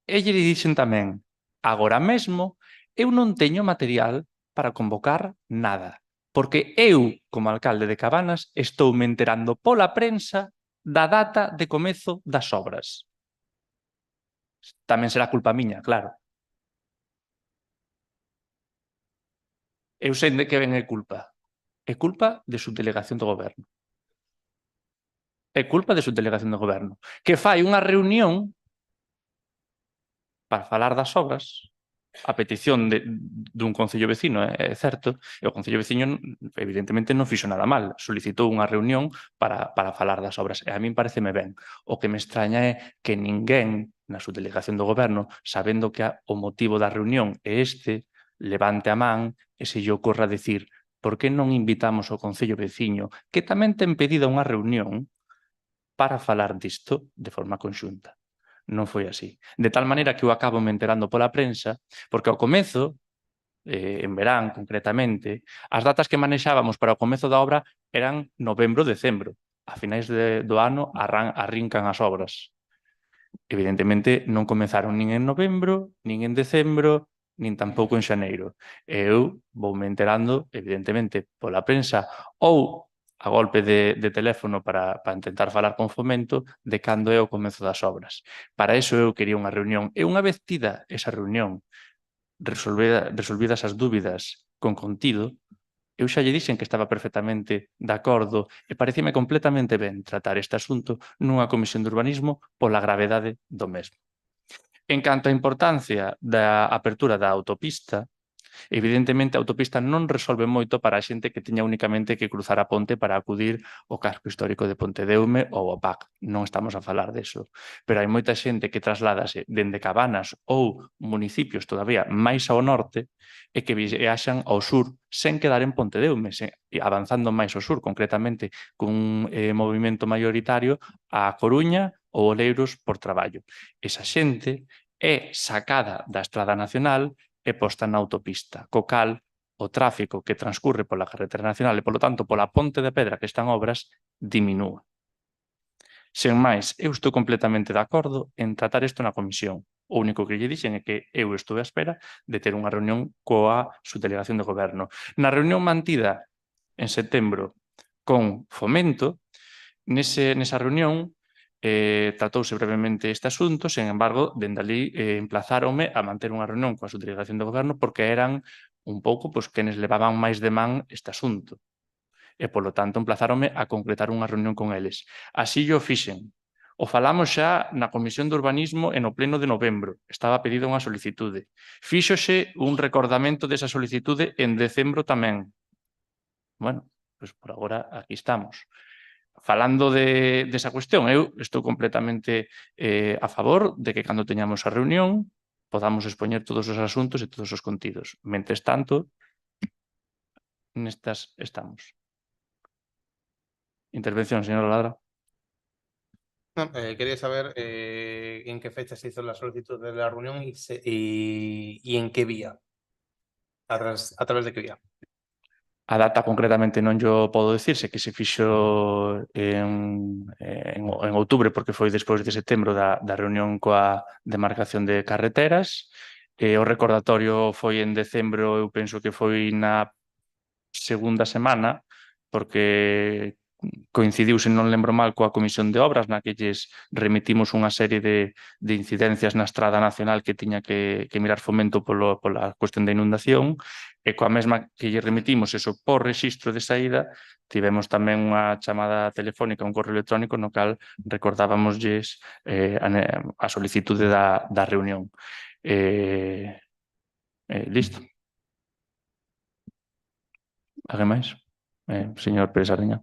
E lle dixen tamén, agora mesmo, eu non teño material para convocar nada, porque eu, como alcalde de Cabanas, estou me enterando pola prensa da data de comezo das obras. Tamén será culpa miña, claro. Eu sei de que ven é culpa. É culpa de subdelegación do goberno. É culpa de subdelegación do goberno, que fai unha reunión para falar das obras, a petición dun concello vecino, é certo, e o concello veciño evidentemente non fixo nada mal, solicitou unha reunión para falar das obras, e a min pareceme ben. O que me extraña é que ninguén na subdelegación do goberno, sabendo que o motivo da reunión é este, levante a man e se lle ocorra decir por que non invitamos ao concello veciño, que tamén ten pedida unha reunión para falar disto de forma conxunta. Non foi así. De tal maneira que eu acabo me enterando pola prensa, porque ao comezo, en verán concretamente, as datas que manexábamos para o comezo da obra eran novembro-decembro. A finais do ano arrincan as obras. Evidentemente non comezaron nin en novembro, nin en decembro, nin tampouco en xaneiro. Eu voume enterando, evidentemente, pola prensa ou a golpe de teléfono para intentar falar con Fomento de cando é o comezo das obras. Para iso eu quería unha reunión. E unha vez tida esa reunión, resolvidas as dúbidas con contido, eu xa lle dixen que estaba perfectamente de acordo e parecíame completamente ben tratar este asunto nunha comisión de urbanismo pola gravedade do mesmo. En canto á importancia da apertura da autopista, evidentemente a autopista non resolve moito para a xente que tiña únicamente que cruzar a ponte para acudir ao casco histórico de Pontedeume ou ao PAC. Non estamos a falar deso. Pero hai moita xente que trasládase dende Cabanas ou municipios todavía máis ao norte e que viaxan ao sur sen quedar en Pontedeume, avanzando máis ao sur, concretamente cun movimento maioritario a Coruña ou Oleiros por traballo. Esa xente é sacada da Estrada Nacional e posta na autopista, co cal o tráfico que transcurre pola carretera nacional e, polo tanto, pola ponte de pedra que están obras, diminúa. Sen máis, eu estou completamente de acordo en tratar isto na comisión. O único que lle dixen é que eu estou á espera de ter unha reunión coa subdelegación de goberno. Na reunión mantida en setembro con Fomento, nesa reunión tratouse brevemente este asunto, sen embargo, dende ali emplazáronme a manter unha reunión coa subdelegación de goberno porque eran un pouco quenes levaban máis de man este asunto. E, polo tanto, emplazáronme a concretar unha reunión con eles. Así o fixen. O falamos xa na Comisión de Urbanismo e no pleno de novembro. Estaba pedida unha solicitude. Fíxose un recordamento desa solicitude en decembro tamén. Bueno, pois por agora aquí estamos. Falando desa cuestión, eu estou completamente a favor de que cando teñamos a reunión podamos expoñer todos os asuntos e todos os contidos. Mentres tanto, nestas estamos. Intervención, señora Ladra. No, quería saber en qué fecha se hizo la solicitud de la reunión y en qué vía. A través de qué vía. A data concretamente non yo podo decirse que se fixo en outubro porque foi despois de setembro da reunión coa demarcación de carreteras. O recordatorio foi en decembro, eu penso que foi na segunda semana porque coincidiu, se non lembro mal, coa Comisión de Obras na que lles remitimos unha serie de incidencias na Estrada Nacional que tiña que mirar Fomento pola cuestión da inundación e coa mesma que lle remitimos eso por rexistro de saída, tivemos tamén unha chamada telefónica, un correo electrónico no cal recordábamosles a solicitude da reunión. Listo. Alguén máis? Señor Pérez Sardiña.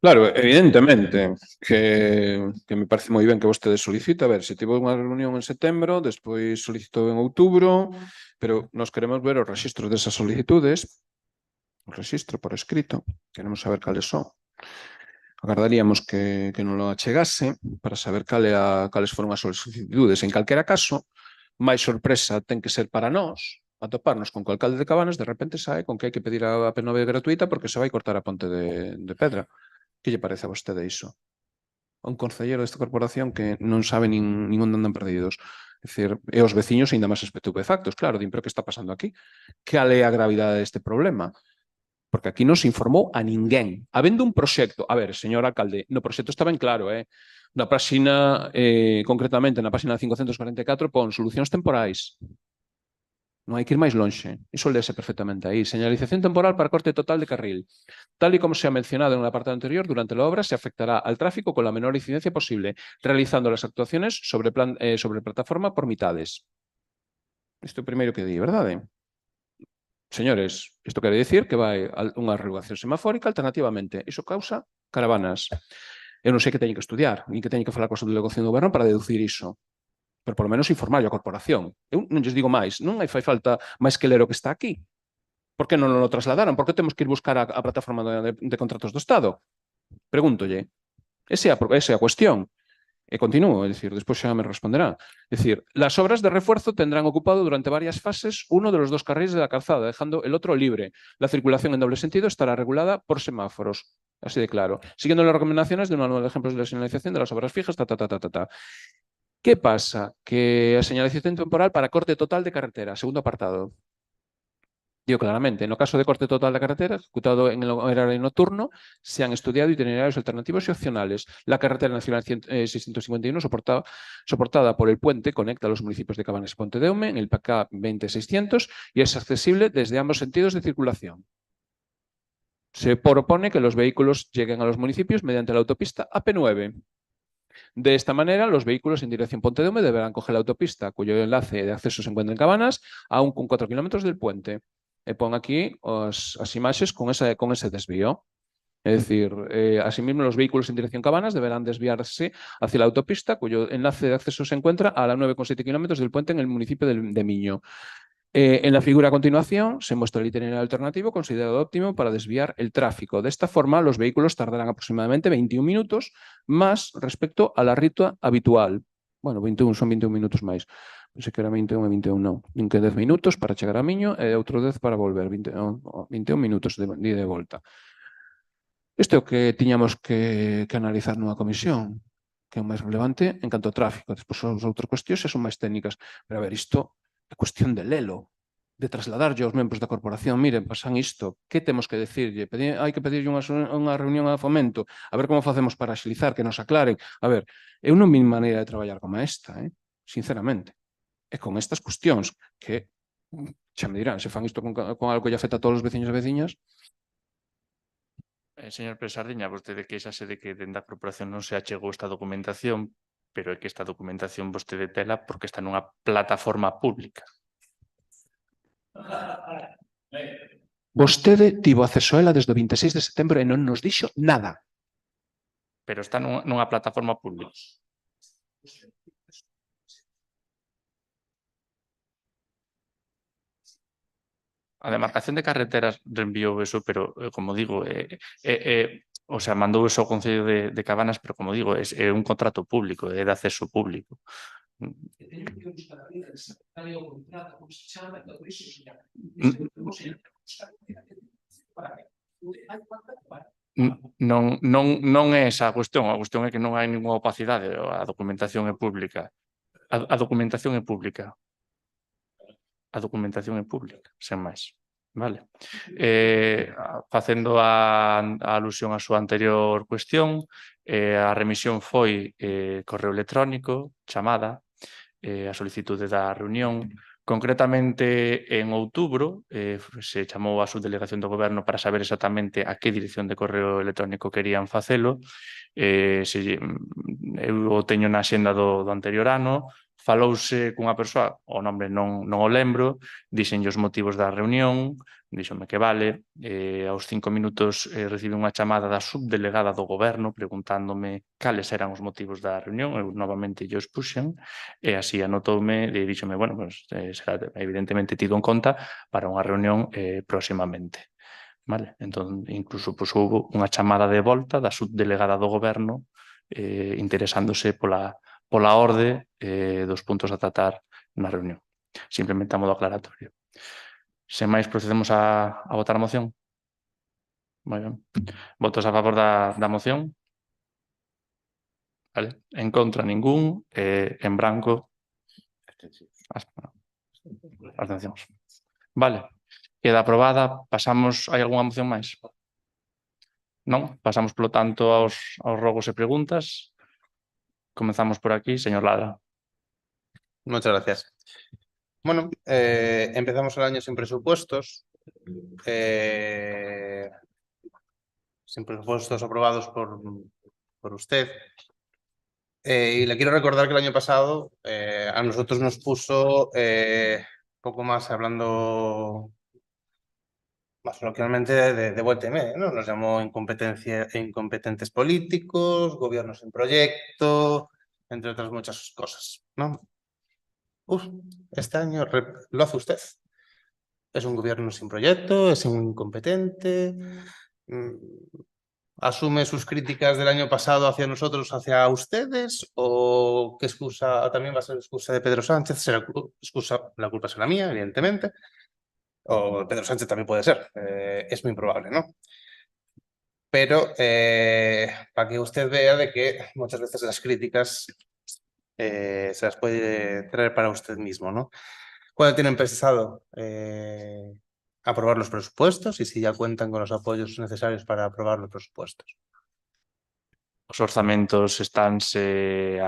Claro, evidentemente, que me parece moi ben que vostede solicita. A ver, se tivo unha reunión en setembro, despois solicitou en outubro, pero nos queremos ver os rexistros desas solicitudes, o rexistro por escrito, queremos saber cales son. Agardaríamos que non lo achegase para saber cales foron as solicitudes. En calquera caso, máis sorpresa ten que ser para nós atoparnos con que o alcalde de Cabanas de repente sae con que hai que pedir a P9 gratuita porque se vai cortar a ponte de pedra. Que lle parece a vostede iso? Un concelleiro desta corporación que non sabe nin onde andan perdidos. É dicir, e os veciños ainda máis estupefactos, claro, din, pero que está pasando aquí? Cal é a gravidade deste problema? Porque aquí non se informou a ninguén. Habendo un proxecto, a ver, señor alcalde, no proxecto está ben claro, na páxina, concretamente na páxina 544, pon solucións temporais. Non hai que ir máis lonxe. Iso léese perfectamente aí. Señalización temporal para corte total de carril. Tal y como se ha mencionado en el apartado anterior, durante la obra se afectará al tráfico con la menor incidencia posible, realizando las actuaciones sobre plataforma por mitades. Isto é o primeiro que di, verdade? Señores, isto quere dicir que vai unha regulación semafórica alternativamente. Iso causa caravanas. Eu non sei que teñen que estudiar, nin que teñen que falar coa delegación do goberno para deducir iso. Pero polo menos informar a corporación. Eu non lles digo máis, non fai falta máis que ler o que está aquí. Por que non lo trasladaron? Por que temos que ir buscar a plataforma de contratos do Estado? Pregúntolle. Esa é a cuestión. E continúo, é dicir, despois xa me responderá. É dicir, las obras de refuerzo tendrán ocupado durante varias fases uno de los dos carriles de la calzada, dejando el otro libre. La circulación en doble sentido estará regulada por semáforos. Así de claro. Siguiendo las recomendaciones del manual de ejemplos de la señalización de las obras fijas, ¿Qué pasa? Que a señalización temporal para corte total de carretera, segundo apartado. Digo claramente, no caso de corte total de carretera ejecutado en el horario nocturno, se han estudiado itinerarios alternativos y opcionales. La carretera nacional 651, soportada por el puente, conecta a los municipios de Cabanas y Pontedeume en el PK 20600 y es accesible desde ambos sentidos de circulación. Se propone que los vehículos lleguen a los municipios mediante la autopista AP9. De esta manera, los vehículos en dirección Pontedeume deberán coger la autopista, cuyo enlace de acceso se encuentra en Cabanas, aún con 4 kilómetros del puente. Pon aquí as imaxes con ese desvío. Es decir, asimismo, los vehículos en dirección Cabanas deberán desviarse hacia la autopista, cuyo enlace de acceso se encuentra a 9,7 kilómetros del puente en el municipio de Miño. En la figura a continuación se muestra el itinerario alternativo considerado óptimo para desviar el tráfico. De esta forma, los vehículos tardarán aproximadamente 21 minutos más respecto a la ruta habitual. Bueno, 21, son 21 minutos máis. Pensei que era 21 e 21, non. 10 minutos para chegar a Miño e outro 10 para volver. 21 minutos de volta. Isto é o que tiñamos que analizar nunha comisión, que é o máis relevante en canto ao tráfico. Despois as outras cuestións xa son máis técnicas. Pero a ver, isto é cuestión de lelo, de trasladarlle aos membros da corporación, miren, pasan isto, que temos que decirlle? Hai que pedirlle unha reunión a Fomento, a ver como facemos para axilizar, que nos aclaren. A ver, eu non vi maneira de traballar como esta, sinceramente. E con estas cuestións que, xa me dirán, se fan isto con algo que lle afecta a todos os veciños e veciñas. Señor Pérez Sardiña, vostede queixase de que dende a corporación non se achegou esta documentación, pero é que esta documentación vostede tela porque está nunha plataforma pública. Vostede tivo acceso a ela desde o 26 de setembro e non nos dixo nada. Pero está nunha plataforma pública. A demarcación de carreteras reenviou eso, pero, como digo, o sea, mandou eso ao Concello de Cabanas, pero, como digo, é un contrato público, é de acceso público. Non é esa a cuestión é que non hai ninguna opacidade, a documentación é pública. A documentación é pública. A documentación é pública, sen máis. Vale. Facendo a alusión á súa anterior cuestión, a remisión foi correo electrónico, chamada, a solicitude da reunión. Concretamente, en outubro, se chamou a subdelegación do Goberno para saber exactamente a que dirección de correo electrónico querían facelo. Eu o teño na xenda do anterior ano. Falouse cunha persoa, o nome non o lembro, dixenlle os motivos da reunión, díxome que vale, aos 5 minutos recibe unha chamada da subdelegada do Goberno preguntándome cales eran os motivos da reunión, eu novamente lle expuxen, e así anotoume e díxome, bueno, pues, será evidentemente tido en conta para unha reunión próximamente. Vale? Entón, incluso pues, houve unha chamada de volta da subdelegada do Goberno interesándose pola orde dos puntos a tratar na reunión. Simplemente a modo aclaratorio. Sen máis, procedemos a votar a moción. Moi ben. Votos a favor da moción? Vale. En contra, ningún. En branco. Abstencións. Vale. Queda aprobada. Pasamos. Hai algunha moción máis? Non? Pasamos, polo tanto, aos rogos e preguntas. Comenzamos por aquí, señor Ladra. Muchas gracias. Bueno, empezamos el año sin presupuestos. Sin presupuestos aprobados por usted. Y le quiero recordar que el año pasado a nosotros nos puso poco más hablando más coloquialmente de VTM, ¿no? Nos llamó incompetentes políticos, gobiernos sin proyecto, entre otras muchas cosas, ¿no? Este año lo hace usted. Es un gobierno sin proyecto, es un incompetente, asume sus críticas del año pasado hacia nosotros, hacia ustedes, o qué excusa, también va a ser excusa de Pedro Sánchez, será excusa, la culpa será mía, evidentemente, o Pedro Sánchez también puede ser, es muy probable, ¿no? Pero para que usted vea de que muchas veces las críticas se las puede traer para usted mismo, ¿no? ¿Cuándo tienen pensado aprobar los presupuestos y si ya cuentan con los apoyos necesarios para aprobar los presupuestos? Os orzamentos estánse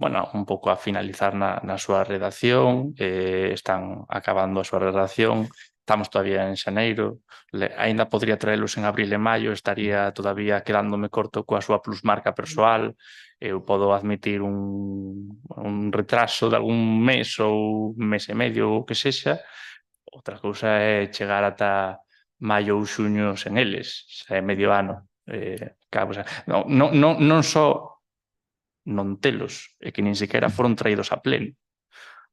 un pouco a finalizar na súa redacción, están acabando a súa redacción, estamos todavía en xaneiro, aínda podría traelos en abril e maio, estaría todavía quedándome corto coa súa plusmarca persoal, eu podo admitir un retraso de algún mes ou mes e medio ou que sexa, outra cousa é chegar ata maio ou xuño sen eles, xa é medio ano. Non só non telos, é que nin sequera foron traídos a pleno.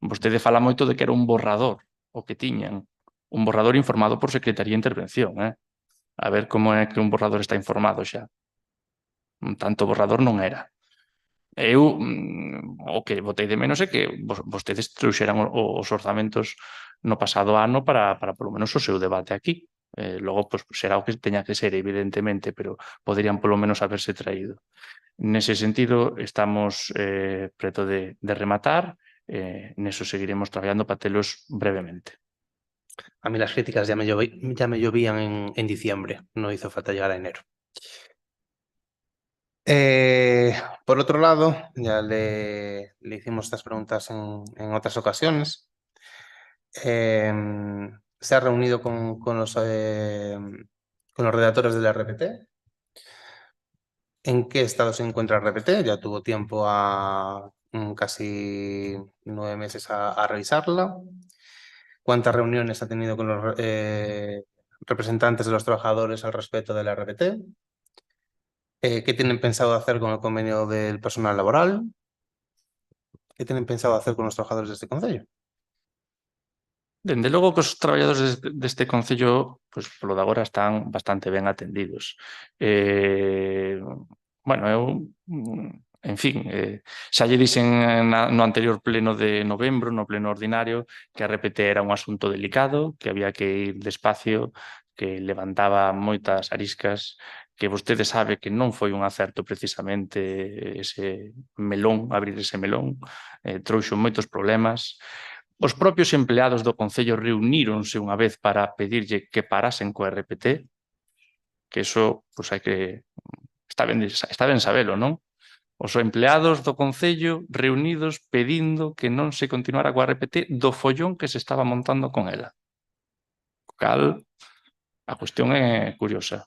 Vostede fala moito de que era un borrador o que tiñan, un borrador informado por Secretaría de Intervención. A ver como é que un borrador está informado xa. Tanto borrador non era. Eu o que botei de menos é que vostedes trouxeran os orzamentos no pasado ano para polo menos o seu debate aquí. Logo, pues, será o que teña que ser, evidentemente, pero poderían polo menos haberse traído. Nese sentido, estamos preto de rematar, neso seguiremos traballando para telos brevemente. A mí las críticas ya me llovían en diciembre, no hizo falta llegar a enero. Por otro lado, ya le hicimos estas preguntas en otras ocasiones. Se ha reunido con los redactores de la RPT. ¿En qué estado se encuentra el RPT? Ya tuvo tiempo a casi 9 meses a revisarla. ¿Cuántas reuniones ha tenido con los representantes de los trabajadores al respecto de la RPT? ¿Qué tienen pensado hacer con el convenio del personal laboral? ¿Qué tienen pensado hacer con los trabajadores de este concello? Dende logo que os traballadores deste concello, pois, polo de agora están bastante ben atendidos. Bueno, eu, en fin, xa lle dixen no anterior pleno de novembro, no pleno ordinario, que a RPT era un asunto delicado, que había que ir despacio, que levantaba moitas ariscas, que vostede sabe que non foi un acerto precisamente ese melón, abrir ese melón, trouxo moitos problemas. Os propios empleados do Concello reuníronse unha vez para pedirlle que parasen co RPT, que iso, pois, hai que... Está ben sabelo, non? Os empleados do Concello reunidos pedindo que non se continuara coa RPT do follón que se estaba montando con ela. Cal, a cuestión é curiosa.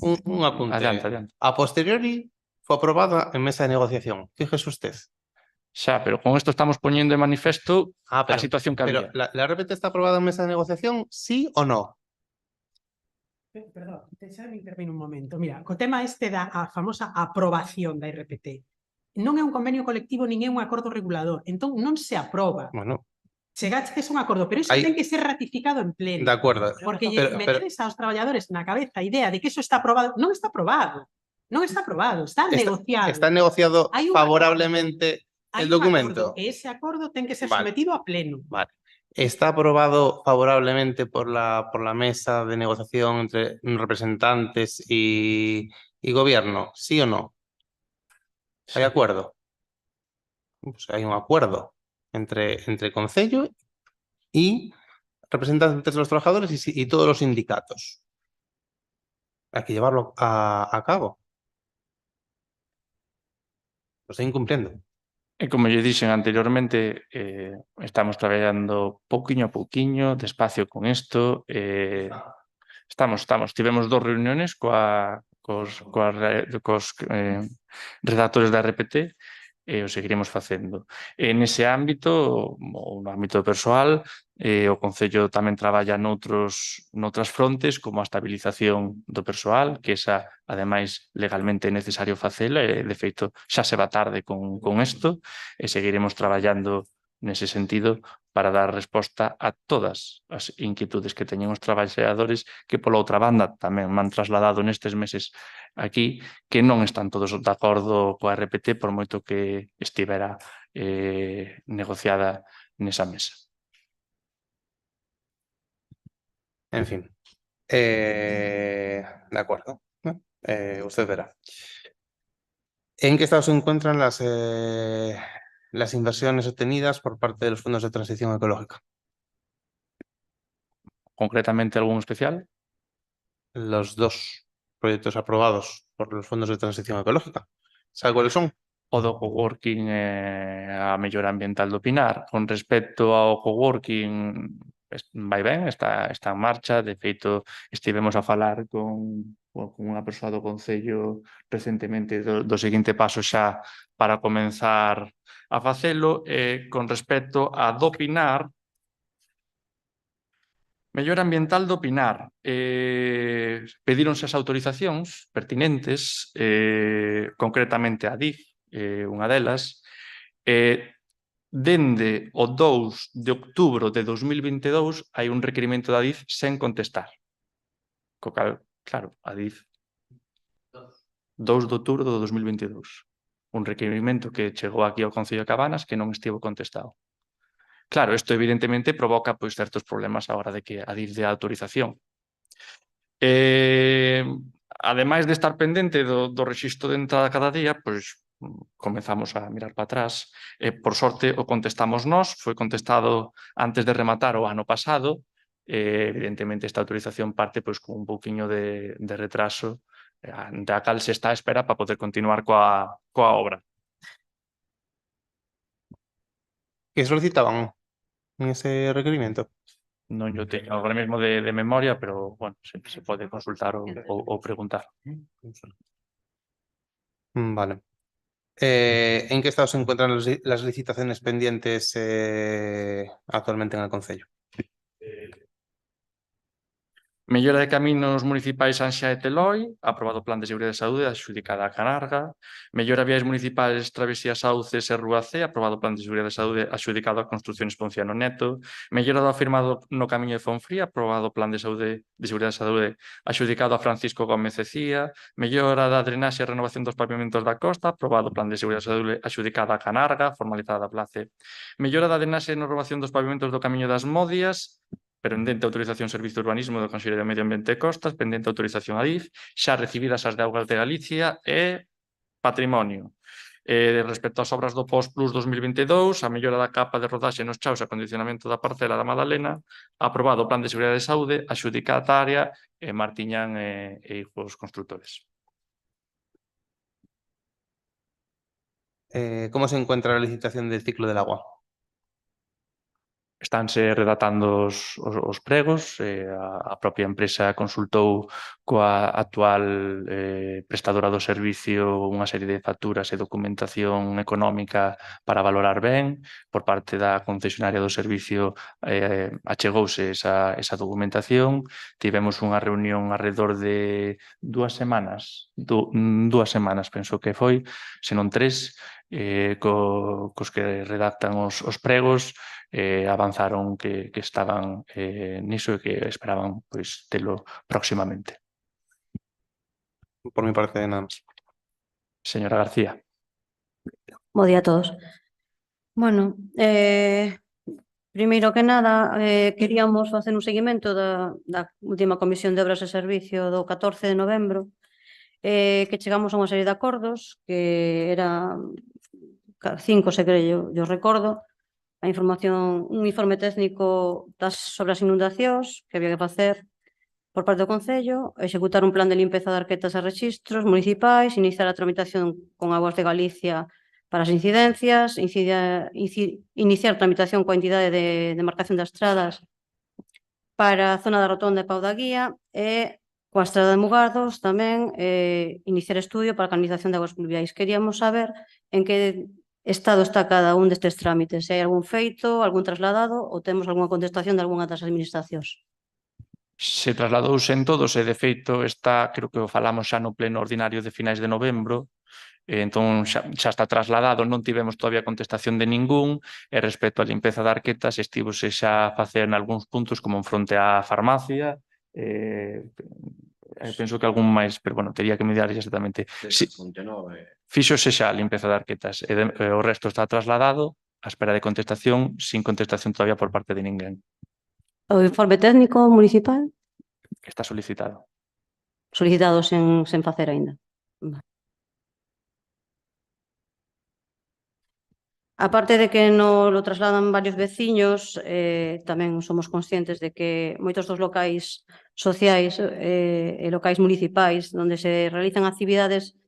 Un apunte. Adiante. A posteriori foi aprobada en mesa de negociación. Fíjese usted. Xa, pero con isto estamos poñendo de manifesto a situación que Pero había. ¿la RPT está aprobada en mesa de negociación, sí o no? Perdón, deixame intervir un momento. Mira, co tema este da a famosa aprobación da RPT, non é un convenio colectivo nin é un acordo regulador, entón non se aproba. Bueno, Chegaches a un acordo, pero iso ten que ser ratificado en pleno. de acuerdo. Porque Pero- metedes aos traballadores na cabeza a idea de que iso está aprobado. Non está aprobado. Non está aprobado, está negociado. Está negociado Hai un favorablemente Hai el un documento. acordo, e ese acordo ten que ser Vale. sometido a pleno. Vale. ¿Está aprobado favorablemente por la mesa de negociación entre representantes y gobierno? ¿Sí o no? ¿Hay acuerdo? Pues hay un acuerdo entre Concello y representantes de los trabajadores y todos los sindicatos. Hay que llevarlo a cabo. Lo está incumpliendo. E como lle dixen anteriormente, estamos traballando pouquiño a pouquiño, despacio con isto. Tivemos 2 reuniones cos redactores da RPT e o seguiremos facendo. Nese ámbito, ou no ámbito persoal, o Concello tamén traballa noutras frontes, como a estabilización do persoal, que esa, ademais, legalmente é necesario facela, e, de feito, xa se va tarde con isto, e seguiremos traballando nese sentido para dar resposta a todas as inquietudes que teñen os traballadores que, pola outra banda, tamén me han trasladado nestes meses aquí que non están todos de acordo coa RPT por moito que estivera negociada nesa mesa. En fin. De acuerdo. Usted verá. ¿En qué estado se encuentran las inversiones obtenidas por parte de los fondos de transición ecológica? Concretamente, algún especial? Los 2 proyectos aprobados por los fondos de transición ecológica. ¿Sabe cuáles son? O do coworking e a mellora ambiental do Pinar. Con respecto ao coworking, vai ben, está en marcha. De feito, estivemos a falar con unha persoa do Concello recentemente do seguinte paso xa para comenzar a facelo. Con respecto a do Pinar, mellora ambiental do Pinar. Pedíronse as autorizacións pertinentes, concretamente a DIF, unha delas, dende o 2 de outubro de 2022 hai un requerimento da DIF sen contestar. Co cal, claro, a DIF 2 de outubro de 2022. Un requerimento que chegou aquí ao Concello de Cabanas que non estivo contestado. Claro, isto evidentemente provoca pois certos problemas a hora de que a DIF dé a autorización. Ademais de estar pendente do rexistro de entrada cada día, pois comezamos a mirar para atrás. Por sorte, o contestamos nós, foi contestado antes de rematar o ano pasado. Evidentemente, esta autorización parte pois con un pouquiño de retraso, da cal se está a espera para poder continuar coa obra. ¿Qué solicitaban en ese requerimiento? Non yo teño agora mesmo de memoria, pero bueno, se pode consultar ou preguntar. Vale. ¿En qué estado se encuentran las licitaciones pendientes actualmente en el concello? Mellora de caminos municipais Anxa e Teloi, aprobado o Plan de Seguridade e Saúde, adxudicada a Canarga. Mellora viais municipais Travesía Sauces e Rúa C, aprobado o Plan de Seguridade e Saúde, adxudicado a Construcciones Ponciano Neto. Mellora do afirmado no Camiño de Fonfría, aprobado o Plan de Seguridade e Saúde, adxudicado a Francisco Gómez Cecía. Mellora da drenaxe e renovación dos pavimentos da costa, aprobado o Plan de Seguridade e Saúde, adxudicada a Canarga, formalizada a Place. Mellora da drenaxe e renovación dos pavimentos do Camiño das Modias, pendente autorización Servicio de Urbanismo do Consello de Medio Ambiente e Costas, pendente autorización ADIF, xa recibidas as de Augas de Galicia e Patrimonio. Respecto ás obras do POS Plus 2022, a mellora da capa de rodaxe nos chaos e acondicionamento da parcela da Madalena, aprobado o Plan de Seguridade e Saúde, adxudicataria Martiñán e Hijos Constructores. ¿Cómo se encuentra la licitación del ciclo del agua? Estanse redactando os pregos, a propia empresa consultou coa actual prestadora do servicio unha serie de facturas e documentación económica para valorar ben. Por parte da concesionaria do servicio achegouse esa documentación. Tivemos unha reunión alrededor de 2 semanas, 2 semanas penso que foi, senón 3, cos que redactan os pregos. Avanzaron que estaban niso e que esperaban pois telo próximamente. Por mi parte, nada más. Señora García. Bo día a todos. Bueno, primeiro que nada, queríamos facer un seguimento da última Comisión de Obras e Servicio do 14 de novembro, que chegamos a unha serie de acordos, que era 5, se creo, yo recordo, a información, un informe técnico sobre as inundacións que había que facer por parte do Concello, executar un plan de limpeza de arquetas e rexistros municipais, iniciar a tramitación con Augas de Galicia para as incidencias, iniciar tramitación coa entidade de marcación das estradas para a zona da Rotonda e Pau da Guía e coa estrada de Mugardos tamén iniciar estudio para a canalización de augas pluviais. Queríamos saber en que estado está cada un destes trámites, se hai algún feito, algún trasladado ou temos algunha contestación de algunha das administracións. Se trasladouse en todos e de feito está, creo que o falamos xa no pleno ordinario de finais de novembro, entón xa está trasladado, non tivemos todavía contestación de ningún, e respecto á limpeza de arquetas estivose xa a facer en algúns puntos como en fronte á farmacia, penso que algún máis, pero bueno, tería que mirar exactamente. Fíxose xa a limpeza de arquetas e o resto está trasladado á espera de contestación, sin contestación todavía por parte de ninguén. O informe técnico municipal? Está solicitado. Solicitado sen facer aínda. Aparte de que nos lo trasladan varios veciños, tamén somos conscientes de que moitos dos locais sociais e locais municipais onde se realizan actividades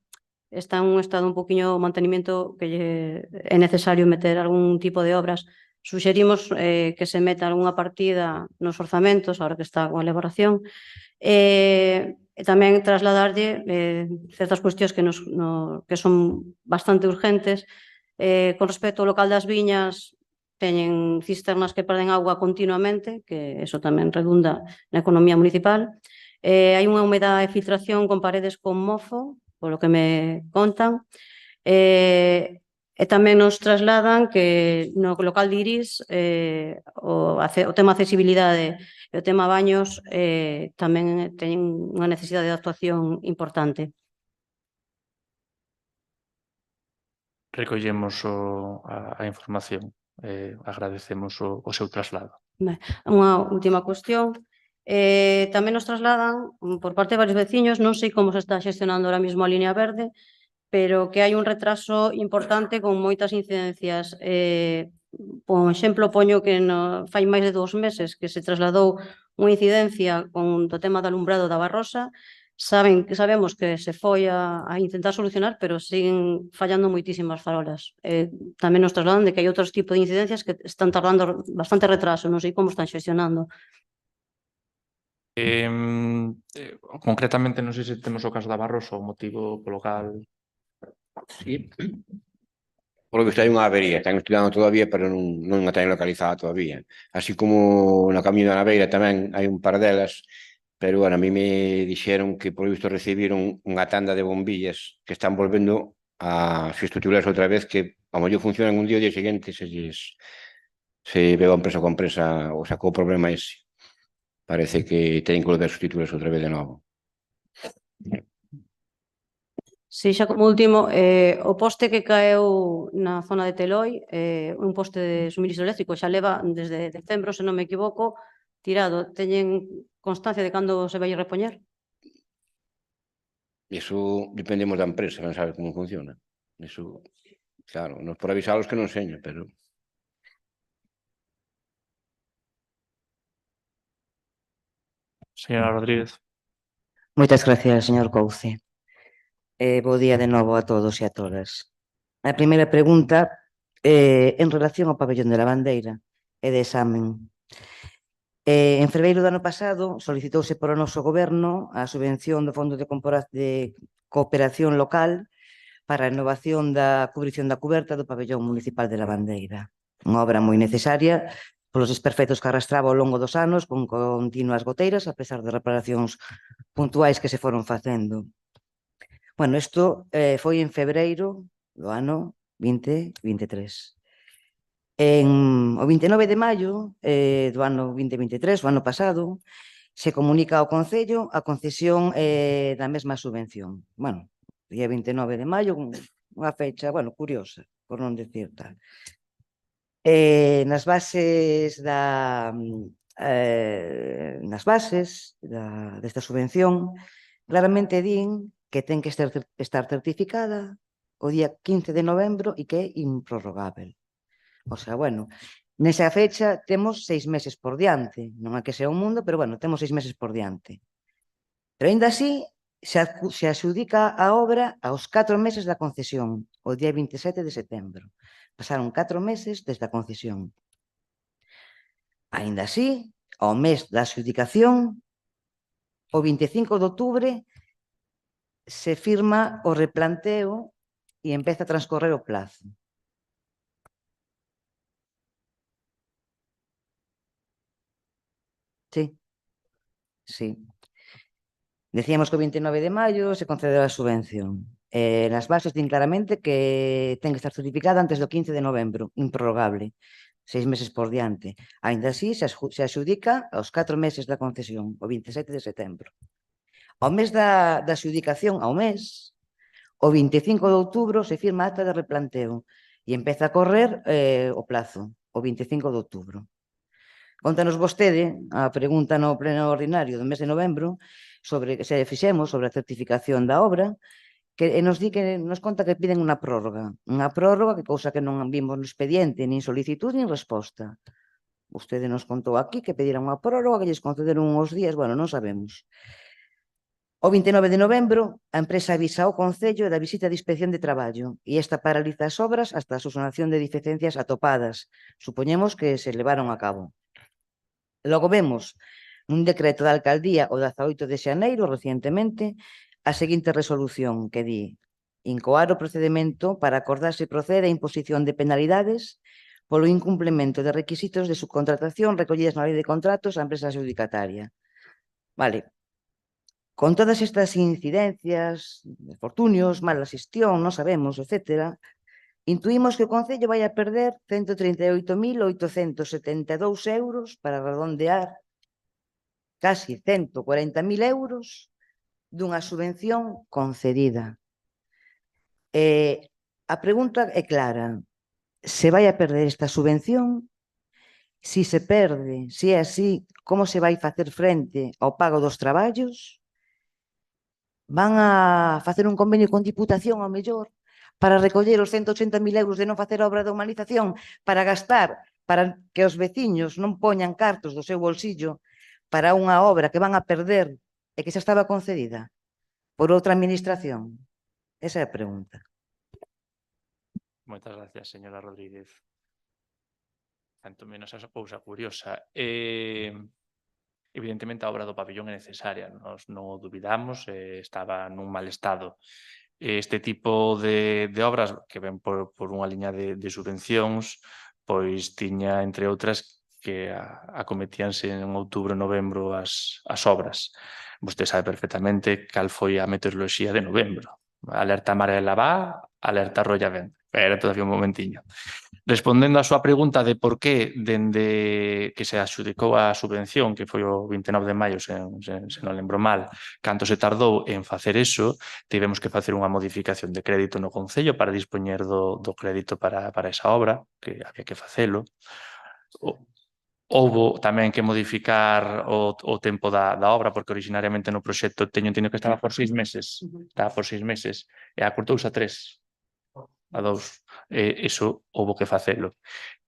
está en un estado un poquinho mantenimento que é necesario meter algún tipo de obras. Suxerimos que se meta algunha partida nos orzamentos, agora que está con elaboración, e tamén trasladarlle certas cuestións que son bastante urgentes. Con respecto ao local das viñas, teñen cisternas que perden agua continuamente, que eso tamén redunda na economía municipal. Hai unha humedade de filtración con paredes con mofo, polo que me contan, e tamén nos trasladan que no local de Iris o tema accesibilidade e o tema baños tamén teñen unha necesidade de actuación importante. Recollemos a información, agradecemos o seu traslado. Unha última cuestión. Tamén nos trasladan por parte de varios veciños, non sei como se está xestionando ahora mismo a línea verde, pero que hai un retraso importante con moitas incidencias. Por exemplo, poño que fai máis de 2 meses que se trasladou unha incidencia con o tema do alumbrado da Barrosa. Sabemos que se foi a intentar solucionar, pero siguen fallando moitísimas farolas. Tamén nos trasladan de que hai outros tipos de incidencias que están tardando bastante retraso, non sei como están xestionando. Concretamente, non sei se temos o caso da Barroso, o motivo polo cal... Sí. Por lo visto hai unha avería, están estudiando todavía, pero non a teñen localizada todavía. Así como na Camiño da Naveira tamén hai un par delas, pero bueno, a mí me dixeron que por lo visto recibiron unha tanda de bombillas que están volvendo a sustituirlas outra vez, que ao mellor funcionan un día o día seguinte se veo a empresa con empresa o sacou o problema ese. Parece que teñen que volver a sustituirlas outra vez de novo. Si, xa como último, o poste que caeu na zona de Teloi, un poste de suministro eléctrico, xa leva desde decembro, se non me equivoco, tirado. Teñen constancia de cando se vai a repoñer? Iso dependemos da empresa, non sabe como funciona. Iso, claro, nos por avisalos que non seño, pero... Señora Rodríguez. Moitas gracias, señor Couce. Bo día de novo a todos e a todas. A primeira pregunta en relación ao pabellón de Lavandeira e de examen. En febreiro do ano pasado solicitouse por o noso goberno a subvención do Fondo de Cooperación Local para a renovación da cubrición da cuberta do pabellón municipal de Lavandeira. Unha obra moi necesaria polos desperfectos que arrastraba ao longo dos anos con continuas goteiras, a pesar de reparacións puntuais que se foron facendo. Bueno, isto foi en febreiro do ano 2023. O 29 de maio do ano 2023, o ano pasado, se comunica ao Concello a concesión da mesma subvención. Bueno, día 29 de maio, unha fecha, bueno, curiosa, por non decir tal. Nas bases desta subvención claramente din que ten que estar certificada o día 15 de novembro e que é improrrogável. O sea, bueno, nesa fecha temos 6 meses por diante. Non é que sea un mundo, pero bueno, temos 6 meses por diante. Pero ainda así, se adxudica a obra aos 4 meses da concesión, o día 27 de setembro. Pasaron 4 meses desde a concesión. Ainda así, ao mes da adxudicación, o 25 de outubro, se firma o replanteo e empeza a transcorrer o plazo. Sí, sí. Decíamos que o 29 de maio se concedeu a subvención. Nas bases din claramente que ten que estar certificada antes do 15 de novembro, improrrogable, 6 meses por diante. Ainda así, se adxudica aos 4 meses da concesión, o 27 de setembro. Ao mes da adxudicación, ao mes, o 25 de outubro se firma a acta de replanteo e empeza a correr o plazo, o 25 de outubro. Contanos vostede a pregunta no pleno ordinario do mes de novembro sobre que se fixemos sobre a certificación da obra, que nos conta que piden unha prórroga, que cousa que non vimos no expediente, nin solicitud, nin resposta. Vostede nos contou aquí que pediran unha prórroga, que lles concederon uns días, bueno, non sabemos. O 29 de novembro, a empresa avisa ao Concello da visita de inspección de traballo e esta paraliza as obras hasta a subsanación de deficiencias atopadas. Supoñemos que se levaron a cabo. Logo vemos un decreto da alcaldía o 18 de xaneiro, recientemente, a seguinte resolución que di: incoar o procedemento para acordar se procede a imposición de penalidades polo incumplemento de requisitos de subcontratación recollidas na lei de contratos á empresa adxudicataria. Vale. Con todas estas incidencias, infortunios, mala xestión, non sabemos, etc., intuímos que o Concello vai a perder 138.872 euros para redondear casi 140.000 euros dunha subvención concedida. A pregunta é clara: se vai a perder esta subvención Si se perde, se é así, como se vai facer frente ao pago dos traballos? Van a facer un convenio con Diputación, ao mellor, para recoller os 180.000 euros de non facer obra de humanización, para gastar, para que os veciños non poñan cartos do seu bolsillo para unha obra que van a perder e que xa estaba concedida por outra administración? Esa é a pregunta. Moitas gracias, señora Rodríguez. Tanto menos esa cousa curiosa. Evidentemente a obra do pabillón é necesaria, nós non o dubidamos, estaba nun mal estado. Este tipo de obras que ven por unha liña de subvencións, pois tiña, entre outras, que acometíanse en outubro, novembro as obras. Vostede sabe perfectamente cal foi a meteoroloxía de novembro. Alerta amarela va, alerta rolla ven. Espera todavía un momentiño. Respondendo á súa pregunta de por que dende que se adxudicou a subvención, que foi o 29 de maio, se non lembro mal, canto se tardou en facer eso, tivemos que facer unha modificación de crédito no Concello para dispoñer do crédito para esa obra, que había que facelo. Houbo tamén que modificar o tempo da obra, porque originariamente no proxecto teño entendido que estaba por 6 meses, e acortouse a 3. A 2, iso houbo que facelo.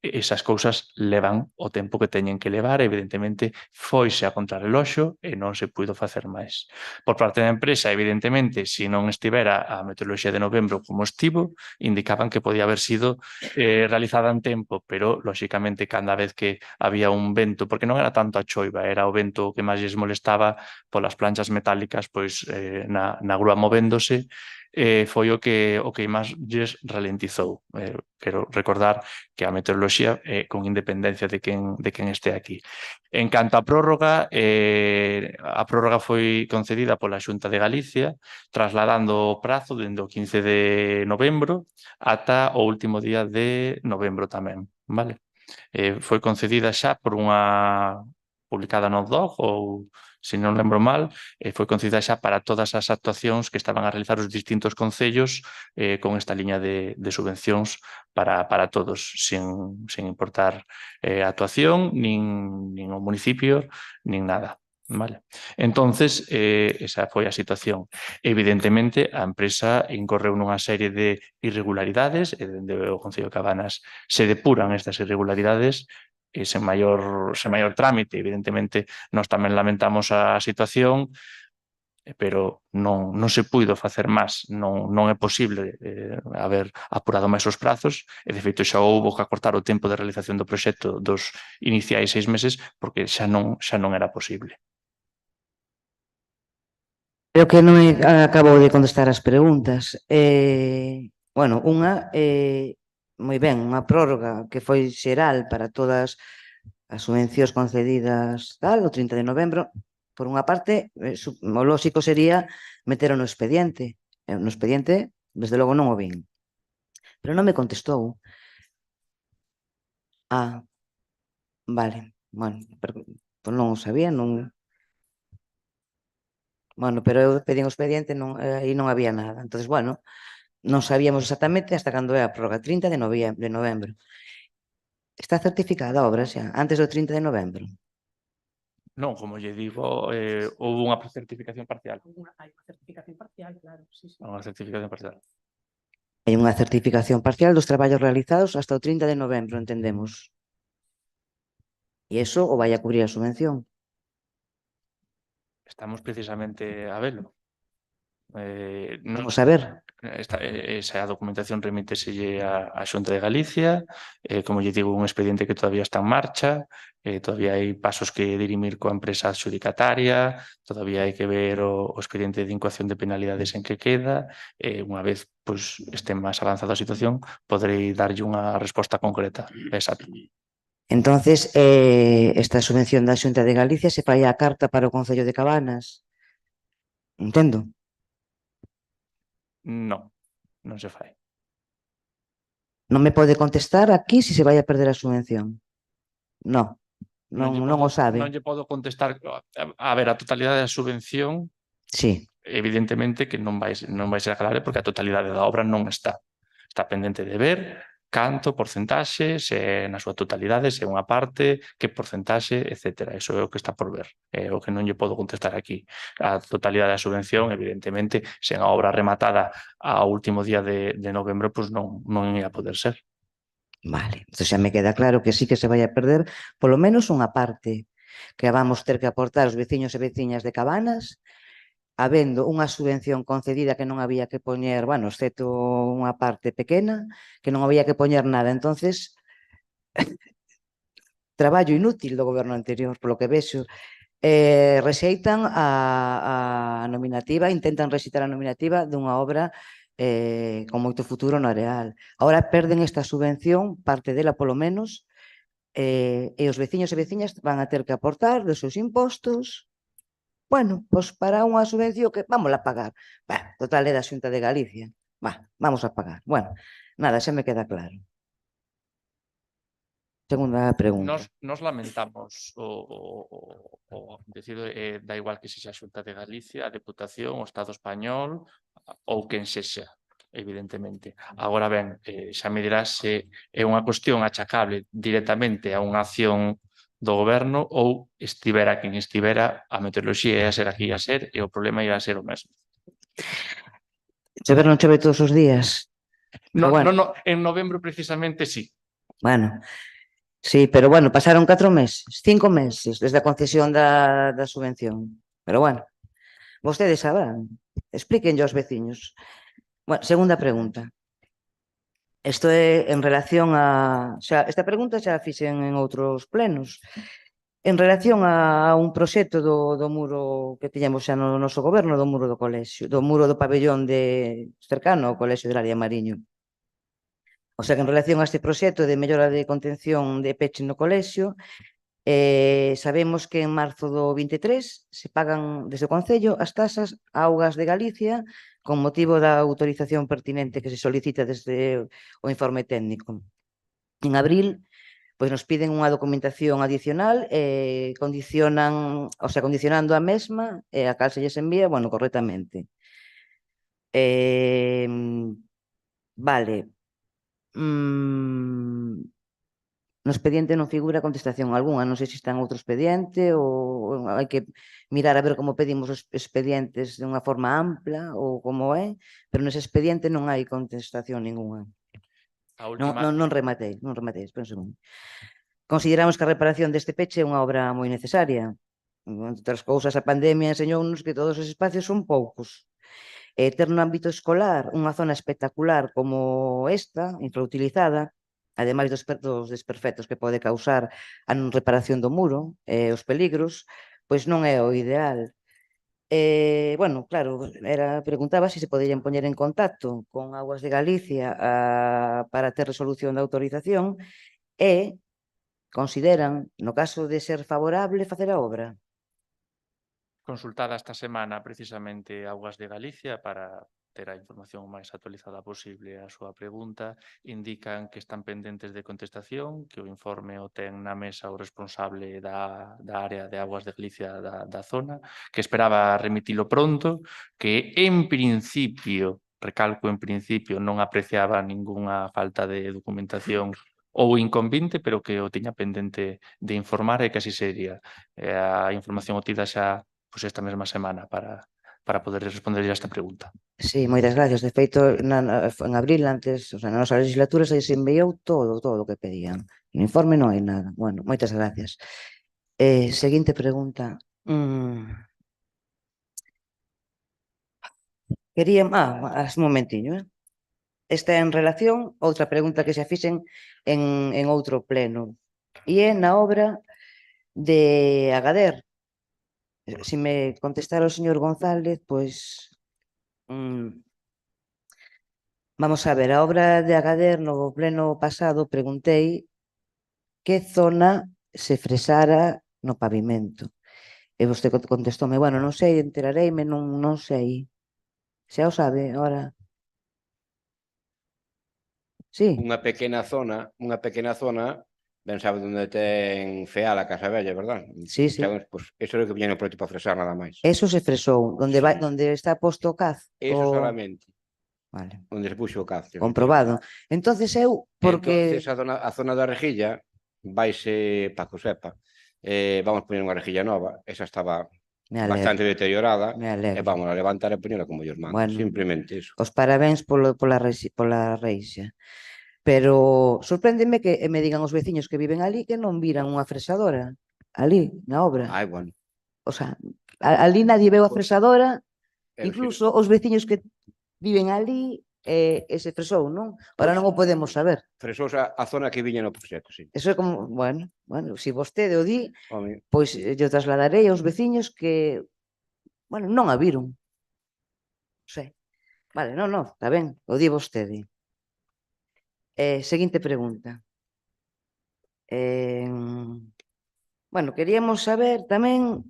Esas cousas levan o tempo que teñen que levar, evidentemente foise a contrarreloxo e non se puido facer máis. Por parte da empresa, evidentemente, se non estivera a meteoroloxía de novembro como estivo, indicaban que podía haber sido realizada en tempo, pero, lóxicamente, cada vez que había un vento, porque non era tanto a choiva, era o vento que máis lles molestaba polas planchas metálicas pois na grúa movéndose, foi o que máis lles ralentizou. Quero recordar que a meteoroloxía con independencia de quen este aquí. En canto á prórroga, a prórroga foi concedida pola Xunta de Galicia, trasladando o prazo dende o 15 de novembro ata o último día de novembro tamén, vale? Foi concedida xa por unha publicada no DOC ou, se non lembro mal, foi concedida xa para todas as actuacións que estaban a realizar os distintos concellos con esta liña de subvencións para todos, sin importar a actuación, nin o municipio, nin nada. Vale. Entonces, esa foi a situación. Evidentemente, a empresa incorreu nunha serie de irregularidades e dende o Concello de Cabanas se depuran estas irregularidades sen maior trámite. Evidentemente, nós tamén lamentamos a situación, pero non se puido facer máis, non é posible haber apurado máis os prazos, e de feito xa houbo que acortar o tempo de realización do proxecto dos iniciais 6 meses porque xa non era posible. Creo que non me acabo de contestar as preguntas. Bueno, unha, moi ben, unha prórroga que foi xeral para todas as subvencións concedidas o 30 de novembro. Por unha parte, o lóxico sería meter no expediente. No expediente, desde logo, non o vin. Pero non me contestou. Vale. Bueno, pois non o sabía, non... Bueno, pero eu pedín o expediente e non había nada. Entonces, bueno, non sabíamos exactamente hasta cando é a prórroga, 30 de novembro. Está certificada a obra xa, antes do 30 de novembro? Non, como lle digo, houve unha certificación parcial. Hai unha certificación parcial, claro. Unha certificación parcial. Hai unha certificación parcial dos traballos realizados hasta o 30 de novembro, entendemos. E iso o vai a cubrir a subvención. Estamos precisamente a velo. Vamos a ver. Esa documentación remíteselle a Xunta de Galicia, como lle digo, un expediente que todavía está en marcha, todavía hai pasos que dirimir coa empresa adxudicataria, todavía hai que ver o expediente de incoación de penalidades en que queda, unha vez este máis avanzada a situación, poderei darlle unha resposta concreta. Exacto. Entonces, esta subvención da Xunta de Galicia se fai a carta para o Concello de Cabanas. Entendo? Non se fai. Non me pode contestar aquí se se vai a perder a subvención. Non o sabe. Non lle podo contestar. A ver, a totalidade da subvención, evidentemente que non vai ser aclarable porque a totalidade da obra non está. Está pendente de ver canto, porcentaxe, se na súa totalidade, se é unha parte, que porcentaxe, etc. Iso é o que está por ver, é o que non lle podo contestar aquí. A totalidade da subvención, evidentemente, se a obra rematada ao último día de novembro, pois non ia poder ser. Vale, entón xa me queda claro que sí que se vai a perder polo menos unha parte que vamos ter que aportar os veciños e veciñas de Cabanas, habendo unha subvención concedida que non había que poñer, bueno, exceto unha parte pequena, que non había que poñer nada. Entonces, traballo inútil do goberno anterior, polo que vexo. Rexeitan a nominativa, intentan rexeitar a nominativa dunha obra con moito futuro no areal. Ahora perden esta subvención, parte dela polo menos, e os veciños e veciñas van a ter que aportar dos seus impostos. Bueno, pois para unha subvención que vamos a pagar. Total, é da Xunta de Galicia. Vamos a pagar. Bueno, nada, xa me queda claro. Segunda pregunta. Nos lamentamos decido, da igual que sexa a Xunta de Galicia, a Deputación, o Estado Español ou quen sexa, evidentemente. Agora ben, xa me dirás se é unha cuestión achacable directamente a unha acción do goberno ou estivera quen estivera, a meteoroloxía ia ser a que ia ser e o problema ia ser o mesmo. Chover non chove todos os días. No, en novembro precisamente sí. Bueno, sí, pero bueno, pasaron 4 meses, 5 meses desde a concesión da subvención. Pero bueno, vostedes sabrán, explíquenlle aos veciños. Bueno, segunda pregunta. Isto é en relación a... esta pregunta xa a fixen en outros plenos. En relación a un proxecto do muro que tiñamos xa no noso goberno, do muro do colexio, do muro do pabellón cercano ao colexio de Laria Mariño. O sea que en relación a este proxecto de mellora de contención de peche no colexio, sabemos que en marzo do 23 se pagan desde o Concello as tasas a Augas de Galicia con motivo da autorización pertinente que se solicita desde o informe técnico. En abril, pois nos piden unha documentación adicional, condicionando a mesma, a cal se lles envía, bueno, correctamente. Vale. No expediente non figura contestación algunha, non sei se está en outro expediente ou hai que mirar a ver como pedimos os expedientes de unha forma ampla ou como é, pero nese expediente non hai contestación ninguna. Non rematei, espera un segundo. Consideramos que a reparación deste peche é unha obra moi necesaria. Entre outras cousas, a pandemia enseñounos que todos os espacios son poucos. Ter no ámbito escolar unha zona espectacular como esta, infrautilizada, ademais dos desperfectos que pode causar a non reparación do muro, os peligros, pois non é o ideal. Bueno, claro, preguntaba se poderían poñer en contacto con Augas de Galicia para ter resolución da autorización e consideran, no caso de ser favorable, facer a obra. Consultada esta semana precisamente Augas de Galicia para ter a información máis actualizada posible a súa pregunta, indican que están pendentes de contestación, que o informe o ten na mesa o responsable da área de Augas de Galicia da zona, que esperaba remitilo pronto, que en principio, recalco en principio, non apreciaba ningunha falta de documentación ou inconvinte, pero que o tiña pendente de informar e que así sería. A información obtida xa esta mesma semana para poder responder a esta pregunta. Sí, moitas gracias. De feito, en abril, antes, na nosa legislatura, se enviou todo o que pedían. No informe non hai nada. Bueno, moitas gracias. Seguinte pregunta. Quería... un momentiño, Esta é en relación, outra pregunta que se fixen en outro pleno. E é na obra de Agader. Se me contestara o señor González, pois... Vamos a ver, a obra de Agader no pleno pasado preguntei que zona se fresara no pavimento. E vostede contestóme, bueno, non sei, enterareime, non sei. Xa o sabe, ahora... Sí. Unha pequena zona, ben sabe onde ten Feal a Casa Vella, verdad? Sí, sí. Pois eso é o que viña no proxecto para fresar nada máis. Eso se fresou, onde está posto o CAZ. Eso solamente. Vale. onde se puxo o cauce. Comprobado. Entonces eu, porque... Entonces a zona da rejilla vaise, para que o sepa, vamos poñer unha rejilla nova, esa estaba Me alegro. bastante deteriorada, Me e alegro. vamos a levantar e poñela como os manda, Bueno, simplemente iso. os parabéns pola reixa. Pero sorpréndeme que me digan os veciños que viven ali que non viran unha fresadora ali, na obra. Ai, bueno. O sea, ali nadie veu a fresadora, Eu incluso os veciños que viven ali se fresou, non? Ahora non o podemos saber. Fresouse a zona que viña no proxecto, sí. Eso é como, bueno, se vostede o di, Home, pois yo trasladarei aos veciños que, bueno, non a viron. Sí. Vale, non, está ben, o di vostede. Seguinte pregunta. Bueno, queríamos saber tamén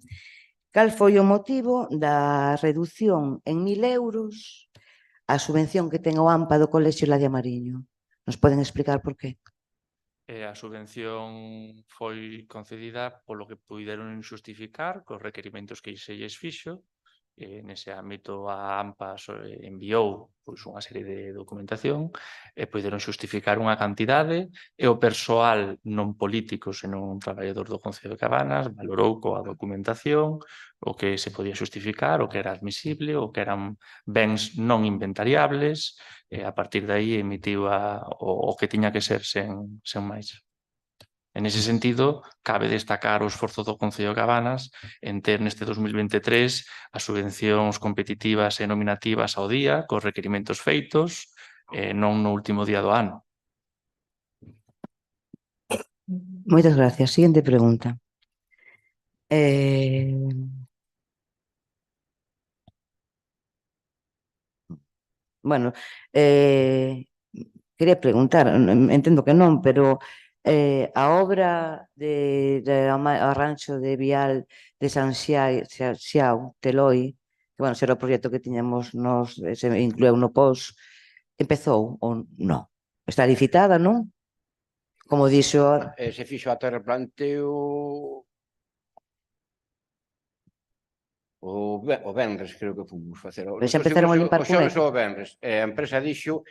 cal foi o motivo da reducción en 1.000 euros a subvención que ten o AMPA do Colexio Ladia Mariño. Nos poden explicar por qué? A subvención foi concedida polo que puideron xustificar cos requerimentos que se lles fixo. Nese ámbito a AMPA enviou pois, unha serie de documentación e poideron xustificar unha cantidade e o persoal non político senón un traballador do Concello de Cabanas valorou coa documentación o que se podía xustificar, o que era admisible, o que eran bens non inventariables e a partir de aí emitiu o que tiña que ser sen máis. En ese sentido, cabe destacar o esforzo do Concello de Cabanas en ter neste 2023 as subvencións competitivas e nominativas ao día, cos requerimentos feitos, non no último día do ano. Moitas gracias. Siguiente pregunta. Bueno, quería preguntar, entendo que non, pero a obra de arranxo de vial de San Xiao, Teloi, que, bueno, será o proxecto que tiñamos nos, se inclueu no POS, empezou ou non? Está licitada, non? Como dixo... Se fixo a terraplanteo o venres, creo que fomos facer. Pero xa empezaron a limpar con o venres. A empresa dixo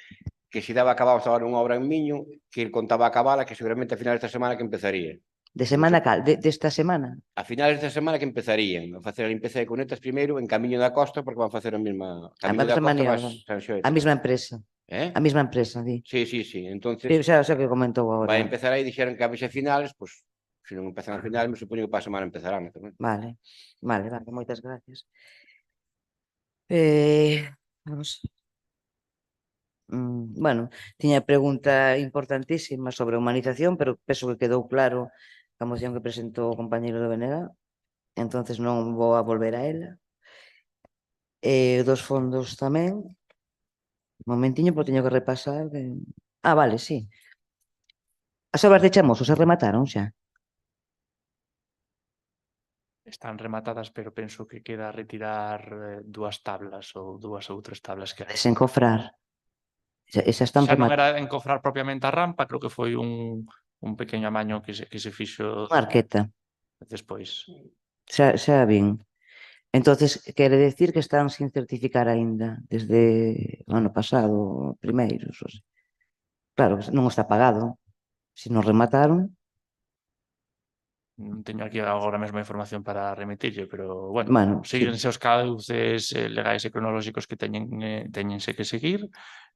que se daba acabado estaba nunha obra en Miño, que ele contaba acabala, que seguramente a finales desta semana que empezaría. De semana cal? Desta semana? A finales desta semana que empezarían a facer a limpeza de cunetas primeiro en Camiño da Costa, porque van facer a mesma Camiño da Costa máis San Xoete. A mesma empresa. A mesma empresa, di. Sí. Entonces, xa que comentou agora. vai empezar aí, dixeron que a vexe a finales, pois, se non empezan a finales, me supoño que para a semana empezarán tamén. Vale, moitas gracias. Vamos. Bueno, tiña pregunta importantísima sobre a humanización, pero penso que quedou claro a moción que presentou o compañeiro do BNG, entonces non vou a volver a ela. Dos fondos tamén. Un momentiño, porque teño que repasar. Vale, sí. As obras de Chamoso se remataron xa? Están rematadas, pero penso que queda retirar 2 tablas ou 2 ou 3 tablas que hai. Desencofrar. Xa están Xa non rematadas. era encofrar propiamente a rampa, creo que foi un pequeno amaño que se fixo Unha arqueta. despois. Xa vin. Entonces, quere decir que están sin certificar aínda desde o ano pasado, primeiros. Claro, non está pagado. Se non remataron... Non teño aquí agora mesmo información para remitirlle, pero, bueno, síguense os cauces legais e cronolóxicos que teñense que seguir.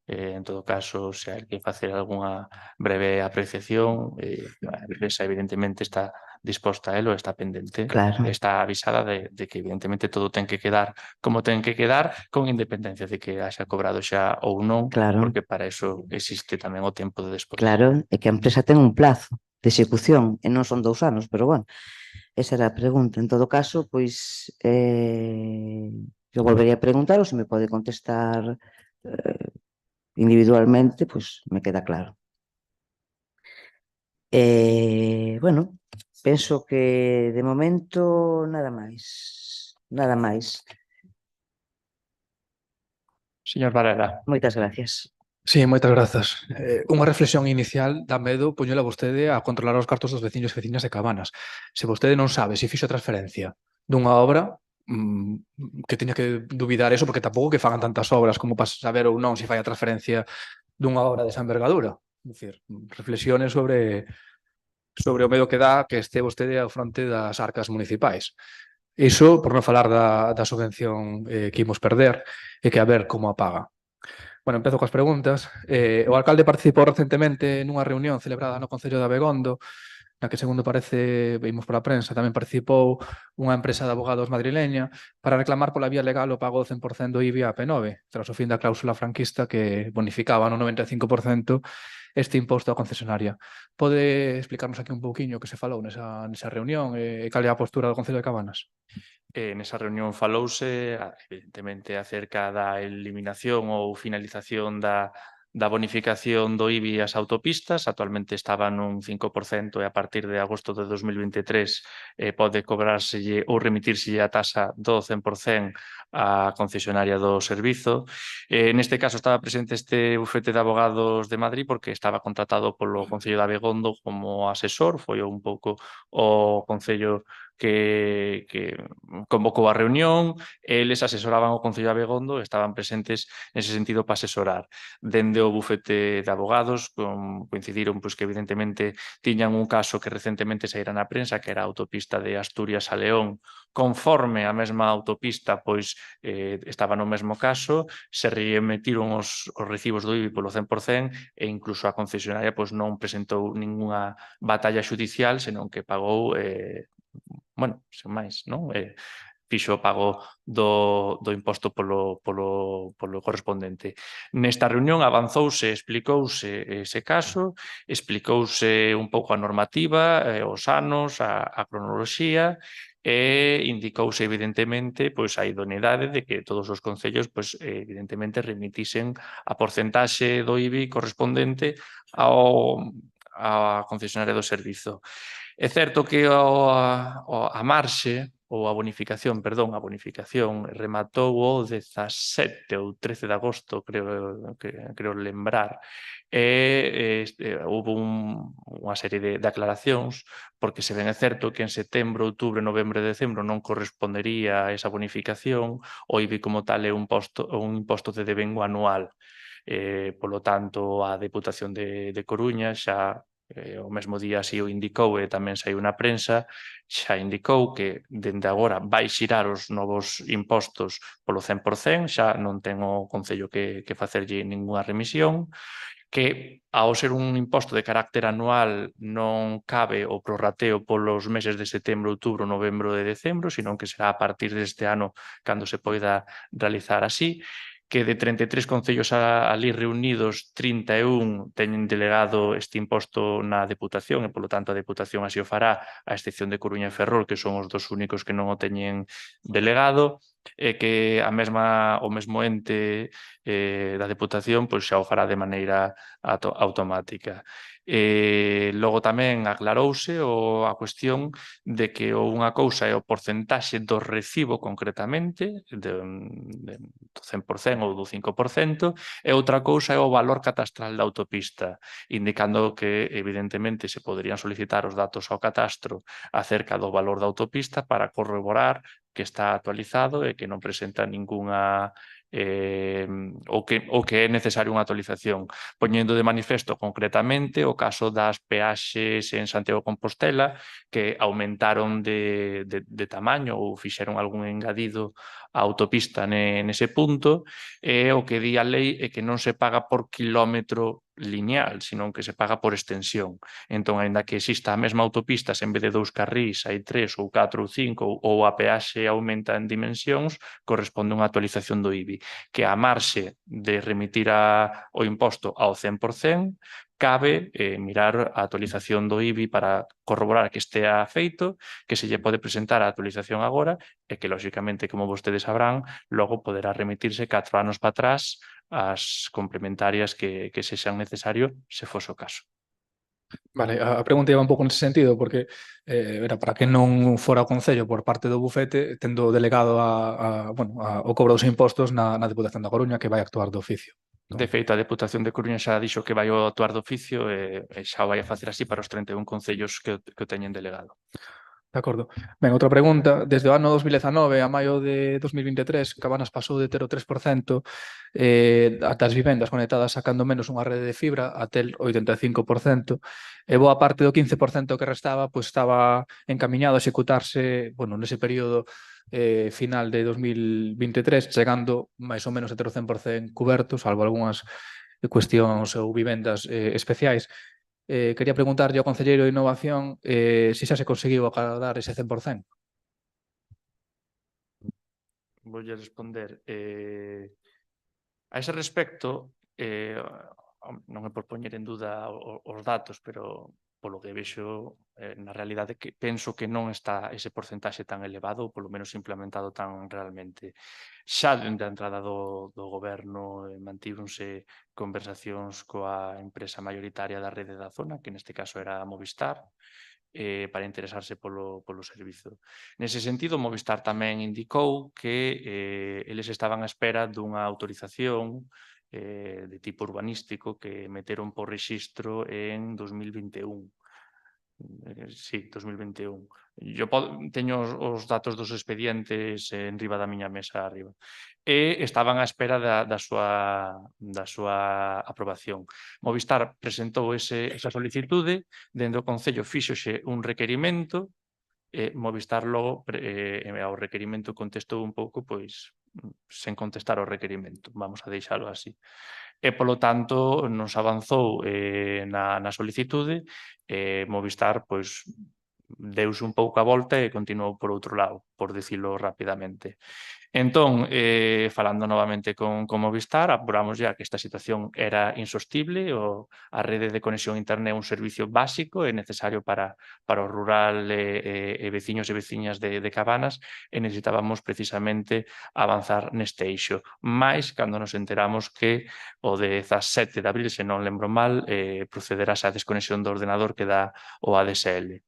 En todo caso, se hai que facer algunha breve apreciación, a empresa evidentemente está disposta a elo, está pendente, está avisada de que evidentemente todo ten que quedar como ten que quedar, con independencia de que haxa cobrado xa ou non, porque para eso existe tamén o tempo de despois. Claro, é que a empresa ten un plazo de execución, e non son 2 anos, pero bueno, esa era a pregunta. En todo caso, pois, eu volvería a preguntar, ou se me pode contestar individualmente, pois me queda claro. Bueno, penso que de momento nada máis. Nada máis. Señor Varela. Moitas gracias. Sí, moitas grazas. Unha reflexión inicial dá medo poñela vostede a controlar os cartos dos veciños e veciñas de Cabanas. Se vostede non sabe se fixo a transferencia dunha obra, que teña que dubidar eso, porque tampouco que fagan tantas obras como para saber ou non se fai a transferencia dunha obra desa envergadura. É dicir, reflexione sobre o medo que dá que este vostede ao fronte das arcas municipais. Iso, por non falar da subvención que imos perder e que a ver como a paga. Bueno, empezo coas preguntas. O alcalde participou recentemente nunha reunión celebrada no Concello de Abegondo, na que, segundo parece, vimos pola prensa, tamén participou unha empresa de abogados madrileña para reclamar pola vía legal o pago do 100% do IBI a P9, tras o fin da cláusula franquista que bonificaba no 95% este imposto á concesionaria. Pode explicarnos aquí un pouquiño que se falou nesa reunión e cal é a postura do Concello de Cabanas? Nesa reunión falouse, evidentemente, acerca da eliminación ou finalización da bonificación do IBI ás autopistas. Actualmente estaba nun 5% e a partir de agosto de 2023 pode cobrárselle ou remitírselle a taxa do 100% á concesionaria do servizo. Neste caso estaba presente este bufete de abogados de Madrid porque estaba contratado polo Concello de Abegondo como asesor, foi un pouco o Concello que convocou a reunión, eles asesoraban o Concello de Abegondo e estaban presentes nese sentido para asesorar. Dende o bufete de abogados coincidiron pois, que evidentemente tiñan un caso que recentemente saíra na prensa, que era a autopista de Asturias a León, conforme a mesma autopista pois estaba no mesmo caso, se remitiron os recibos do IBI polo 100% e incluso a concesionaria pois, non presentou ningunha batalla xudicial, senón que pagou bueno, sen máis, non? Fixo o pago do imposto polo correspondente. Nesta reunión avanzouse, explicouse ese caso, explicouse un pouco a normativa, os anos, a cronoloxía e indicouse evidentemente pois a idoneidade de que todos os concellos pois evidentemente remitisen a porcentaxe do IBI correspondente á concesionaria do servizo. É certo que a marxe ou a bonificación rematou o 17 ou 13 de agosto, creo lembrar, e houve unha serie de aclaracións, porque se ben é certo que en setembro, outubro, novembro e decembro non correspondería esa bonificación, o IBI como tal é un imposto de devengo anual. Polo tanto, a Deputación de Coruña xa o mesmo día así o indicou e tamén saiu na prensa, xa indicou que dende agora vai xirar os novos impostos polo 100%, xa non ten o Concello que facerlle ningunha remisión, que ao ser un imposto de carácter anual non cabe o prorrateo polos meses de setembro, outubro, novembro e decembro, senón que será a partir deste ano cando se poida realizar así, que de 33 concellos ali reunidos, 31 teñen delegado este imposto na Deputación e, polo tanto, a Deputación así o fará, a excepción de Coruña e Ferrol, que son os dos únicos que non o teñen delegado, e que o mesmo ente da Deputación pois xa o fará de maneira automática. Logo tamén aclarouse a cuestión de que unha cousa é o porcentaxe do recibo concretamente, do 100% ou do 5%, e outra cousa é o valor catastral da autopista, indicando que evidentemente se poderían solicitar os datos ao catastro acerca do valor da autopista para corroborar que está actualizado e que non presenta ningunha ou que é necesaria unha actualización, poñendo de manifesto concretamente o caso das peaxes en Santiago de Compostela que aumentaron de tamaño ou fixeron algún engadido á autopista nese punto, e o que di a lei é que non se paga por quilómetro lineal, senón que se paga por extensión. Entón, aínda que exista a mesma autopista, en vez de 2 carrís, hai 3 ou 4 ou 5, ou a peaxe aumenta en dimensións, corresponde unha actualización do IBI, que a marxe de remitir o imposto ao 100%, cabe mirar a actualización do IBI para corroborar que estea feito, que se lle pode presentar a actualización agora e que, lóxicamente, como vostedes sabrán, logo poderá remitirse 4 anos para atrás as complementarias que sexan necesario se fose o caso. Vale, a pregunta iba un pouco nese sentido, porque era para que non fora o Concello por parte do bufete tendo delegado o cobro dos impostos na Deputación da Coruña que vai actuar de oficio. De feito, a Deputación de Coruña xa dixo que vai actuar de oficio e xa o vai a facer así para os 31 concellos que o teñen delegado. De acordo. Ben, outra pregunta. Desde o ano 2019 a maio de 2023, Cabanas pasou de ter o 3% ata as vivendas conectadas sacando menos unha rede de fibra a ter 85%, e boa parte do 15% que restaba pois estaba encaminhado a executarse, bueno, nese período final de 2023, chegando máis ou menos a ter o 100% cuberto, salvo algunhas cuestións ou vivendas especiais. Quería preguntarlle ao concelleiro de Innovación se xa se conseguiu acadar ese 100%. Voulle responder. A ese respecto, non é por poñer en duda os datos, pero polo que vexo, na realidade que penso que non está ese porcentaxe tan elevado, ou polo menos implementado tan realmente. Xa dende a entrada do goberno mantívense conversacións coa empresa maioritaria da rede da zona, que neste caso era Movistar, para interesarse polo servizo. Nese sentido, Movistar tamén indicou que eles estaban á espera dunha autorización de tipo urbanístico que meteron por rexistro en 2021. Sí, 2021. Yo teño os datos dos expedientes en riba da miña mesa arriba. E estaban á espera da súa aprobación. Movistar presentou esa solicitude, dende o Concello fíxose un requerimento, Movistar logo ao requerimento contestou un pouco pois sen contestar ao requerimento, vamos a deixalo así. E, polo tanto, nos avanzou na solicitude, Movistar pois deuse un pouco a volta e continuou por outro lado, por dicilo rapidamente. Entón, falando novamente con Movistar, apuramos ya que esta situación era insostible, a rede de conexión a internet é un servicio básico e necesario para o rural e veciños e veciñas de Cabanas, e necesitábamos precisamente avanzar neste eixo. Mais, cando nos enteramos que o 17 de abril, se non lembro mal, procederase a desconexión do ordenador que dá o ADSL.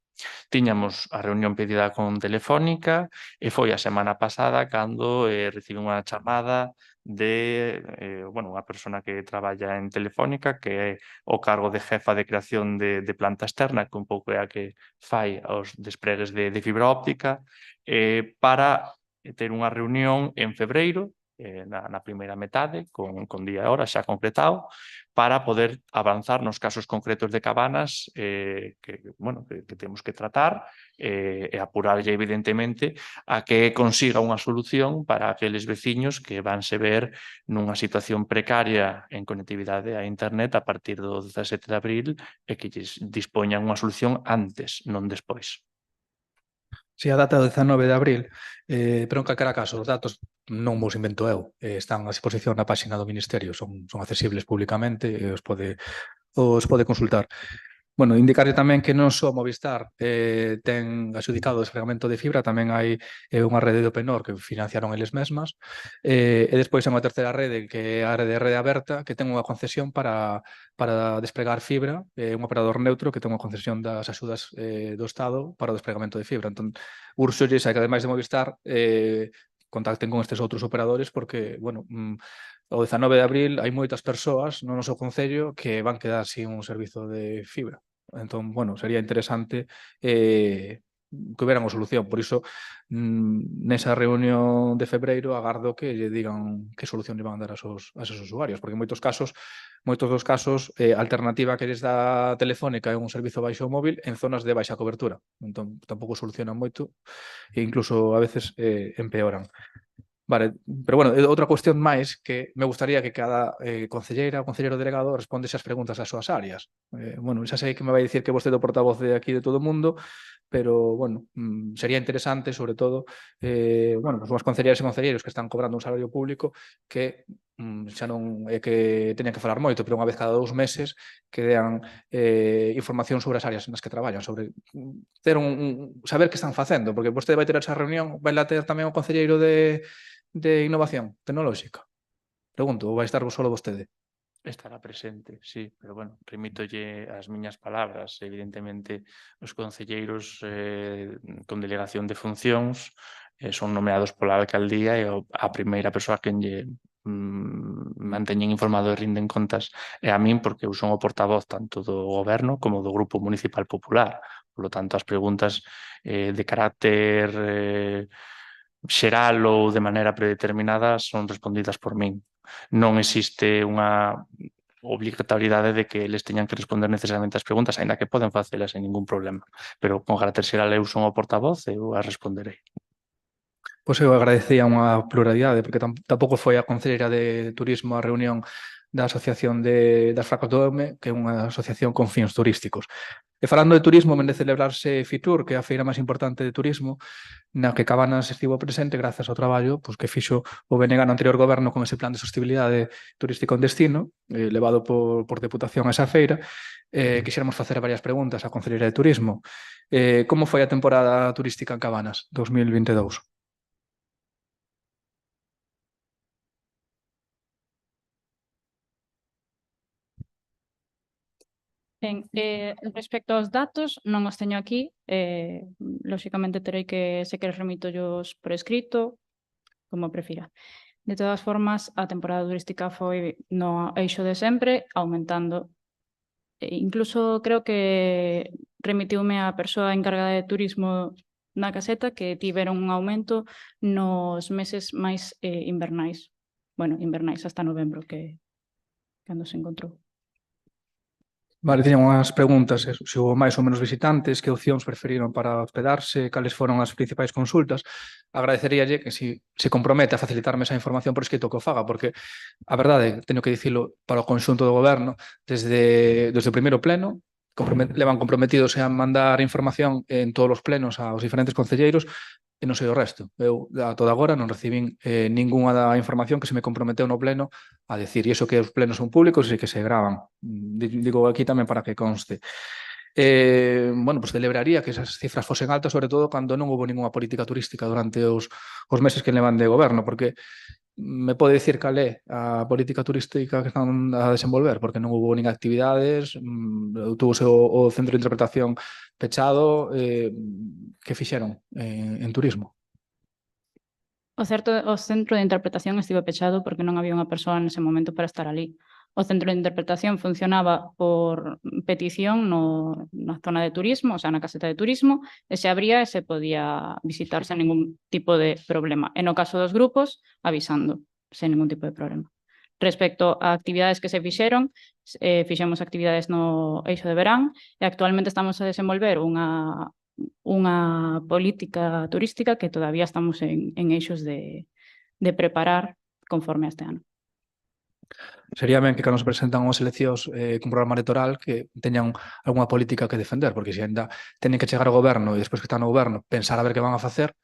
Tiñamos a reunión pedida con Telefónica e foi a semana pasada cando recibí unha chamada de unha persona que traballa en Telefónica, que é o cargo de jefa de creación de planta externa, que un pouco é a que fai os despregues de fibra óptica, para ter unha reunión en febreiro, na primeira metade, con día e hora xa concretado, para poder avanzar nos casos concretos de Cabanas que temos que tratar e apurarlle, evidentemente, a que consiga unha solución para aqueles veciños que vanse ver nunha situación precaria en conectividade a internet a partir do 17 de abril e que lles dispoñan unha solución antes, non despois. Si a data do 19 de abril, pero en calquera caso, os datos non vos invento eu, están a disposición na página do Ministerio, son accesibles públicamente e os pode consultar. Bueno, indicarlle tamén que non só Movistar ten adxudicado o desplegamento de fibra, tamén hai unha rede de Openor que financiaron eles mesmas, e despois hai unha terceira rede que é a rede aberta, que ten unha concesión para desplegar fibra, un operador neutro que ten unha concesión das axudas do Estado para o desplegamento de fibra. Entón, urxolles a que ademais de Movistar contacten con estes outros operadores porque, bueno, o 19 de abril hai moitas persoas no noso concello que van quedar sin un servizo de fibra. Entón, bueno, sería interesante que hubera unha solución. Por iso, nesa reunión de febreiro, agardo que lle digan que solución lle van dar a esos usuarios, porque en moitos dos casos, a alternativa que lles dá Telefónica é un servizo baixo móvil en zonas de baixa cobertura. Entón, tampouco solucionan moito e incluso a veces empeoran. Vale, pero bueno, outra cuestión máis que me gustaría que cada concelleira ou concelleiro delegado respondese as preguntas das súas áreas. Bueno, xa sei que me vai dicir que vostede é o portavoz de aquí de todo o mundo, pero, bueno, sería interesante, sobre todo, os máis concelleiros e concelleiros que están cobrando un salario público que xa non é que teñan que falar moito, pero unha vez cada 2 meses que dean información sobre as áreas nas que traballan, sobre ter saber que están facendo, porque vostede vai ter esa reunión, vai lá ter tamén o concelleiro de innovación tecnolóxica? Pregunto, ou vai estar solo vostede? Estará presente, sí, pero bueno, remítolle as miñas palabras. Evidentemente, os concelleiros con delegación de funcións son nomeados pola alcaldía e a primeira persoa que lle manteñen informado e rinden contas é a min, porque eu son o portavoz tanto do goberno como do Grupo Municipal Popular. Por lo tanto, as preguntas de carácter xeral ou de maneira predeterminada son respondidas por min. Non existe unha obrigatoriedade de que eles teñan que responder necesariamente as preguntas, aínda que poden facelas sen ningún problema. Pero con carácter xeral eu son o portavoz e eu as responderei. Pois eu agradecía unha pluralidade, porque tampouco foi a concelleira de turismo a reunión da Asociación das Fracas do Eume, que é unha asociación con fins turísticos. E falando de turismo, vende celebrarse Fitur, que é a feira máis importante de turismo, na que Cabanas estivo presente grazas ao traballo que fixo o BNG no anterior goberno con ese plan de sostenibilidade turístico en destino, levado por Deputación a esa feira. Quixéramos facer varias preguntas á Concelleira de Turismo. Como foi a temporada turística en Cabanas 2022? Ben, respecto aos datos, non os teño aquí. Lóxicamente terei que, se queres, remítollos por escrito, como prefira. De todas formas, a temporada turística foi no eixo de sempre, aumentando. Incluso creo que remitiume a persoa encargada de turismo na caseta que tiveron un aumento nos meses máis invernais. Bueno, invernais hasta novembro, que cando se encontrou. Vale, tiñan unhas preguntas, se houve máis ou menos visitantes, que opcións preferiron para hospedarse, cales foron as principais consultas. Agradeceríalle que se compromete a facilitarme esa información por escrito que o faga, porque a verdade, teño que dicilo para o conxunto do goberno, desde o primeiro pleno, levan comprometidos a mandar información en todos os plenos aos diferentes concelleiros, e non sei o resto. Eu, a toda agora, non recibín ningunha da información que se me comprometeu no pleno a decir, e iso que os plenos son públicos e que se gravan. Digo aquí tamén para que conste. Bueno, pues celebraría que esas cifras fosen altas, sobre todo cando non houve ninguna política turística durante os meses que levan de goberno, porque me pode dicir cal é a política turística que están a desenvolver, porque non houve nin actividades, túvose o centro de interpretación pechado, que fixeron en turismo? O centro de interpretación estivo pechado porque non había unha persoa nese momento para estar ali. O centro de interpretación funcionaba por petición na zona de turismo, o sea, na caseta de turismo, e se abría e se podía visitar sen ningún tipo de problema. E no caso dos grupos, avisando, sen ningún tipo de problema. Respecto a actividades que se fixeron, fixemos actividades no eixo de verán e actualmente estamos a desenvolver unha política turística que todavía estamos en eixos de preparar conforme a este ano. Sería ben que cando se presentan as eleccións cun programa electoral que teñan algunha política que defender, porque se ainda teñen que chegar ao goberno e despois que están no goberno pensar a ver que van a facer,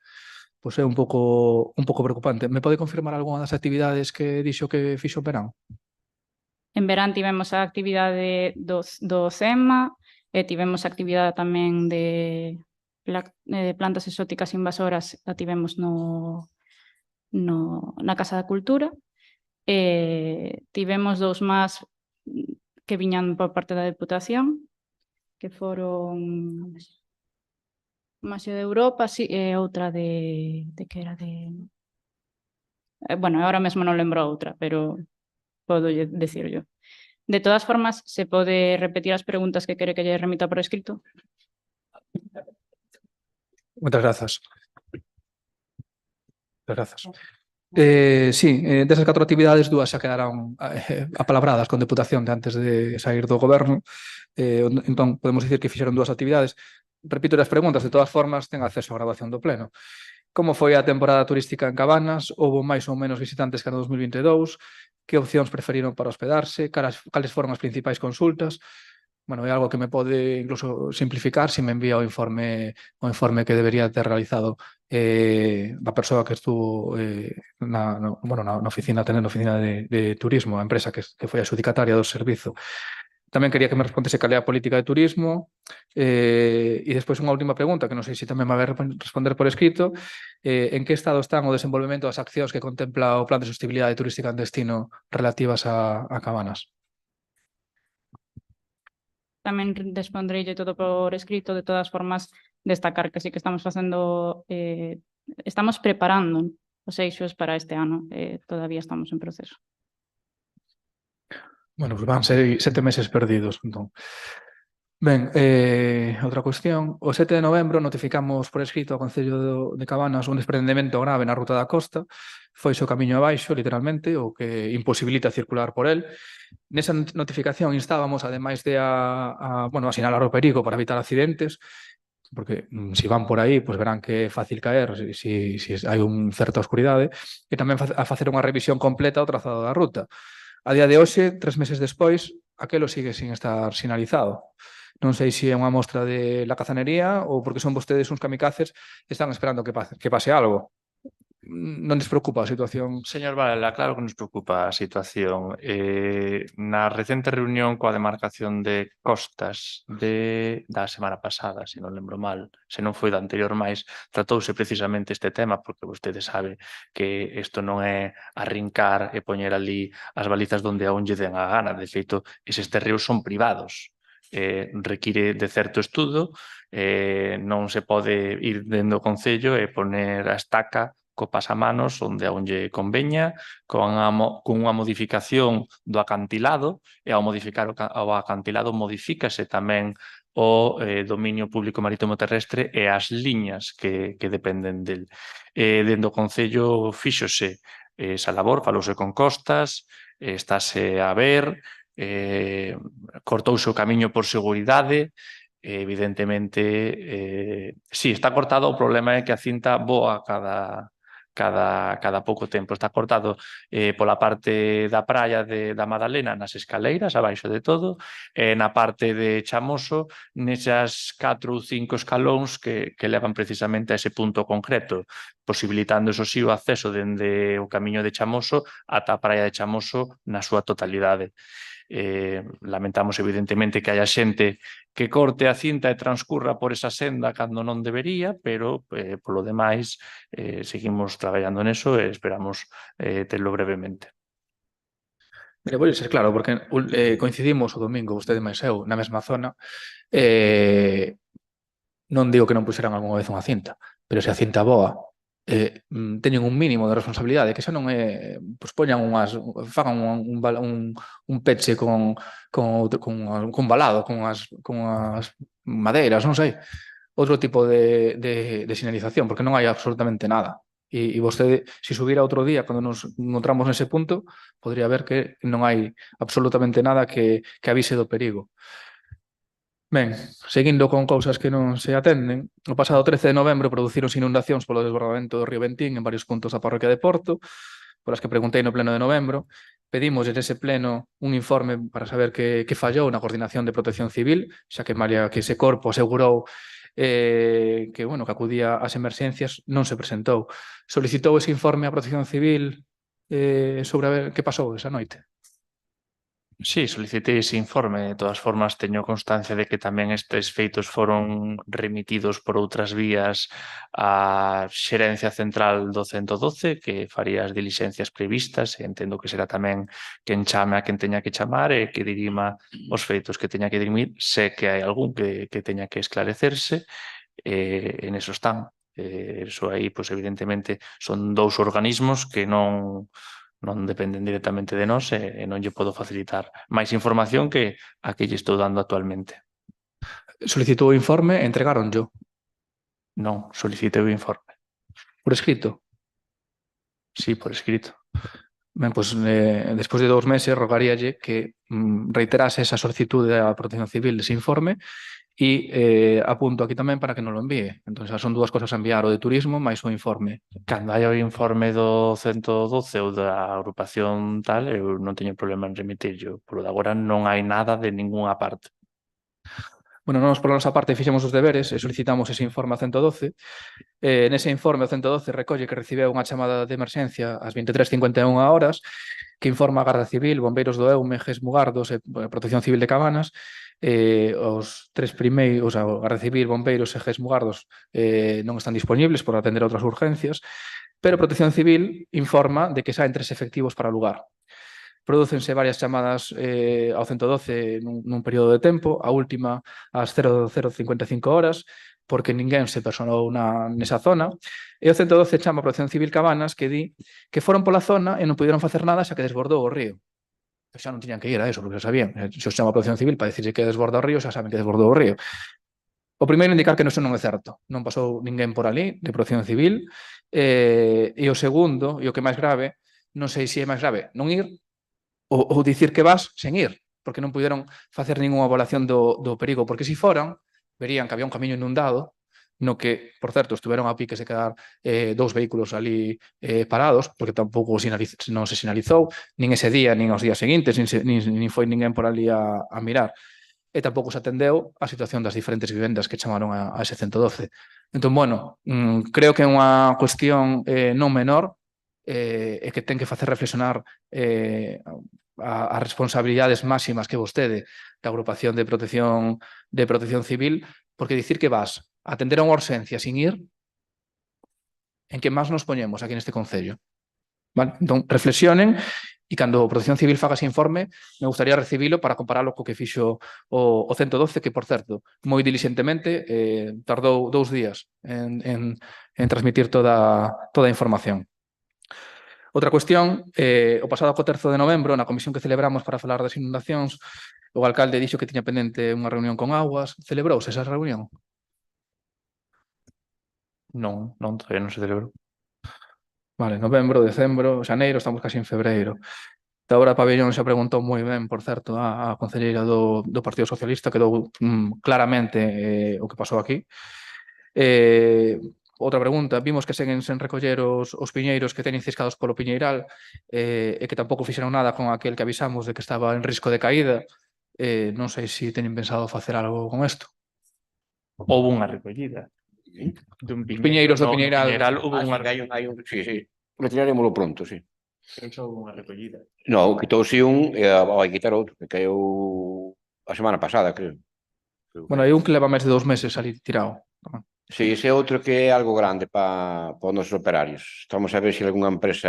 pois é un pouco preocupante. Me pode confirmar algunha das actividades que dixo que fixo en verán? En verán tivemos a actividade do CEMA e tivemos a actividade tamén de plantas exóticas invasoras, a tivemos na Casa da Cultura. Tivemos dous máis que viñan por parte da Deputación, que foron Masio de Europa, e outra de que era de... Bueno, agora mesmo non lembro outra, pero podo decir yo. De todas formas, se pode repetir as preguntas que quere que lle remita por escrito? Moitas grazas. Sí, desas 4 actividades, 2 xa quedaron apalabradas con Deputación de antes de sair do goberno. Entón, podemos dicir que fixeron 2 actividades. Repito as preguntas, de todas formas, ten acceso á grabación do pleno. Como foi a temporada turística en Cabanas? Houbo máis ou menos visitantes que no 2022? Que opcións preferiron para hospedarse? Cales foron as principais consultas? Bueno, é algo que me pode incluso simplificar se me envía o informe que debería ter realizado a persoa que estuvo na oficina de turismo, a empresa que foi a adxudicataria do servizo. Tamén quería que me respondese cal é a política de turismo e despois unha última pregunta que non sei se tamén me vai responder por escrito. En que estado están o desenvolvemento das accións que contempla o Plan de Sostenibilidade Turística en Destino relativas a Cabanas? Tamén respondreille todo por escrito. De todas formas, destacar que sí que estamos facendo, estamos preparando os eixos para este ano. Todavía estamos en proceso. Bueno, pues van 7 meses perdidos, entón. Ben, outra cuestión. O 7 de novembro notificamos por escrito ao Concello de Cabanas un desprendemento grave na ruta da costa. Foise o camiño abaixo, literalmente, o que imposibilita circular por el. Nesa notificación instábamos, ademais de bueno, a sinalar o perigo para evitar accidentes, porque se van por aí, pues verán que é fácil caer se hai certa oscuridade, e tamén a facer unha revisión completa ao trazado da ruta. A día de hoxe, 3 meses despois, aquelo sigue sin estar sinalizado. Non sei se é unha mostra de la cazanería ou porque son vostedes uns kamikazes e están esperando que pase algo. Non les preocupa a situación? Señor Varela, claro que nos preocupa a situación. Na recente reunión coa demarcación de costas da semana pasada, se non lembro mal, se non foi da anterior máis, tratouse precisamente este tema, porque vostede sabe que isto non é arrincar e poñer ali as balizas donde a un lle den a gana. De feito, eses terreos son privados. Require de certo estudo, non se pode ir dentro do Concello e poner a estaca co pasamanos onde a onde conveña, con unha modificación do acantilado, e ao modificar o acantilado modifícase tamén o dominio público marítimo terrestre e as liñas que dependen del. Dentro do Concello fíxose esa labor, falouse con costas, estáse a ver, cortouse o camiño por seguridade, evidentemente, sí, está cortado, o problema é que a cinta voa cada pouco tempo. Está cortado pola parte da praia da Madalena nas escaleiras, abaixo de todo, e na parte de Chamoso, nesas 4 ou 5 escalóns que levan precisamente a ese punto concreto, posibilitando, eso sí, o acceso dende o camiño de Chamoso ata a praia de Chamoso na súa totalidade. Lamentamos evidentemente que haya xente que corte a cinta e transcurra por esa senda cando non debería, pero polo demais seguimos traballando neso e esperamos terlo brevemente. Mire, vou ser claro, porque coincidimos o domingo, vostede máis eu, na mesma zona. Non digo que non puxeran algunha vez unha cinta, pero se a cinta voa, teñen un mínimo de responsabilidade, que xa non é, pois poñan fagan un peche con balado, con as madeiras, non sei, outro tipo de sinalización, porque non hai absolutamente nada. E vostede, se subira outro día, cando nos encontramos nese punto, podría ver que non hai absolutamente nada que avise do perigo. Ben, seguindo con cousas que non se atenden, o pasado 13 de novembro producironse inundacións polo desbordamento do río Ventín en varios puntos da parroquia de Porto, polas que preguntei no pleno de novembro. Pedimos nese pleno un informe para saber que fallou na coordinación de protección civil, xa que malia que ese corpo asegurou que acudía ás emerxencias, non se presentou. Solicitou ese informe á protección civil sobre a ver que pasou esa noite? Sí, solicitei ese informe. De todas formas, teño constancia de que tamén estes feitos foron remitidos por outras vías á Xerencia Central do 112, que faría as dilixencias previstas, e entendo que será tamén quen chame a quen teña que chamar e que dirima os feitos que teña que dirimir, se que hai algún que teña que esclarecerse, en eso están. Eso aí, pois, evidentemente, son dous organismos que non dependen directamente de nós e non lle podo facilitar máis información que a que lle estou dando actualmente. Solicitou o informe e entregáronllo? Non, solicitei o informe. Por escrito? Sí, por escrito. Ben, pois, despois de 2 meses, rogaríalle que reiterase esa solicitude á Protección Civil dese informe e apunto aquí tamén para que non lo envíe. Entón, xa son 2 cosas a enviar, o de turismo máis o informe. Cando hai o informe do 112 ou da agrupación tal, eu non teño problema en remitirlo. Por de agora non hai nada de ningunha parte. Bueno, nós por nosa parte fixemos os deberes e solicitamos ese informe ao 112. Nese informe o 112 recolle que recibeu unha chamada de emerxencia ás 23:51 horas que informa a Garda Civil, Bombeiros do EUME, GES Mugardos e Protección Civil de Cabanas. Os 3 primeiros, a Garda Civil, Bombeiros e GES Mugardos non están dispoñibles por atender outras urgencias, pero Protección Civil informa de que saen 3 efectivos para o lugar. Prodúcense varias chamadas ao 112 nun período de tempo, a última ás 00:55 horas, porque ninguén se personou nesa zona, e o 112 chama a Protección Civil Cabanas que di que foron pola zona e non puderon facer nada xa que desbordou o río. xa non tiñan que ir a eso, porque xa sabían. Se os chama a Protección Civil para decirse que desborda o río, xa saben que desbordou o río. O primeiro, indicar que iso non é certo. Non pasou ninguén por ali de Protección Civil. E o segundo, e o que é máis grave, non sei se é máis grave non ir ou dicir que vas sen ir, porque non puderon facer ninguna evaluación do perigo, porque se foran, verían que había un camiño inundado, no que, por certo, estuveron a piques de quedar 2 vehículos ali parados, porque tampouco non se sinalizou, nin ese día, nin os días seguintes, nin foi ninguén por ali a mirar. E tampouco se atendeu a situación das diferentes vivendas que chamaron a ese 112. Entón, bueno, creo que é unha cuestión non menor e que ten que facer reflexionar as responsabilidades máximas que vostede da agrupación de protección civil, porque dicir que vas a atender a unha urxencia sin ir, en que máis nos poñemos aquí neste concello. Vale? Entón, reflexionen e cando a Protección Civil faga ese informe, me gustaría recibilo para compararlo co que fixo o 112, que, por certo, moi diligentemente tardou 2 días en transmitir toda a información. Outra cuestión, o pasado 4 de novembro, na comisión que celebramos para falar das inundacións, o alcalde dixo que tiña pendente unha reunión con Augas. Celebrouse esa reunión? Non, todavía non se celebrou. Vale, novembro, decembro, xaneiro, estamos casi en febreiro. Da hora Pabellón xa preguntou moi ben, por certo, a concelleira do Partido Socialista, quedou claramente o que pasou aquí. Outra pregunta, vimos que seguen sen recoller os piñeiros que teñen ciscados polo piñeiral e que tampouco fixeron nada con aquel que avisamos de que estaba en risco de caída. Non sei se teñen pensado facer algo con isto. Houve unha recollida. Os piñeiros do piñeiral. Houve unha Sí. Retiraremoslo pronto, sí. Pero xa houve unha recollida. No, quitouse un e vai quitar outro, que caeu a semana pasada, creo. Bueno, hai un que leva máis de 2 meses ali tirado. Sí, ese é outro que é algo grande para os nosos operarios. Estamos a ver se algunha empresa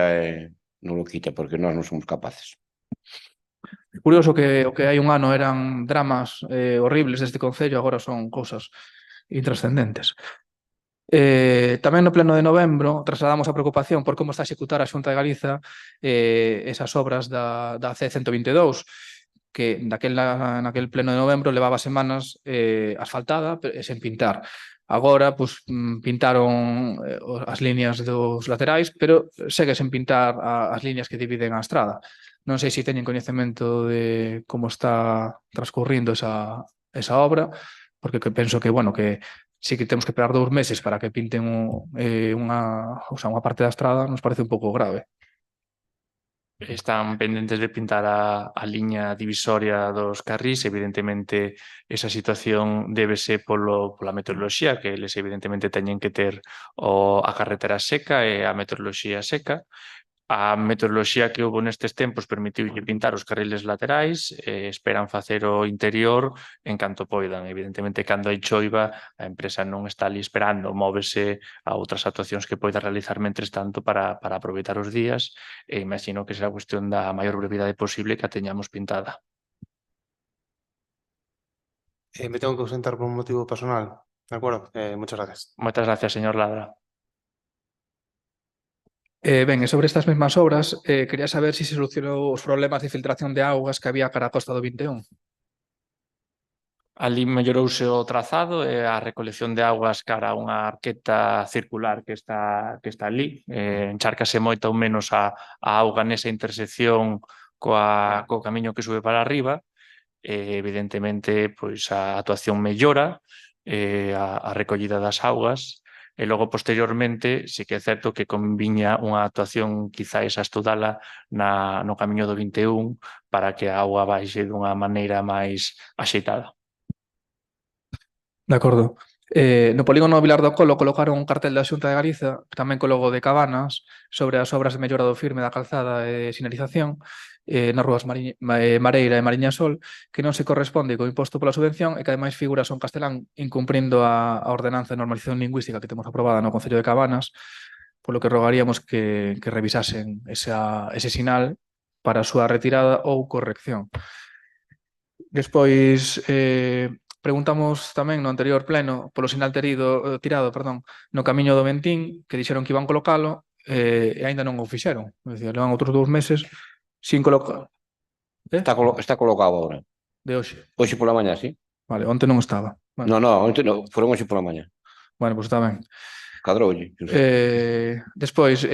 non lo quita, porque nós non somos capaces. Curioso que o que hai un ano eran dramas horribles deste concello, agora son cousas intrascendentes. Tamén no pleno de novembro trasladamos a preocupación por como está a executar a Xunta de Galiza esas obras da C122, que naquel pleno de novembro levaba semanas asfaltada e sen pintar. Agora, pintaron as líneas dos laterais, pero segue sen pintar as líneas que dividen a estrada. Non sei se teñen coñecemento de como está transcurrindo esa obra, porque penso que, bueno, que si que temos que esperar 2 meses para que pinten unha parte da estrada, nos parece un pouco grave. Están pendentes de pintar a liña divisoria dos carrís. Evidentemente, esa situación débese pola meteoroloxía, que eles evidentemente teñen que ter a carretera seca e a meteoroloxía seca. A meteoroloxía que houve nestes tempos permitiulle pintar os carriles laterais, esperan facer o interior en canto poidan. Evidentemente, cando hai choiva, a empresa non está ali esperando, móvese a outras actuacións que poida realizar mentres tanto para aproveitar os días, e imagino que será cuestión da maior brevidade posible que a teñamos pintada. Me tengo que ausentar por un motivo personal. De acuerdo, muchas gracias. Moitas gracias, señor Ladra. Ben, e sobre estas mesmas obras, quería saber se solucionou os problemas de filtración de augas que había cara a Costa do 21. Ali mellorouse o trazado e a recolección de augas cara a unha arqueta circular que está ali. Encharcase moito ou menos a auga nesa intersección co camiño que sube para arriba. Evidentemente, pois a actuación mellora a recollida das augas. E logo, posteriormente, sí que é certo que conviña unha actuación quizáis a estudala no camiño do 21 para que a auga baixe dunha maneira máis axeitada. De acordo. No polígono Vilar do Colo colocaron un cartel da Xunta de Galiza, tamén co logo de Cabanas, sobre as obras de mellora do firme da calzada e sinalización nas rúas Mareira e Mariñasol, que non se corresponde co imposto pola subvención e que ademais figura son castelán incumprindo a ordenanza de normalización lingüística que temos aprobada no Concello de Cabanas, polo que rogaríamos que revisasen ese sinal para a súa retirada ou corrección. Despois, preguntamos tamén no anterior pleno polo sinal tirado no camiño do Ventín, que dixeron que iban colocalo e aínda non o fixeron. Levan outros 2 meses sin colocar. Está colocado ahora. De hoxe. Hoxe pola mañá, sí. Vale, onte non estaba. Bueno, No, onte non, foron hoxe pola mañá. bueno, pois está ben. Cadroulle. Despois,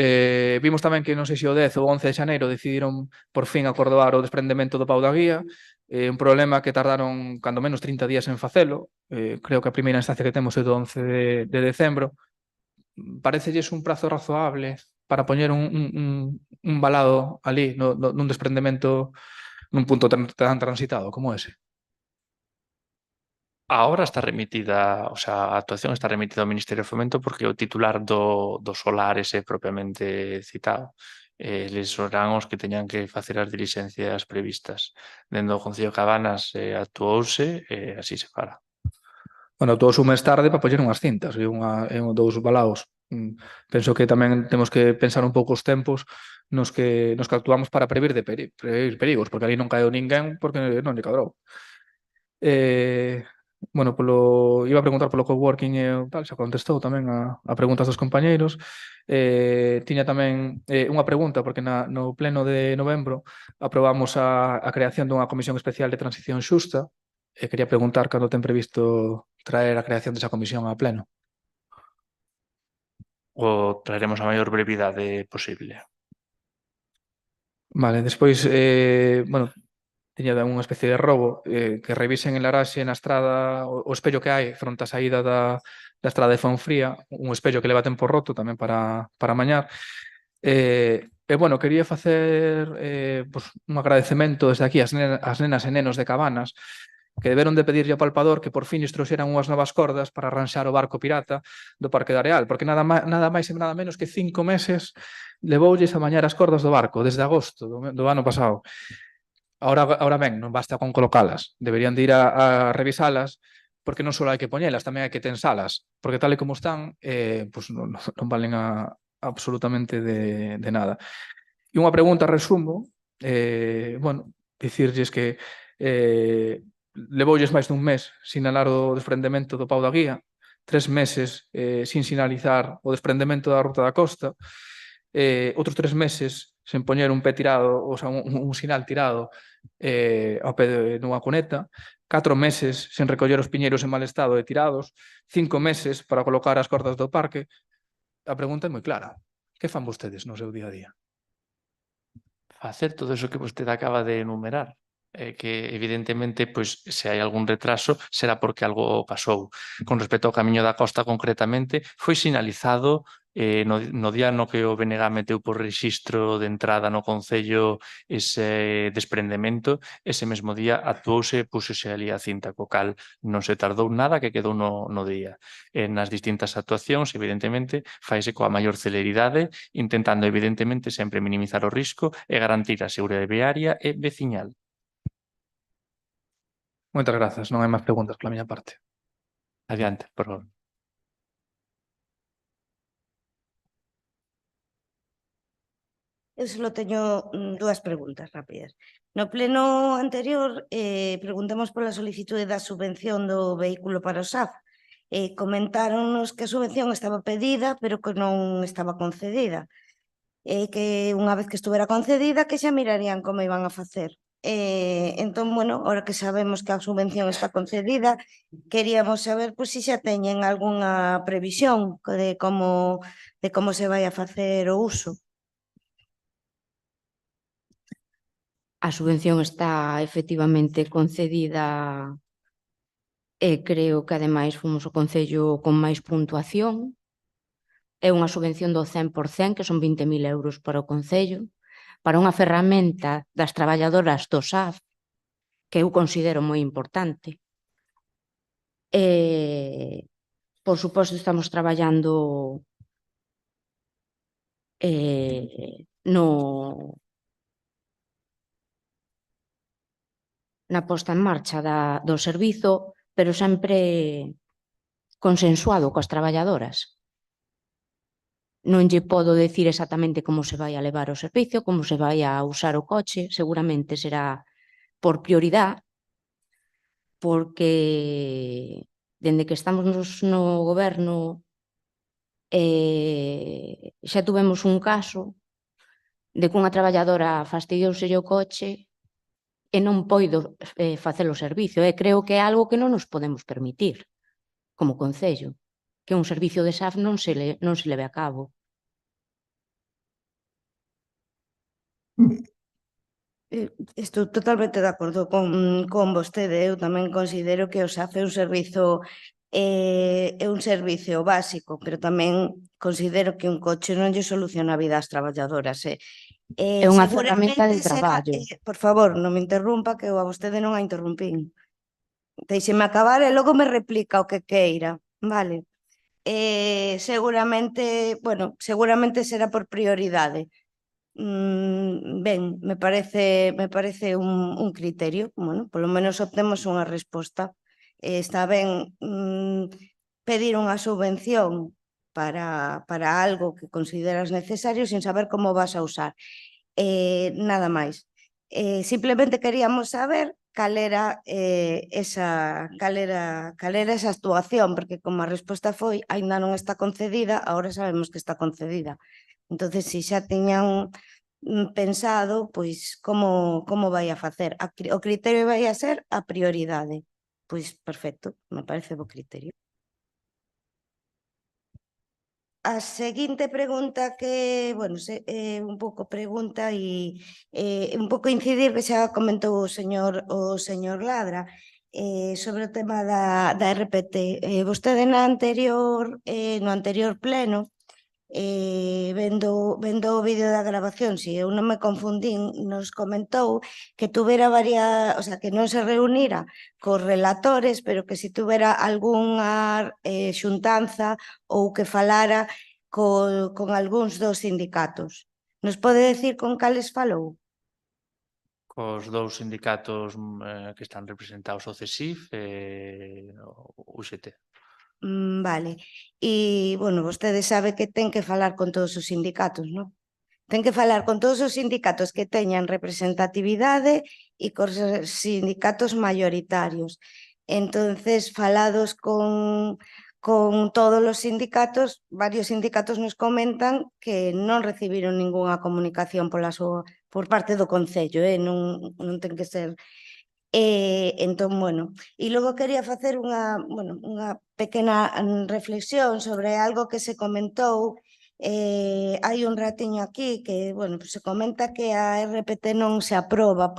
vimos tamén que non sei se o 10 ou 11 de xaneiro decidiron por fin acordoar o desprendemento do pau da guía, un problema que tardaron cando menos 30 días en facelo, creo que a primeira instancia que temos é do 11 de decembro. Parecelles un prazo razoable para poñer un valado ali nun desprendemento nun punto tan transitado como ese? Ahora está remitida, o sea, a actuación está remitida ao Ministerio de Fomento porque o titular do solar ese propiamente citado. Eles serán os que teñan que facer as diligencias previstas. Dentro do Concello de Cabanas actuouse e así se fará. Bueno, todos un mes tarde para poñer unhas cintas e dous balaos. Penso que tamén temos que pensar un pouco os tempos nos que actuamos para prever perigos, porque ali non caeu ninguén porque non lle cadrou. Bueno, iba a preguntar polo coworking e tal, xa contestou tamén a preguntas dos compañeiros. Tiña tamén unha pregunta, porque no pleno de novembro aprobamos a creación dunha comisión especial de transición xusta e quería preguntar cando ten previsto traer a creación desa comisión a pleno. O traeremos a maior brevidade posible. Vale, despois, bueno, tiña unha especie de robo, que revisen en Laraxe na estrada o espello que hai fronte á saída da estrada de Fonfría, un espello que leva tempo roto tamén para mañar. Bueno, quería facer un agradecemento desde aquí ás nenas e nenos de Cabanas que deberon de pedirlle ao palpador que por fin lles trouxeran unhas novas cordas para arranxar o barco pirata do Parque de Areal, porque nada máis e nada menos que 5 meses levoulles a mañar as cordas do barco, desde agosto do ano pasado. Ahora ben, non basta con colocalas, deberían de ir a revisalas, porque non só hai que poñelas, tamén hai que tensalas, porque tal e como están, pues non valen absolutamente de nada. E unha pregunta, resumo, bueno, dicirlles que levoulles máis dun mes sinalar o desprendemento do pau da guía, 3 meses sin sinalizar o desprendemento da ruta da costa, outros 3 meses sen poñer un pé tirado, o sea, un sinal tirado ao pé dunha cuneta, 4 meses sen recoller os piñeiros en mal estado e tirados, 5 meses para colocar as cordas do parque. A pregunta é moi clara. Que fan vostedes no seu día a día? Facer todo eso que vostede acaba de enumerar. Que evidentemente, pois, se hai algún retraso será porque algo pasou. Con respecto ao camiño da costa concretamente, foi sinalizado no día no que o BNG meteu por rexistro de entrada no Concello ese desprendemento, ese mesmo día actuouse e púxose ali a cinta, co cal non se tardou nada que quedou no día. Nas distintas actuacións, evidentemente, faise coa maior celeridade, intentando evidentemente sempre minimizar o risco e garantir a seguridade viaria e veciñal. Moitas grazas, non hai máis preguntas pola miña parte. Adiante, por favor. Eu só teño dúas preguntas rápidas. No pleno anterior preguntamos pola solicitude da subvención do vehículo para o SAF. Comentáronnos que a subvención estaba pedida, pero que non estaba concedida. Que unha vez que estuvera concedida, que xa mirarían como iban a facer. Entón, bueno, ahora que sabemos que a subvención está concedida, queríamos saber se xa teñen algunha previsión de como se vai a facer o uso. A subvención está efectivamente concedida e creo que ademais fomos o concello con máis puntuación. É unha subvención do 100%, que son 20.000 euros para o concello, para unha ferramenta das traballadoras do SAF, que eu considero moi importante. Por suposto, estamos traballando na posta en marcha do servizo, pero sempre consensuado coas traballadoras. Non lle podo decir exactamente como se vai a levar o servizo, como se vai a usar o coche, seguramente será por prioridade, porque dende que estamos no goberno xa tuvemos un caso de que unha traballadora fastidiouse o coche e non poido facer o servicio. Creo que é algo que non nos podemos permitir como Concello, que un servicio de SAF non se leve a cabo. Estou totalmente de acordo con vostede. Eu tamén considero que o SAF é un servizo básico, pero tamén considero que un coche non lle soluciona a vida ás traballadoras. É unha ferramenta de traballo. Por favor, non me interrumpa, que eu a vostede non a interrumpín. Deixeme acabar e logo me replica o que queira, vale? Seguramente será por prioridade. Ben, me parece un criterio. Bueno, polo menos obtemos unha resposta. Está ben pedir unha subvención para algo que consideras necesario sin saber como vas a usar. Nada máis. Simplemente queríamos saber cal era esa actuación, porque como a resposta foi aínda non está concedida, agora sabemos que está concedida. Entonces, se xa tiñan pensado, pois, como vai a facer. O criterio vai a ser a prioridade. Pois, perfecto, me parece bo criterio. A seguinte pregunta que, bueno, un pouco pregunta e un pouco incidir que xa comentou o señor Ladra sobre o tema da RPT. Vostede no anterior pleno, vendo o vídeo da grabación, se eu non me confundín, nos comentou que tuvera que non se reunira cos relatores, pero que se tuvera algunha xuntanza ou que falara con algúns dos sindicatos. Nos pode decir con cales falou? Cos dous sindicatos que están representados o CESIF e o UGT. Vale. E, bueno, vostede sabe que ten que falar con todos os sindicatos, non? Ten que falar con todos os sindicatos que teñan representatividade e cos sindicatos mayoritarios. Entonces, falados con todos os sindicatos, varios sindicatos nos comentan que non recibiron ningunha comunicación por parte do Concello, non ten que ser. Entón, bueno, e logo quería facer unha pequena reflexión sobre algo que se comentou hai un ratiño aquí, que, bueno, se comenta que a RPT non se aproba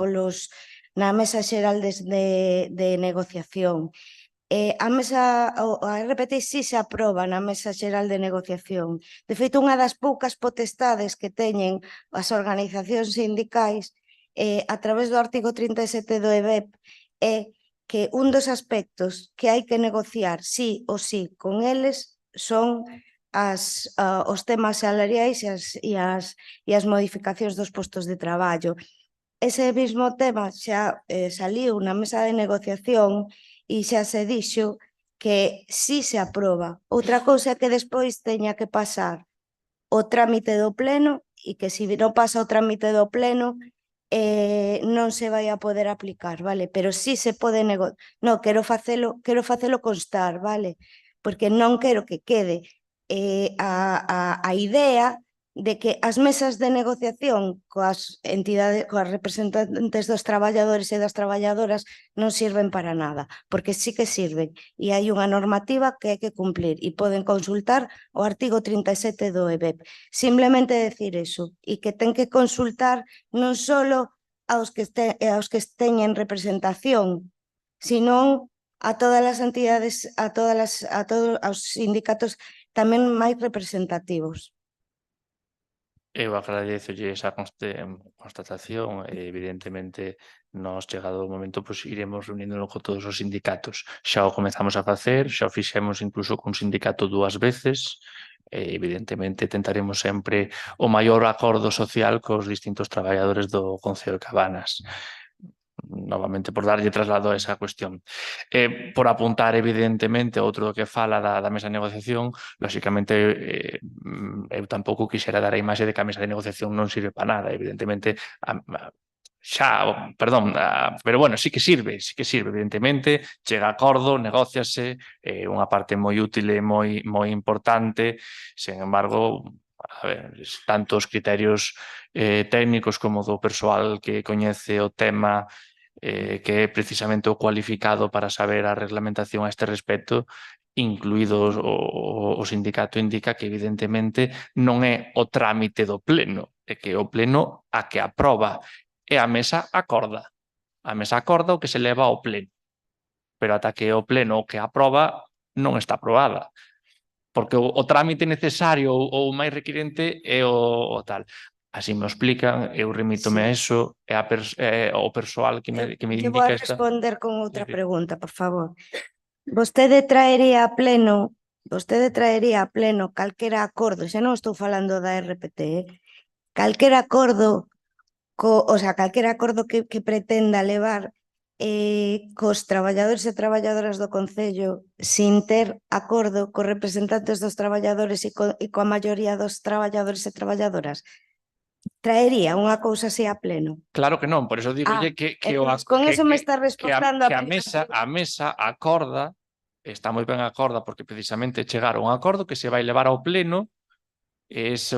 na Mesa Xeral de Negociación. A RPT sí se aproba na Mesa Xeral de Negociación. De feito, unha das poucas potestades que teñen as organizacións sindicais a través do artigo 37 do EBEP é que un dos aspectos que hai que negociar sí ou sí con eles son os temas salariais e as modificacións dos postos de traballo. Ese mesmo tema xa saliu na mesa de negociación e xa se dixo que sí se aproba. Outra cousa é que despois teña que pasar o trámite do pleno e que se non pasa o trámite do pleno non se vai a poder aplicar, vale? Pero sí se pode negociar. Non, quero facelo constar, vale? Porque non quero que quede a idea de que as mesas de negociación coas representantes dos traballadores e das traballadoras non sirven para nada, porque sí que sirven e hai unha normativa que hai que cumplir e poden consultar o artigo 37 do EBEP. Simplemente decir eso, e que ten que consultar non só aos que teñen representación, sino a todas as entidades, a todos os sindicatos tamén máis representativos. Eu agradezolle esa constatación e, evidentemente, nos chegado o momento, pois iremos reuniéndolo con todos os sindicatos. Xa o comezamos a facer, xa o fixemos incluso cun sindicato 2 veces, e, evidentemente, tentaremos sempre o maior acordo social cos distintos traballadores do Concello de Cabanas. Novamente, por darlle traslado a esa cuestión. Por apuntar, evidentemente, outro que fala da mesa de negociación, lóxicamente, eu tampouco quixera dar a imaxe de que a mesa de negociación non sirve para nada. Evidentemente, pero bueno, sí que sirve, evidentemente, chega a acordo, negóciase, unha parte moi útil e moi importante, sen embargo, a ver, tanto os criterios técnicos como do persoal que coñece o tema que é precisamente o cualificado para saber a reglamentación a este respecto, incluído o sindicato indica que evidentemente non é o trámite do pleno, é que o pleno a que aproba e a mesa acorda. A mesa acorda o que se leva ao pleno, pero ata que o pleno o que aproba non está aprobada. Porque o trámite necesario ou o máis requirente é o tal. Así me explican, eu remítome a eso, é o persoal que me Yo voy indica a esta. responder con outra pregunta, por favor. Vostede traería a pleno calquera acordo, xa non estou falando da RPT, calquera acordo, calquera acordo que pretenda levar cos traballadores e traballadoras do Concello sin ter acordo cos representantes dos traballadores e coa maioría dos traballadores e traballadoras? Traería unha cousa así a pleno? Claro que non, por eso digolle que con eso me está respondendo a mesa acorda, está moi ben acorda porque precisamente chegar a un acordo que se vai levar ao pleno ese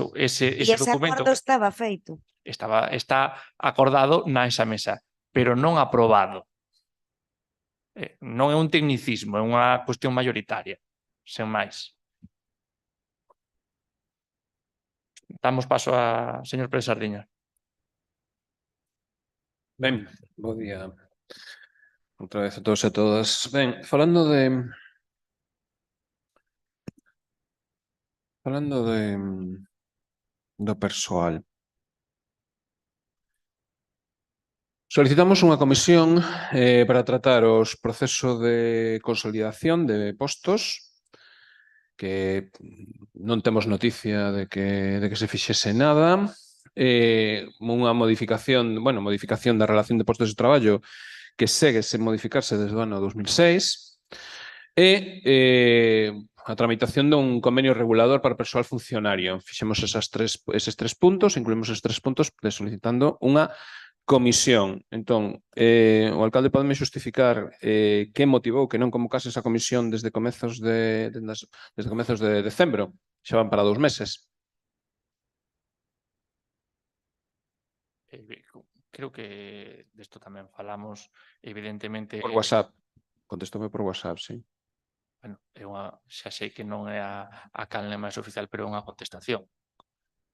documento acordo estaba feito. está acordado na esa mesa, pero non aprobado. Non é un tecnicismo, é unha cuestión maioritaria, sen máis. Damos paso a señor Pérez Sardiña. Ben, bo día outra vez a todos e a todas. Ben, falando do persoal. Solicitamos unha comisión para tratar os procesos de consolidación de postos que non temos noticia de que se fixese nada, unha modificación da relación de postos de traballo que segue sen modificarse desde o ano 2006 e a tramitación dun convenio regulador para persoal funcionario. Fixemos eses tres puntos, incluímos eses 3 puntos solicitando unha comisión. Entón, o alcalde podeme xustificar que motivou que non convocase esa comisión desde comezos de decembro. Xa van para 2 meses. Creo que desto tamén falamos, evidentemente... Por WhatsApp. Contestoume por WhatsApp, sí. Bueno, xa sei que non é a canle máis oficial, pero é unha contestación.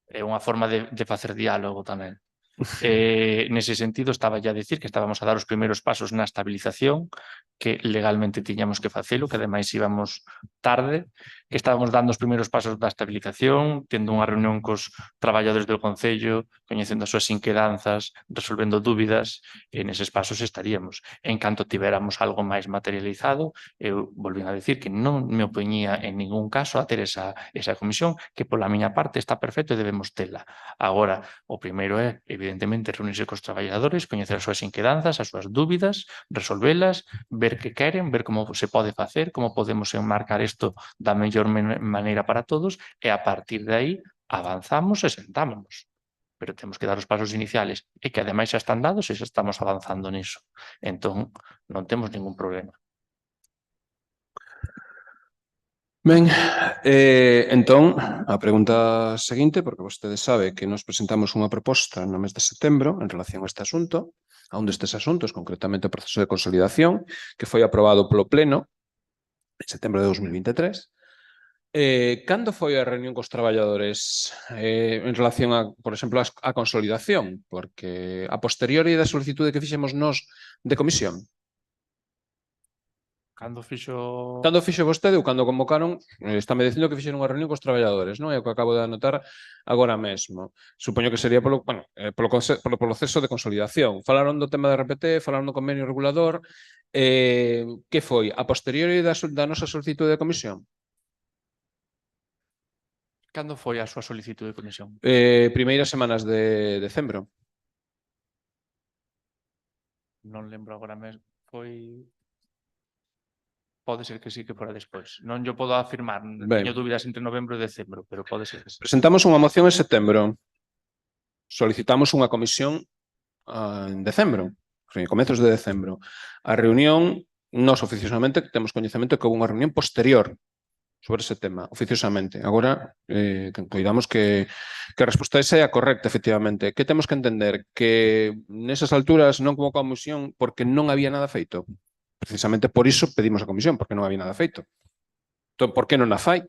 É unha forma de facer diálogo tamén. Nese sentido, estaba ya a dicir que estábamos a dar os primeiros pasos na estabilización, que legalmente tiñamos que facelo, que ademais íbamos tarde, que estábamos dando os primeiros pasos da estabilización, tendo unha reunión cos traballadores do Concello, coñecendo as súas inquedanzas, resolvendo dúbidas, e neses pasos estaríamos. En canto tiveramos algo máis materializado, eu volvín a decir que non me opoñía en ningún caso a ter esa comisión, que pola miña parte está perfecto e debemos tela. Agora, o primeiro é, evidentemente, reunirse cos traballadores, coñecer as súas inquedanzas, as súas dúbidas, resolvelas, ver que queren, ver como se pode facer, como podemos enmarcar isto da mellor maneira para todos e a partir de aí avanzamos e sentámonos. Pero temos que dar os pasos iniciales e que ademais xa están dados e xa estamos avanzando niso. Entón, non temos ningún problema. Ben, entón, a pregunta seguinte, porque vostede sabe que nos presentamos unha proposta no mes de setembro en relación a este asunto, a un destes asuntos, concretamente o proceso de consolidación, que foi aprobado polo Pleno en setembro de 2023. Cando foi a reunión cos traballadores en relación a, por exemplo, a consolidación? Porque a posteriori da solicitude que fixemos nós de comisión, Cando fixo vostede ou cando convocaron, estáme dicindo que fixeron unha reunión cos traballadores, non é o que acabo de anotar agora mesmo. Supoño que sería polo proceso de consolidación. Falaron do tema da RPT, falaron do convenio regulador. Que foi? A posteriori da nosa solicitude de comisión? Cando foi a súa solicitude de comisión? Primeiras semanas de decembro. Non lembro agora mesmo. Pode ser que sí que fora despois. Non yo podo afirmar, teño dúbidas entre novembro e decembro, pero pode ser que sí. Presentamos unha moción en setembro. Solicitamos unha comisión en decembro, comezos de decembro. A reunión, nós oficiosamente temos coñecemento que houve unha reunión posterior sobre ese tema, oficiosamente. Agora, cuidamos que a resposta esa é a correcta, efectivamente. Que temos que entender? Que nesas alturas non convocou a comisión porque non había nada feito. Precisamente por iso pedimos a comisión, porque non había nada feito. Entón, por que non a fai?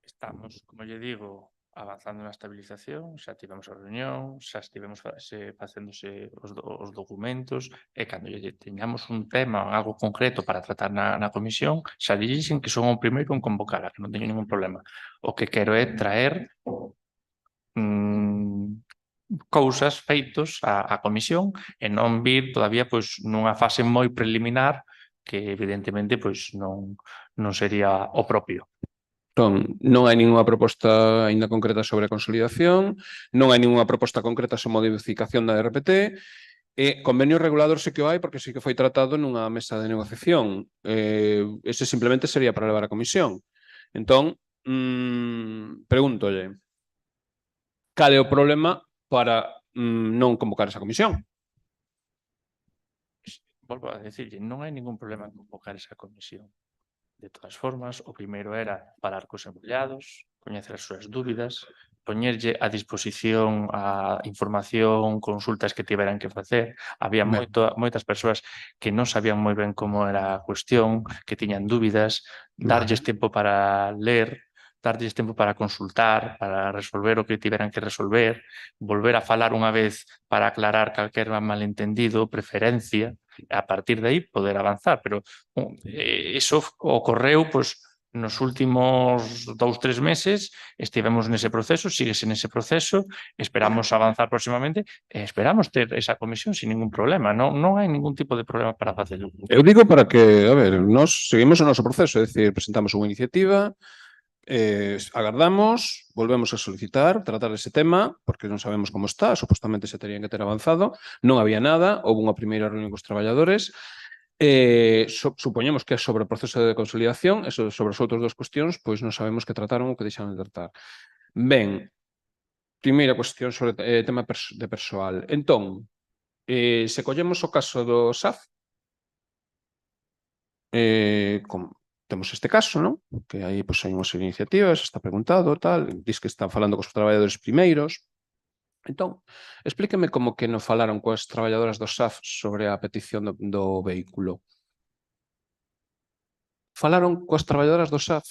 Estamos, como lle digo, avanzando na estabilización, xa tivemos a reunión, xa estivemos facéndose os documentos, e cando lle teñamos un tema, algo concreto para tratar na comisión, xa lle dixen que son o primeiro en convocar, que non teño ningún problema. O que quero é traer cousas feitos á comisión e non vir todavía pois nunha fase moi preliminar que evidentemente pois non sería o propio. Entón, non hai ninguna proposta aínda concreta sobre a consolidación, non hai ninguna proposta concreta sobre modificación da RPT, e convenio regulador sí que o hai porque sí que foi tratado nunha mesa de negociación. Ese simplemente sería para levar a comisión. Entón, pregúntolle, cal é o problema para non convocar esa comisión? Volvo a decirlle, non hai ningún problema en convocar esa comisión. De todas formas, o primeiro era falar cos empregados, coñecer as súas dúbidas, poñerlle a disposición a información, consultas que tiveran que facer. Había moitas persoas que non sabían moi ben como era a cuestión, que tiñan dúbidas, darlles tempo para ler, darlles tempo para consultar, para resolver o que tiveran que resolver, volver a falar unha vez para aclarar calquer malentendido, preferencia, a partir de aí poder avanzar, pero iso ocorreu pois nos últimos 2-3 meses, estivemos nese proceso, síguese nese proceso, esperamos avanzar próximamente e esperamos ter esa comisión sin ningún problema, non hai ningún tipo de problema para facelo. Eu digo para que, a ver, nós seguimos o noso proceso, é dicir, presentamos unha iniciativa, agardamos, volvemos a solicitar, tratar ese tema, porque non sabemos como está, supostamente se terían que ter avanzado, non había nada, houve unha primeira reunión cos traballadores, supoñemos que é sobre o proceso de consolidación, e sobre as outras duas cuestións, pois non sabemos que trataron ou que deixaron de tratar. Ben, primeira cuestión sobre tema de persoal. Entón, se collemos o caso do SAF, temos este caso, non? Que aí pois, hai unhas iniciativas, está preguntado, tal, dis que están falando cos traballadores primeiros. Entón, explíqueme como que non falaron coas traballadoras do SAF sobre a petición do vehículo. Falaron coas traballadoras do SAF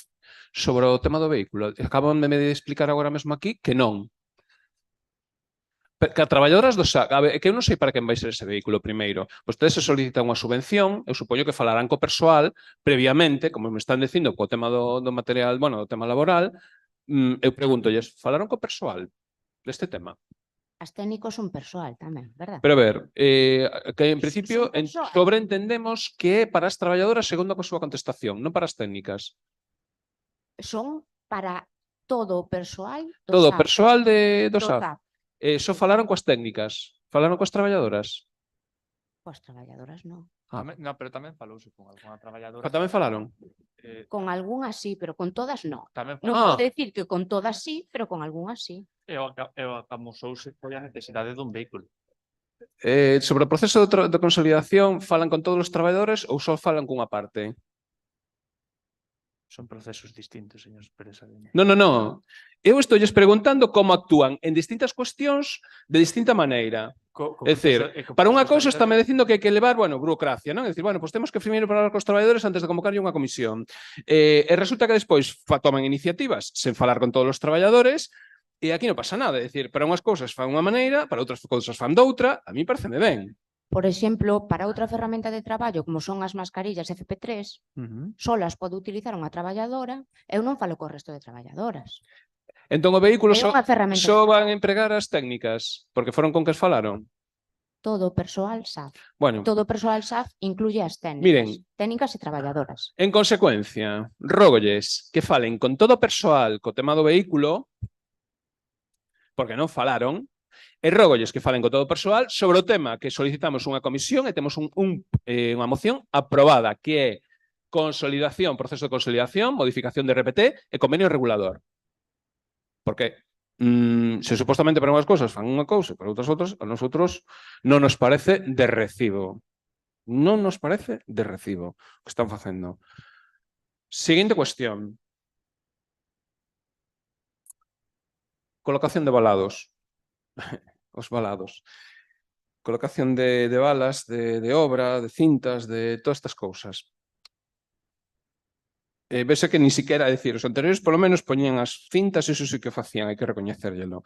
sobre o tema do vehículo. Acaban de explicar agora mesmo aquí que non. Que a traballadoras do SAC, a ver, que eu non sei para quen vai ser ese vehículo primeiro. Vostedes se solicitan unha subvención, eu supoño que falarán co persoal previamente, como me están dicindo co tema do material, bueno, do tema laboral, eu pregúntolles, falaron co persoal deste tema? As técnicos son persoal tamén, verdad? Pero a ver, que en principio sobreentendemos que é para as traballadoras segundo a súa contestación, non para as técnicas. Son para todo o persoal do Todo o SAF. persoal do SAF. Só falaron coas técnicas? Falaron coas traballadoras? Coas traballadoras non. No, pero tamén falouse con algunha traballadora. Pero tamén falaron? Con algunhas sí, pero con todas non. Non podo decir que con todas sí, pero con algunhas sí. E acamosouse foi a necesidade dun vehículo. Sobre o proceso de consolidación, falan con todos os traballadores ou só falan cunha parte? Son procesos distintos, señor Pérez Salinas. Non. Eu estou-lles preguntando como actúan en distintas cuestións de distinta maneira. É dicir, para unha cousa está me dicindo que hai que levar, burocracia, non? É dicir, pois temos que primeiro falar cos traballadores antes de convocar unha comisión. E resulta que despois toman iniciativas sen falar con todos os traballadores e aquí non pasa nada. É dicir, para unhas cousas fan unha maneira, para outras cousas fan doutra, a mí pareceme ben. Por exemplo, para outra ferramenta de traballo, como son as mascarillas FP3, solas pode utilizar unha traballadora, eu non falo co resto de traballadoras. Entón o vehículo É unha ferramenta só van empregar as técnicas, porque foron con que as falaron. Todo o persoal SAF. Bueno. Todo o persoal SAF incluye as técnicas. Miren, técnicas e traballadoras. En consecuencia, rógolles que falen con todo o persoal co tema do vehículo, porque non falaron, e rógolles que falen con todo o persoal sobre o tema que solicitamos unha comisión e temos unha moción aprobada, que é consolidación, proceso de consolidación, modificación de RPT e convenio regulador. Porque se supostamente para unhas cousas fan unha cousa e para outras, a nosotros non nos parece de recibo. Non nos parece de recibo o que están facendo. Siguiente cuestión. Colocación de valados. Os valados. Colocación de balas, de obra, de cintas, de todas estas cousas. Vese que ni siquiera, decir, os anteriores polo menos poñían as cintas, iso sí que facían, hai que recoñecérllelo.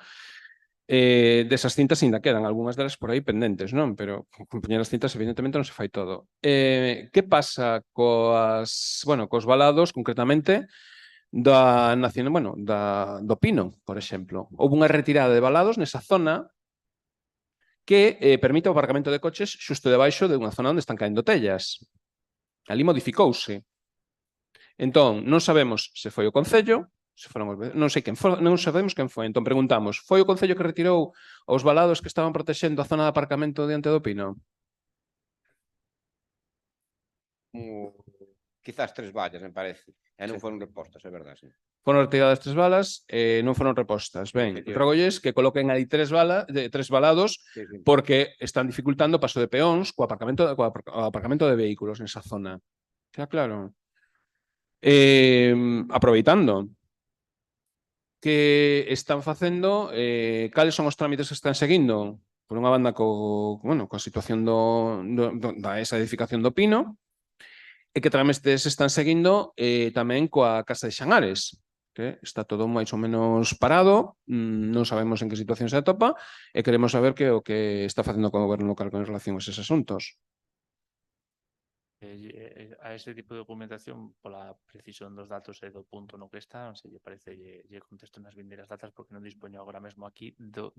Desas cintas ainda quedan, algunhas delas por aí pendentes, non? Pero con poñer as cintas evidentemente non se fai todo. Que pasa cos valados, concretamente, do Pino, por exemplo? Houve unha retirada de valados nesa zona que permite o aparcamento de coches xusto debaixo de unha zona onde están caendo tellas. Ali modificouse. Entón, non sabemos se foi o Concello, non sabemos quen foi. Entón preguntamos, foi o Concello que retirou os valados que estaban protexendo a zona de aparcamento diante do Pino? Quizás 3 vallas, me parece. E non foron repostas, é verdade, sí. Foron retiradas 3 balas e non foron repostas. Ben, rogolles que coloquen aí 3 valados porque están dificultando o paso de peóns co aparcamento de vehículos nesa zona. Queda claro? Aproveitando, que están facendo, cales son os trámites que están seguindo? Por unha banda, coa situación da esa edificación do Pino, e que trámites están seguindo tamén coa Casa de Xanares, que está todo máis ou menos parado, non sabemos en que situación se atopa, e queremos saber que o que está facendo o goberno local con relación a eses asuntos. A ese tipo de documentación, pola precisión dos datos e do punto no que está, non se lle parece lle contesto nas vindeiras datas porque non dispoño agora mesmo aquí do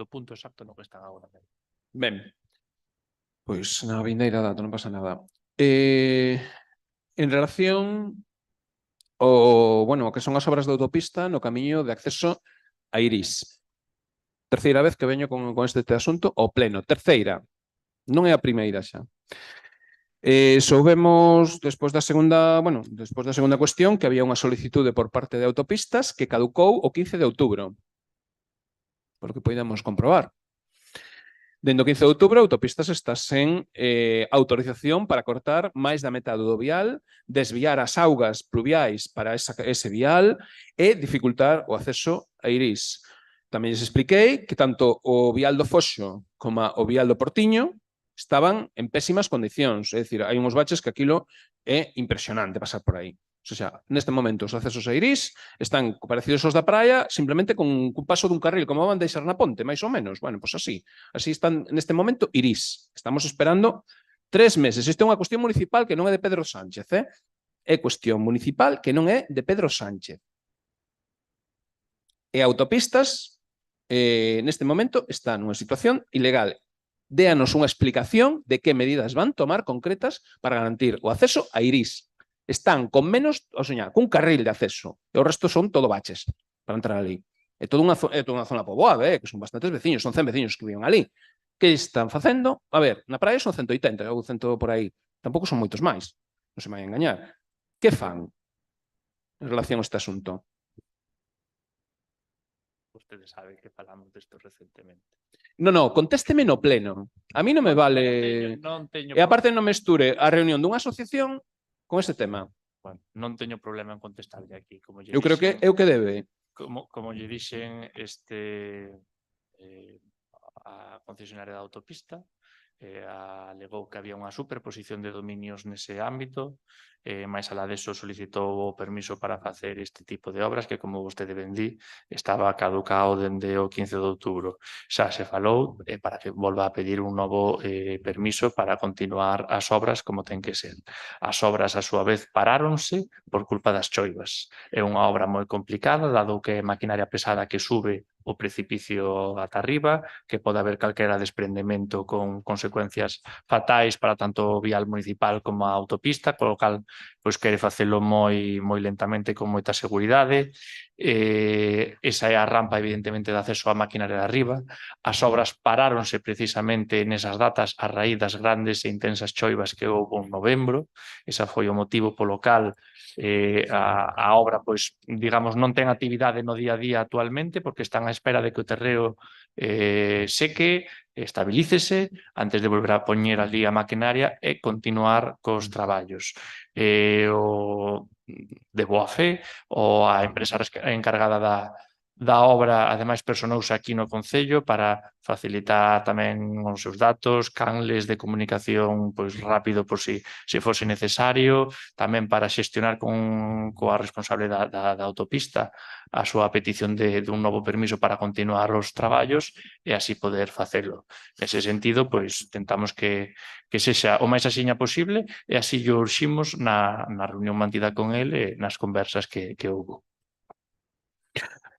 punto exacto no que están agora mesmo. Ben, pois na vindeira data non pasa nada. En relación o que son as obras de autopista no camiño de acceso a Irís. Terceira vez que veño con este asunto ao pleno. Terceira. Non é a primeira xa. Soubemos despois da segunda cuestión que había unha solicitude por parte de autopistas que caducou o 15 de outubro. Por lo que podemos comprobar. Dende o 15 de outubro, autopistas está sen autorización para cortar máis da metade do vial, desviar as augas pluviais para ese vial e dificultar o acceso a Irís. Tamén lles expliquei que tanto o vial do Foxo como o vial do Portiño estaban en pésimas condicións, é dicir, hai uns baches que aquilo é impresionante pasar por aí. O sea, neste momento os accesos a Irís están parecidos aos da praia simplemente con un paso dun carril, como van deixar na ponte, máis ou menos. Bueno, pois así están neste momento Irís. Estamos esperando 3 meses. Isto é unha cuestión municipal que non é de Pedro Sánchez, é cuestión municipal que non é de Pedro Sánchez. E autopistas neste momento está nunha situación ilegal. Déanos unha explicación de que medidas van tomar concretas para garantir o acceso a Irís. Están con menos, cun carril de acceso, e o resto son todo baches para entrar ali. É toda unha zona poboada, que son bastantes veciños, son 100 veciños que viven ali. Que están facendo? A ver, na praia son 180, ou 100 por aí. Tampouco son moitos máis, non se me vai a engañar. Que fan en relación a este asunto? Ustedes saben que falamos desto recentemente. Non, contésteme no pleno. A mí non me vale... E aparte non mesture a reunión dunha asociación con este tema. Bueno, non teño problema en contestarlle aquí. Eu creo que é o que debe. Como lle dixen a concesionaria da autopista, alegou que había unha superposición de dominios nese ámbito, máis alá deso solicitou o permiso para facer este tipo de obras que, como vostede ben di, estaba caducado dende o 15 de outubro. Xa se falou para que volva a pedir un novo permiso para continuar as obras como ten que ser. As obras, a súa vez, paráronse por culpa das choivas. É unha obra moi complicada, dado que é maquinaria pesada que sube o precipicio ata arriba, que pode haber calquera desprendemento con consecuencias fatais para tanto o vial municipal como a autopista, co cal quere facelo moi lentamente con moita seguridade. Esa é a rampa, evidentemente, de acceso á maquinaria de arriba. As obras paráronse precisamente nesas datas a raíz das grandes e intensas choivas que houve en novembro. Ese foi o motivo polo cal a obra, digamos, non ten actividade no día a día actualmente porque están á espera de que o terreo seque estabilícese antes de volver a poñer ali a maquinaria e continuar cos traballos. O de boa fe, ou a empresa encargada da obra, ademais, personouse aquí no Concello para facilitar tamén os seus datos, canles de comunicación pois rápido por si fose necesario, tamén para xestionar coa responsable da autopista a súa petición dun novo permiso para continuar os traballos e así poder facelo. Nese sentido, pois, tentamos que sexa o máis axiña posible e así lle urximos na reunión mantida con el e nas conversas que houbo.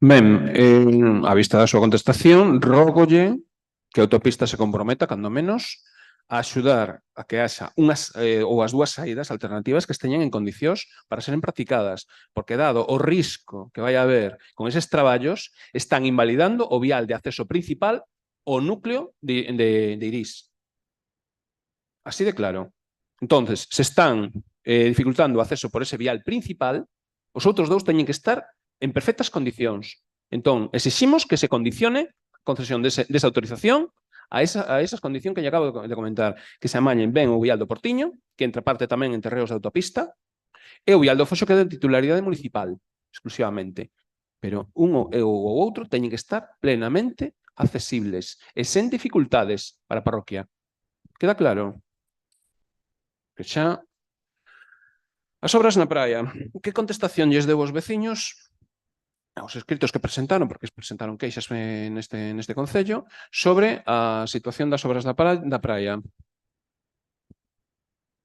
Ben, a vista da súa contestación, rógolle que a autopista se comprometa, cando menos, a axudar a que haxa unhas ou as dúas saídas alternativas que esteñen en condicións para seren practicadas, porque dado o risco que vai haber con eses traballos, están invalidando o vial de acceso principal ao núcleo de Irís. Así de claro. Entonces, se están dificultando o acceso por ese vial principal, os outros dous teñen que estar en perfectas condicións. Entón, exiximos que se condicione a concesión desa autorización a esas condicións que lle acabo de comentar, que se amañen ben o vial do Portiño, que entra parte tamén en terreos de autopista, e o vial do Foxo, que é de titularidade municipal, exclusivamente. Pero un e o outro teñen que estar plenamente accesibles e sen dificultades para a parroquia. Queda claro? Que xa... As obras na praia. Que contestación lles deu aos veciños aos escritos que presentaron, porque presentaron queixas neste Concello, sobre a situación das obras da praia?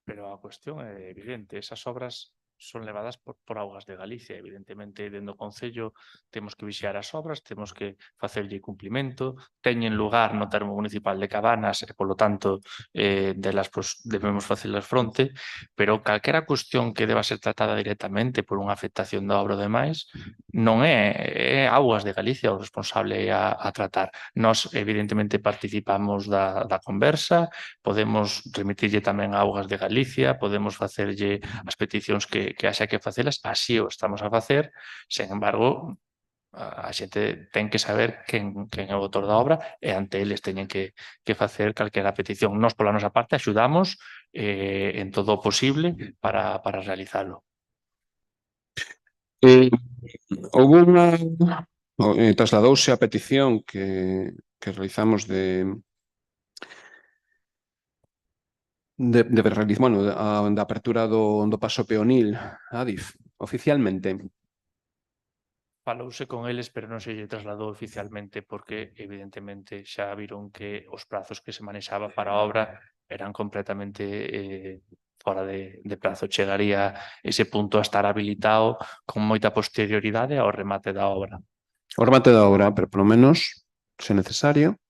Pero a cuestión é evidente, esas obras son levadas por Augas de Galicia. Evidentemente, dentro do Concello temos que vixiar as obras, temos que facerlle cumplimento, teñen lugar no termo municipal de Cabanas e, polo tanto, delas debemos facelas fronte, pero calquera cuestión que deba ser tratada directamente por unha afectación da obra demais non é Augas de Galicia o responsable a tratar. Nós, evidentemente, participamos da conversa, podemos remitirlle tamén a Augas de Galicia, podemos facerlle as peticións que haxa que facelas, así o estamos a facer. Sen embargo, a xente ten que saber quen é o autor da obra e ante eles teñen que facer calquera petición. Nós, pola nosa parte, axudamos en todo o posible para realizalo. Houve trasladouse a petición que realizamos de da apertura do paso peonil, Adif, oficialmente. Falouse con eles, pero non se lle trasladou oficialmente porque, evidentemente, xa viron que os prazos que se manexaba para a obra eran completamente fora de prazo. Chegaría ese punto a estar habilitado con moita posterioridade ao remate da obra. O remate da obra, pero polo menos, se necesario,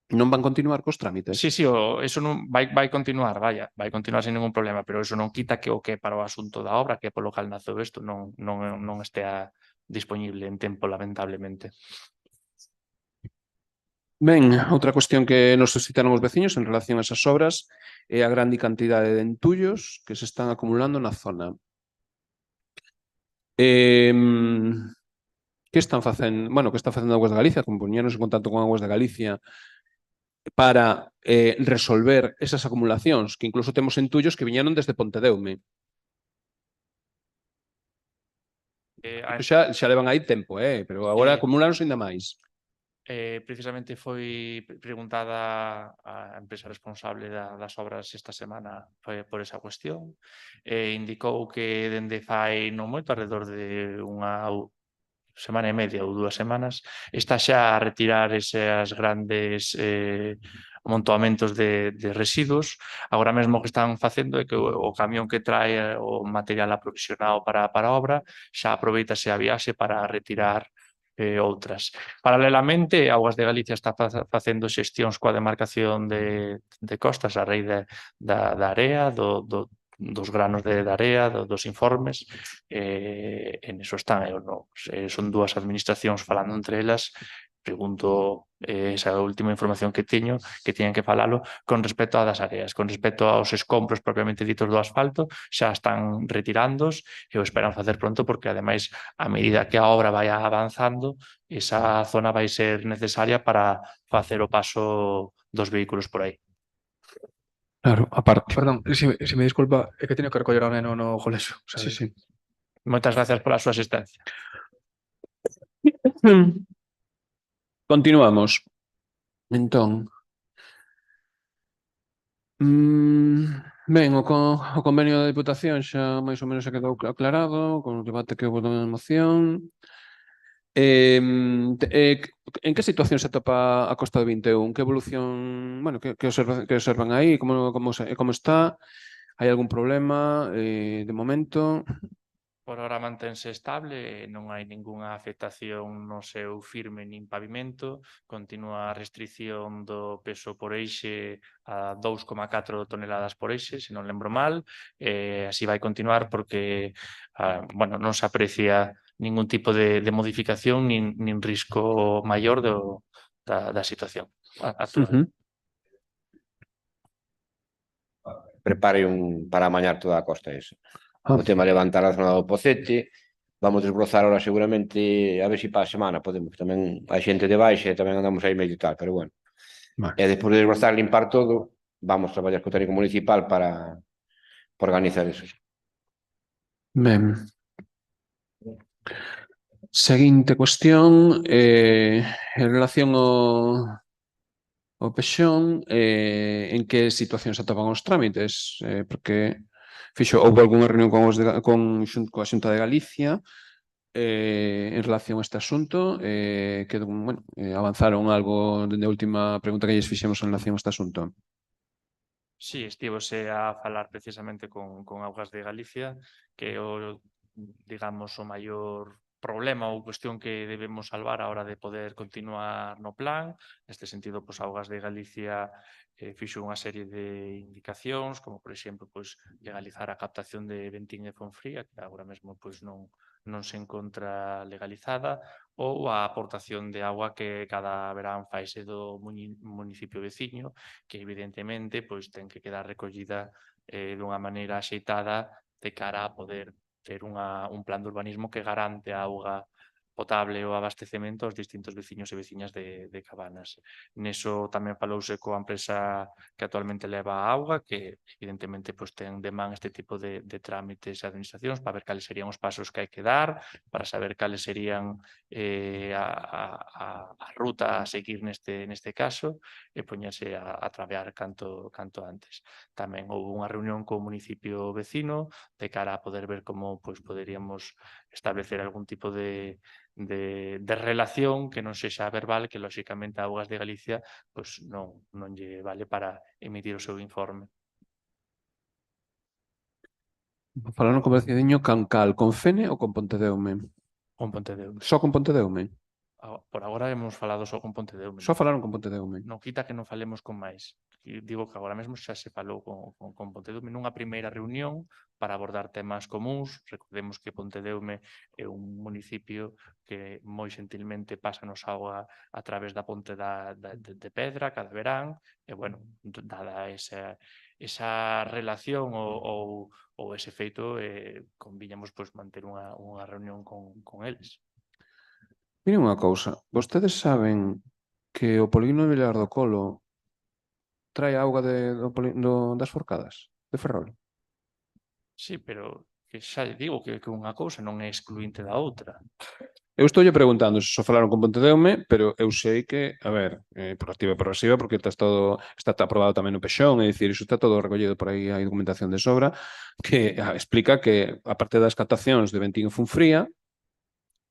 non van continuar cos trámites? Sí, eso non vai continuar, vai continuar sen ningún problema, pero eso non quita que o que para o asunto da obra, que polo cal naceu isto, non estea disponible en tempo, lamentablemente. Ben, outra cuestión que nos suscitaron os veciños en relación a esas obras é a grande cantidade de entullos que se están acumulando na zona. Que están facendo? Bueno, que está facendo Augas de Galicia, como poñernos en contacto con Augas de Galicia para resolver esas acumulacións, que incluso temos entullos que viñeron desde Pontedeume. Xa levan aí tempo, pero agora acumularonse ainda máis. Precisamente foi preguntada a empresa responsable das obras esta semana por esa cuestión. Indicou que dende fai non moito, alrededor de unha semana e media ou 2 semanas, está xa a retirar esas grandes amontoamentos de residuos. Agora mesmo o que están facendo é que o camión que trae o material aprovisionado para a obra xa aproveitase a viaxe para retirar outras. Paralelamente, Augas de Galicia está facendo xestións coa demarcación de costas a raíz da area, dos granos de area, dos informes, en eso están. Son dúas administracións falando entre elas pregunto esa última información que teño, que tiñan que falalo con respecto a das areas, con respecto aos escombros propiamente ditos do asfalto, xa están retirándos e o esperan facer pronto porque ademais a medida que a obra vai avanzando esa zona vai ser necesaria para facer o paso dos vehículos por aí. Claro, aparte. Perdón, se me disculpa, é que teño que recoller ao neno no colexio. Sí, sí. Moitas gracias pola súa asistencia. Continuamos. Entón, ben, o convenio da Diputación xa máis ou menos xa quedou aclarado con o debate que houve na moción. En que situación se atopa a Costa do 21? Que evolución, bueno, que observan aí? Como está? Hai algún problema de momento? Por ahora mantense estable, non hai ningunha afectación no seu firme nin pavimento, continúa a restricción do peso por eixe a 2,4 toneladas por eixe, se non lembro mal, así vai continuar porque bueno, non se aprecia ningún tipo de modificación nin risco maior da situación actual. Prepare para amañar toda a costa esa. O tema de levantar a zona do Pocete, vamos desbrozar ahora seguramente, a ver se para a semana podemos, tamén hai xente de baixa e tamén andamos aí medio tal, pero bueno. E despois de desbrozar, limpar todo, vamos traballar co técnico municipal para organizar eso. Ben. Seguinte cuestión, en relación ao Pexón, en que situación se atopan os trámites? Porque houve algunha reunión coa Xunta de Galicia en relación a este asunto, que bueno, avanzaron algo dende a última pregunta que lles fixemos en relación a este asunto. Sí, estivose a falar precisamente con Augas de Galicia, que o, digamos, o maior problema ou cuestión que debemos salvar a hora de poder continuar no plan. Neste sentido, pois, Augas de Galicia fixo unha serie de indicacións, como, por exemplo, pois, legalizar a captación de Ventín e Fonfría, que agora mesmo pois, non se encontra legalizada, ou a aportación de agua que cada verán faise do municipio veciño, que evidentemente pois, ten que quedar recollida dunha maneira axeitada de cara a poder ter un plan de urbanismo que garante a auga potable ou abastecemento aos distintos veciños e veciñas de Cabanas. Neso tamén falouse coa empresa que actualmente leva a auga, que evidentemente pois, ten de man este tipo de trámites e administracións para ver cales serían os pasos que hai que dar, para saber cales serían a ruta a seguir neste caso e poñerse a traballar canto antes. Tamén houve unha reunión co municipio vecino de cara a poder ver como pois, poderíamos establecer algún tipo de relación que non sexa verbal, que lóxicamente a Augas de Galicia pois, non lle vale para emitir o seu informe. Falaron con Vecidiño Cancal, con Fene ou con Pontedeume? Con Pontedeume. Só con Pontedeume? Por agora hemos falado só con Pontedeume. Só falaron con Pontedeume? Non quita que non falemos con máis. Digo que agora mesmo xa se falou con Pontedeume nunha primeira reunión para abordar temas comuns. Recordemos que Pontedeume é un municipio que moi xentilmente pásanos auga a través da ponte de Pedra cada verán e, bueno, dada esa relación ou ese feito, conviñamos pois, manter unha reunión con eles. Miren unha cousa, vostedes saben que o polígono de Vilar do Colo trae auga das Forcadas, de Ferrol? Sí, pero que xa digo que unha cousa non é excluinte da outra. Eu estou preguntando se só falaron con Pontedeume, pero eu sei que, a ver, por activa e por pasiva, porque está aprobado tamén no Pexón, é dicir, iso está todo recollido por aí, hai documentación de sobra, que explica que, a parte das captacións de Ventín e Funfría,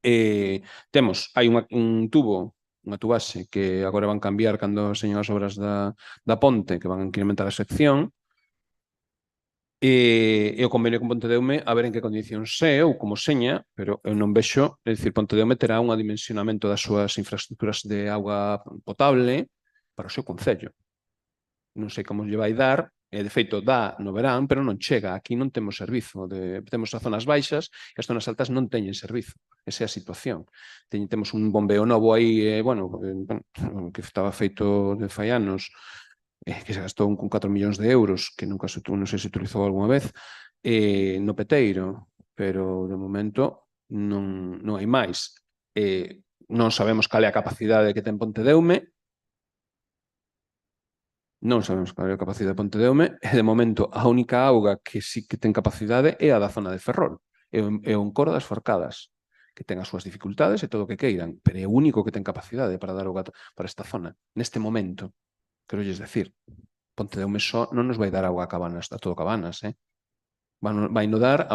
hai un tubo, unha tubaxe que agora van cambiar cando señan as obras da ponte, que van incrementar a sección, e o convenio con Pontedeume a ver en que condicións é ou como seña, pero eu non vexo, é dicir, Pontedeume terá un adimensionamento das súas infraestructuras de auga potable para o seu concello. Non sei como lle vai dar De feito, dá no verán, pero non chega. Aquí non temos servizo. Temos as zonas baixas e as zonas altas non teñen servizo. Esa é a situación. Temos un bombeo novo aí, que estaba feito de fai anos, que se gastou con 4 millóns de euros, que nunca non sei se utilizou alguna vez, no Peteiro, pero de momento non hai máis. Non sabemos cal é a capacidade que ten Pontedeume, non sabemos cal é a capacidade de Pontedeume, e de momento a única auga que sí que ten capacidade é a da zona de Ferrol, é o encoro das Forcadas, que ten as súas dificultades e todo o que queiran, pero é o único que ten capacidade para dar auga para esta zona. Neste momento, quero lles decir, Pontedeume só non nos vai dar auga a Cabanas, a todo Cabanas, vai no dar a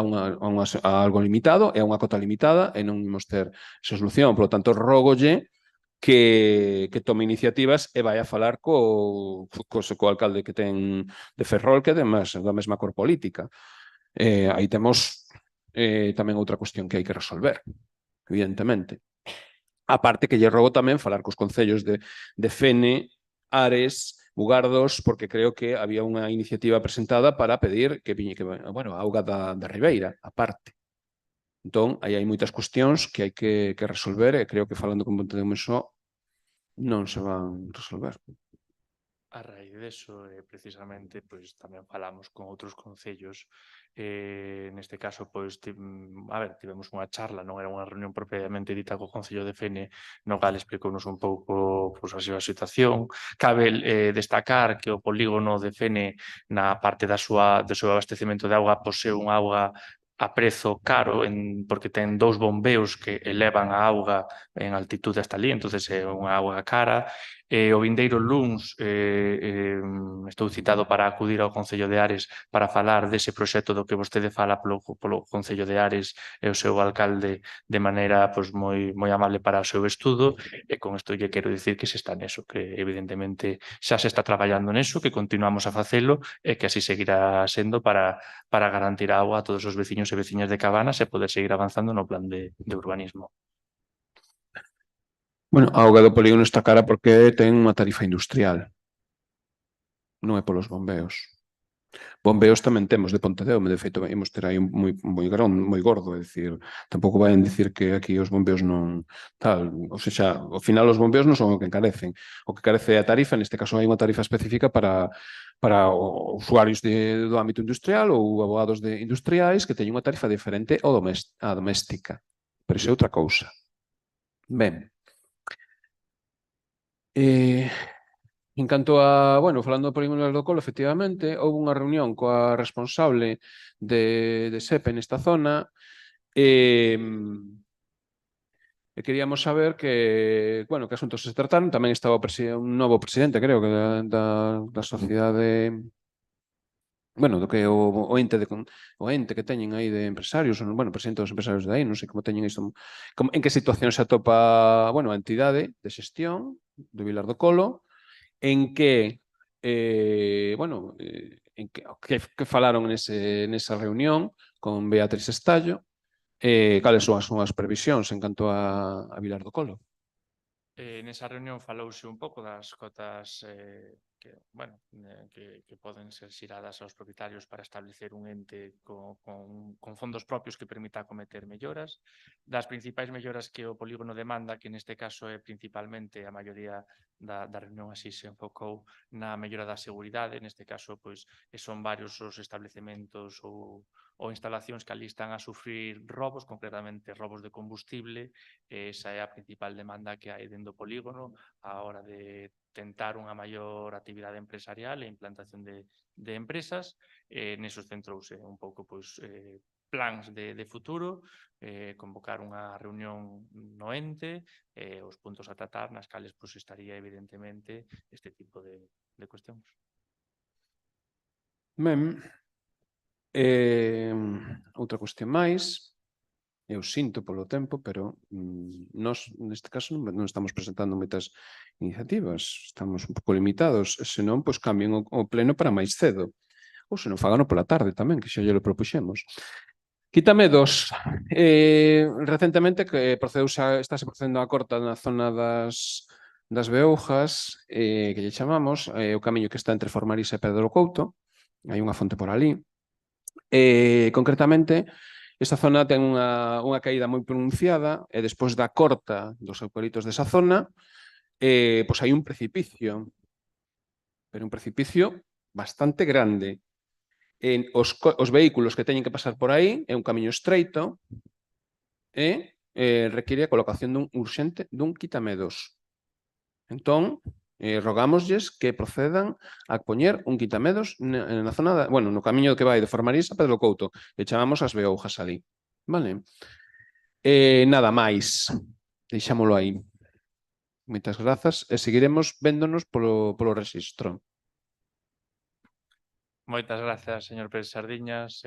algo limitado e a unha cota limitada e non imos ter esa solución. Por lo tanto, rógolle que tome iniciativas e vai a falar co alcalde que ten de Ferrol, que é da mesma cor política. Aí temos tamén outra cuestión que hai que resolver, evidentemente. A parte que lle rogo tamén falar cos concellos de Fene, Ares, Bugardos, porque creo que había unha iniciativa presentada para pedir que a auga da Ribeira, a parte. Entón, aí hai moitas cuestións que hai que resolver e creo que falando con Pontedeume só non se van resolver. A raíz deso, precisamente, pois tamén falamos con outros concellos. Neste caso, pois, tivemos unha charla, non era unha reunión propiamente dita co Concello de Fene, no cal explicounos un pouco pois, a súa situación. Cabe destacar que o polígono de Fene, na parte do seu abastecemento de auga, posee unha auga a prezo caro, porque ten 2 bombeos que elevan a auga en altitude hasta ali, entonces é unha auga cara. O vindeiro luns estou citado para acudir ao Concello de Ares para falar dese proxecto do que vostede fala polo Concello de Ares e o seu alcalde de maneira moi amable para o seu estudo, e con isto lle quero dicir que se está neso, que evidentemente xa se está traballando neso, que continuamos a facelo e que así seguirá sendo para garantir a auga a todos os veciños e veciñas de Cabanas e poder seguir avanzando no plan de urbanismo. Bueno, a auga do polígono está cara porque ten unha tarifa industrial. Non é polos bombeos. Bombeos tamén temos de Pontedeume, de feito, imos ter aí moi gordo, é dicir, tampouco vayan dicir que aquí os bombeos non tal, ou seja, ao final os bombeos non son o que encarecen. O que carece é a tarifa, neste caso hai unha tarifa específica para usuarios do ámbito industrial ou abogados industriais que teñen unha tarifa diferente á doméstica. Pero iso é outra cousa. Ben. En canto a, falando do polígono do Colo, efectivamente, houve unha reunión coa responsable de SEPE nesta zona e queríamos saber que asuntos se trataron. Tamén estaba un novo presidente, creo, que da sociedade, do que o ente que teñen aí de empresarios, presidente dos empresarios de aí, non sei como teñen isto, en que situación se atopa a entidade de xestión do Vilar do Colo, en que falaron nesa reunión con Beatriz Estallo, cales son as previsións en canto a Vilar do Colo. Nesa reunión falouse un pouco das cotas que poden ser xiradas aos propietarios para establecer un ente con fondos propios que permita acometer melloras. Das principais melloras que o polígono demanda, que neste caso é principalmente a maioría da reunión así se enfocou na mellora da seguridade, neste caso son varios os establecementos ou instalacións que ali están a sufrir robos, concretamente robos de combustible. Esa é a principal demanda que hai dentro do polígono a hora de tentar unha maior actividade empresarial e implantación de empresas. Neso centrouse un pouco plans de futuro, convocar unha reunión no ente, os puntos a tratar nas cales estaría evidentemente este tipo de cuestións. Ben, outra cuestión máis. Eu sinto polo tempo, pero nós, neste caso, non estamos presentando moitas iniciativas, estamos un pouco limitados, senón, cambien o pleno para máis cedo, ou senón fagano pola tarde tamén, que xa lle lo propuxemos. Quítame dos. Recentemente que estáse procedendo a corta na zona das Beoujas, que lle chamamos, o camiño que está entre Formarixa e Pedro Couto, hai unha fonte por ali. Concretamente, esta zona ten unha caída moi pronunciada e despois da corta dos eucaliptos desa zona, pois hai un precipicio, pero un precipicio bastante grande. Os vehículos que teñen que pasar por aí é un camiño estreito e require a colocación urxente dun quitamedos. Entón, rogámoslles que procedan a poñer un quitamedos na zona, no camiño que vai de Formarís a Pedro Couto, e chamamos as Beoujas ali. Vale? Nada máis, deixámolo aí. Moitas grazas e seguiremos véndonos polo rexistro. Moitas grazas, señor Pérez Sardiñas.